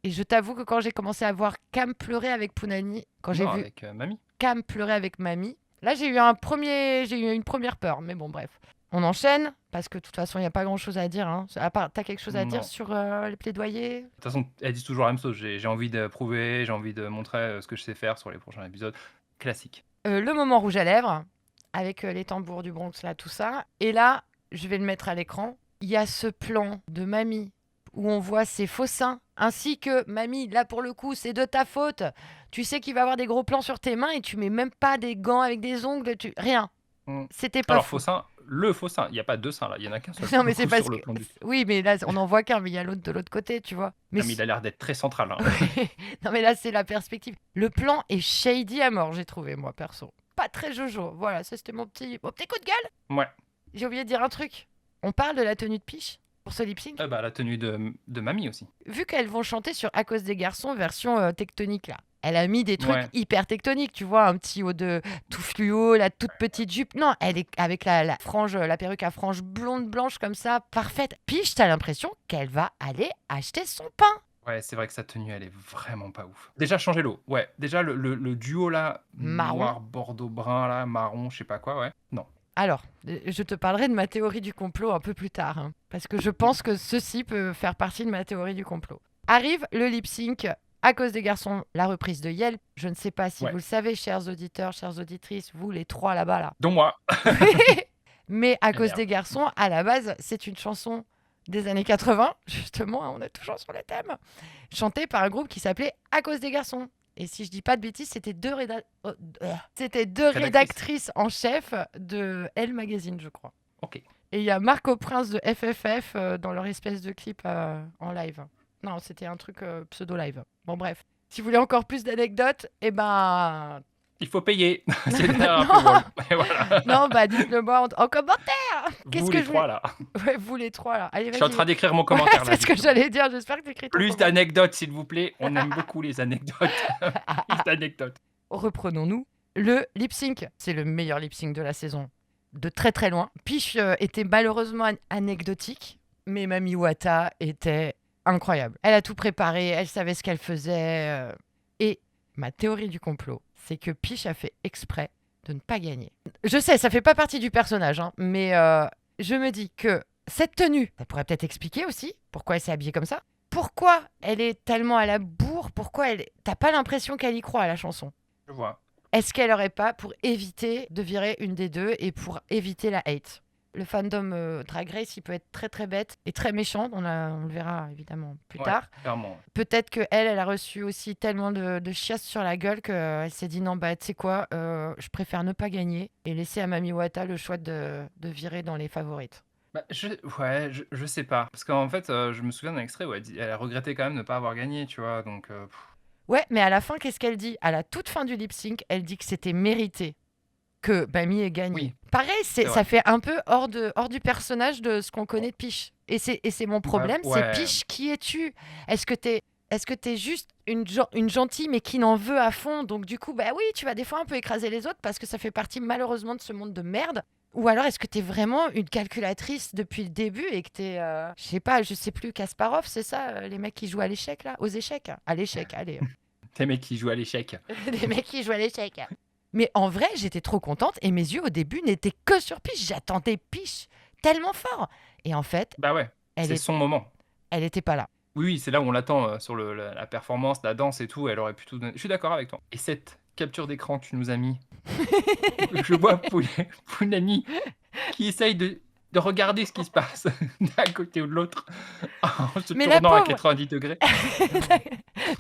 Et je t'avoue que quand j'ai commencé à voir Cam pleurer avec Poonani, quand j'ai Non, vu avec Mamie. Cam pleurer avec Mamie, là j'ai eu une première peur, mais bon, bref. On enchaîne, parce que de toute façon, il n'y a pas grand-chose à dire. Hein. À part, t'as quelque chose à dire Non. sur les plaidoyers? De toute façon, elles disent toujours la même chose. J'ai envie de prouver, j'ai envie de montrer ce que je sais faire sur les prochains épisodes. Classique. Le moment rouge à lèvres, avec les tambours du Bronx, là, tout ça. Et là, je vais le mettre à l'écran. Il y a ce plan de Mamie où on voit ses faux seins, ainsi que Mamie, là pour le coup, c'est de ta faute. Tu sais qu'il va y avoir des gros plans sur tes mains et tu mets même pas des gants avec des ongles, rien. Mm. C'était pas Alors, fou. le faux sein, il n'y a pas deux seins là, il y en a qu'un seul. Non, mais c'est parce sur le que. plan du... Oui, mais là, on n'en voit qu'un, mais il y a l'autre de l'autre côté, tu vois. Mais Ah, mais il a l'air d'être très central. Hein. non, mais là, c'est la perspective. Le plan est shady à mort, j'ai trouvé, moi, perso. Pas très Jojo. Voilà, ça, c'était mon petit coup de gueule. Ouais. J'ai oublié de dire un truc. On parle de la tenue de Peach pour ce lip sync. Bah, la tenue de Mamie aussi. Vu qu'elles vont chanter sur À cause des garçons, version tectonique, là. Elle a mis des trucs Ouais. hyper tectoniques, tu vois, un petit haut de tout fluo, la toute petite jupe. Non, elle est avec la frange, la perruque à frange blonde blanche comme ça, parfaite. Peach, t'as l'impression qu'elle va aller acheter son pain. Ouais, c'est vrai que sa tenue, elle est vraiment pas ouf. Déjà, changez l'eau. Ouais, déjà, le duo là, Marron. noir, bordeaux, brun, là, marron, je sais pas quoi, ouais. Non. Alors, je te parlerai de ma théorie du complot un peu plus tard, hein, parce que je pense que ceci peut faire partie de ma théorie du complot. Arrive le lip sync À cause des garçons, la reprise de Yelp. Je ne sais pas si Ouais. vous le savez, chers auditeurs, chères auditrices, vous les trois là-bas, là. Dont moi. Mais À cause merde. des garçons, à la base, c'est une chanson des années 80, justement, hein, on est toujours sur les thèmes, chantée par un groupe qui s'appelait À cause des garçons. Et si je dis pas de bêtises, c'était deux rédactrices en chef de Elle Magazine, je crois. Ok. Et il y a Marco Prince de FFF dans leur espèce de clip en live. Non, c'était un truc pseudo-live. Bon, bref. Si vous voulez encore plus d'anecdotes, eh ben... Il faut payer. C'est un Non. peu drôle. Et voilà. Non, bah dites-le moi en commentaire. Qu'est-ce Vous que les je trois voulais- là. Ouais, vous les trois, là. Allez, Je suis en vas-y. train d'écrire mon Ouais, commentaire là. c'est ce que j'allais dire. J'espère que t'écris ton Plus commentaire. d'anecdotes, s'il vous plaît. On aime beaucoup les anecdotes. Plus d'anecdotes. Reprenons-nous. Le lip sync, c'est le meilleur lip sync de la saison. De très très loin. Peach était malheureusement anecdotique, mais Mami Wata était incroyable. Elle a tout préparé, elle savait ce qu'elle faisait. Et ma théorie du complot, c'est que Peach a fait exprès de ne pas gagner. Je sais, ça fait pas partie du personnage, hein, mais je me dis que cette tenue, ça pourrait peut-être expliquer aussi pourquoi elle s'est habillée comme ça. Pourquoi elle est tellement à la bourre? Pourquoi elle... T'as pas l'impression qu'elle y croit à la chanson? Je vois. Est-ce qu'elle aurait pas, pour éviter de virer une des deux et pour éviter la hate? Le fandom Drag Race, il peut être très très bête et très méchant. On le verra évidemment plus Ouais, tard. clairement. Peut-être qu'elle a reçu aussi tellement de chiasse sur la gueule qu'elle s'est dit non, bah tu sais quoi, je préfère ne pas gagner et laisser à Mami Wata le choix de virer dans les favorites. Bah, je sais pas. Parce qu'en fait, je me souviens d'un extrait où elle a regretté quand même de ne pas avoir gagné, tu vois. Donc, Ouais, mais à la fin, qu'est-ce qu'elle dit? À la toute fin du lip sync, elle dit que c'était mérité que Mamie ait gagné. Oui. Pareil, C'est ça vrai. fait un peu hors du personnage de ce qu'on connaît de Peach. Et c'est mon problème, ouais. c'est Peach, qui es-tu? Est-ce que t'es juste une gentille mais qui n'en veut à fond? Donc du coup, bah oui, tu vas des fois un peu écraser les autres parce que ça fait partie malheureusement de ce monde de merde. Ou alors est-ce que t'es vraiment une calculatrice depuis le début et que t'es, je sais plus, Kasparov, c'est ça, les mecs qui jouent à l'échec là? Aux échecs? À l'échec, allez. Les mecs qui jouent à l'échec. Les mecs qui jouent à l'échec. Mais en vrai, j'étais trop contente et mes yeux au début n'étaient que sur Peach. J'attendais Peach tellement fort. Et en fait, Bah ouais, c'est son moment. elle était pas là. Oui, c'est là où on l'attend sur la performance, la danse et tout. Elle aurait pu tout donner. Je suis d'accord avec toi. Et cette capture d'écran que tu nous as mis, je vois Poonani qui essaye de regarder ce qui se passe d'un côté ou de l'autre en se Mais la tournant à pauvre- 90 degrés.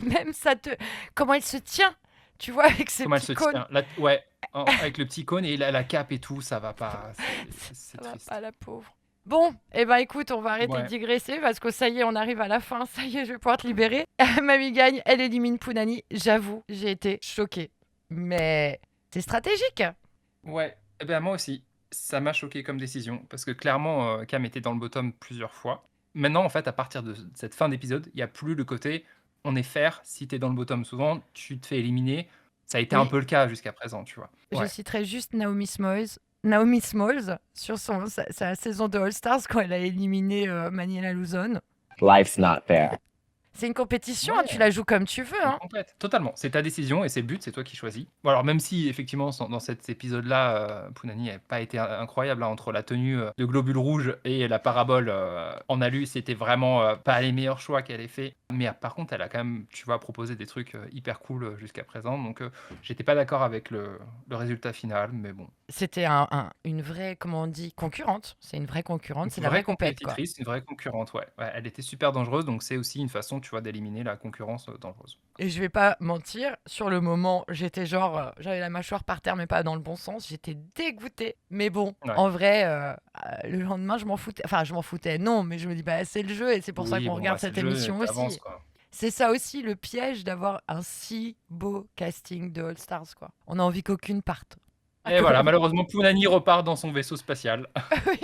Même ça te... Comment elle se tient, tu vois, avec ses Comment elle petits se cônes. tient. Ouais, avec le petit cône et la cape et tout, ça va pas. C'est Ça va triste. pas, la pauvre. Bon, eh ben écoute, on va arrêter Ouais. de digresser parce que ça y est, on arrive à la fin. Ça y est, je vais pouvoir te libérer. Mamie gagne, elle élimine Pounani. J'avoue, j'ai été choquée. Mais c'est stratégique. Ouais, eh ben moi aussi, ça m'a choqué comme décision parce que clairement, Cam était dans le bottom plusieurs fois. Maintenant, en fait, à partir de cette fin d'épisode, il y a plus le côté on est fair, si tu es dans le bottom souvent, tu te fais éliminer. Ça a été un Oui. peu le cas jusqu'à présent, tu vois. Je Ouais. citerai juste Naomi Smalls sur sa saison de All Stars quand elle a éliminé Maniela Luzon. Life's not fair. C'est une compétition, Ouais. hein, tu la joues comme tu veux. Hein. Complète, totalement. C'est ta décision et c'est le but, c'est toi qui choisis. Bon, alors même si effectivement dans cet épisode-là, Pounani n'a pas été incroyable hein, entre la tenue de globule rouge et la parabole en alu, c'était vraiment pas les meilleurs choix qu'elle ait fait. Mais par contre, elle a quand même, tu vois, proposé des trucs hyper cool jusqu'à présent. Donc j'étais pas d'accord avec le résultat final, mais bon. C'était une vraie, comment on dit, concurrente. C'est une vraie concurrente, c'est Une la vraie vraie compète, quoi. compétitrice, une vraie concurrente, ouais. Ouais. Elle était super dangereuse, donc c'est aussi une façon, tu vois, d'éliminer la concurrence dangereuse. Et je vais pas mentir, sur le moment, j'étais genre, j'avais la mâchoire par terre, mais pas dans le bon sens. J'étais dégoûtée. Mais bon, Ouais. en vrai, le lendemain, je m'en foutais. Enfin, je m'en foutais, non, mais je me dis, bah, c'est le jeu et c'est pour ça Oui, qu'on bon, regarde bah, c'est cette le jeu, émission t'avances, aussi. quoi. C'est ça aussi le piège d'avoir un si beau casting de All Stars, quoi. On a envie qu'aucune parte. Et voilà, malheureusement, Pounani repart dans son vaisseau spatial. Oui.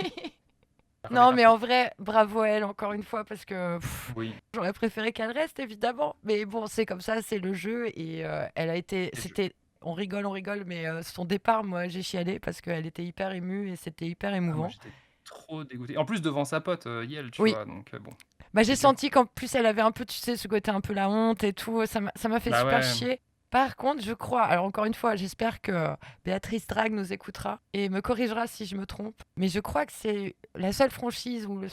Non, mais en vrai, bravo à elle encore une fois parce que Oui, j'aurais préféré qu'elle reste évidemment. Mais bon, c'est comme ça, c'est le jeu et elle a été. C'est le C'était. On rigole, mais son départ, moi, j'ai chialé parce qu'elle était hyper émue et c'était hyper ah, moi, émouvant. j'étais trop dégoûté. En plus, devant sa pote, Yel, tu Oui. vois, donc bon. Bah, j'ai c'est dur. senti qu'en plus, elle avait un peu, tu sais, ce côté un peu la honte et tout. Ça m'a fait Bah super ouais. chier. Par contre, je crois, alors encore une fois, j'espère que Béatrice Drag nous écoutera et me corrigera si je me trompe, mais je crois que c'est la seule franchise ou le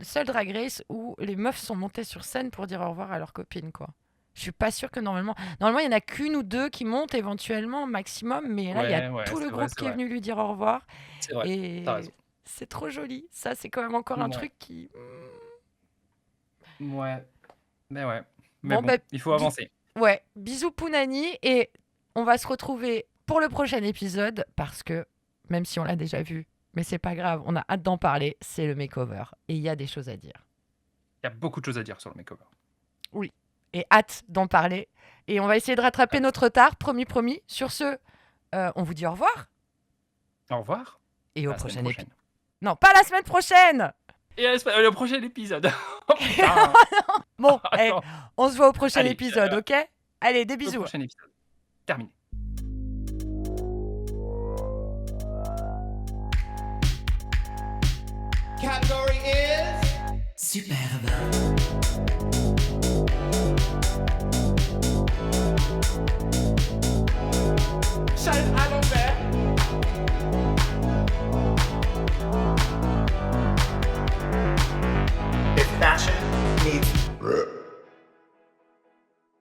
seul Drag Race où les meufs sont montées sur scène pour dire au revoir à leurs copines, quoi. Je suis pas sûre que normalement, il y en a qu'une ou deux qui montent éventuellement maximum, mais là il y a Ouais, tout le c'est vrai, groupe c'est qui est vrai. venu lui dire au revoir C'est vrai, et t'as raison. c'est trop joli. Ça, c'est quand même encore un Ouais. truc qui. Ouais. Mais ouais. Mais Bon, bon, bah, il faut avancer. Ouais, bisous Pounani et on va se retrouver pour le prochain épisode parce que même si on l'a déjà vu, mais c'est pas grave, on a hâte d'en parler, c'est le makeover et il y a des choses à dire. Il y a beaucoup de choses à dire sur le makeover. Et hâte d'en parler et on va essayer de rattraper notre retard, promis. Sur ce, on vous dit au revoir Au revoir. et À au la semaine prochain prochaine. épisode. Non, pas la semaine prochaine. Et le prochain épisode. Oh, putain. Bon, Attends. on se voit au prochain Allez, épisode, ok? Allez, des Le bisous. prochain épisode. Terminé. Category is Superbe.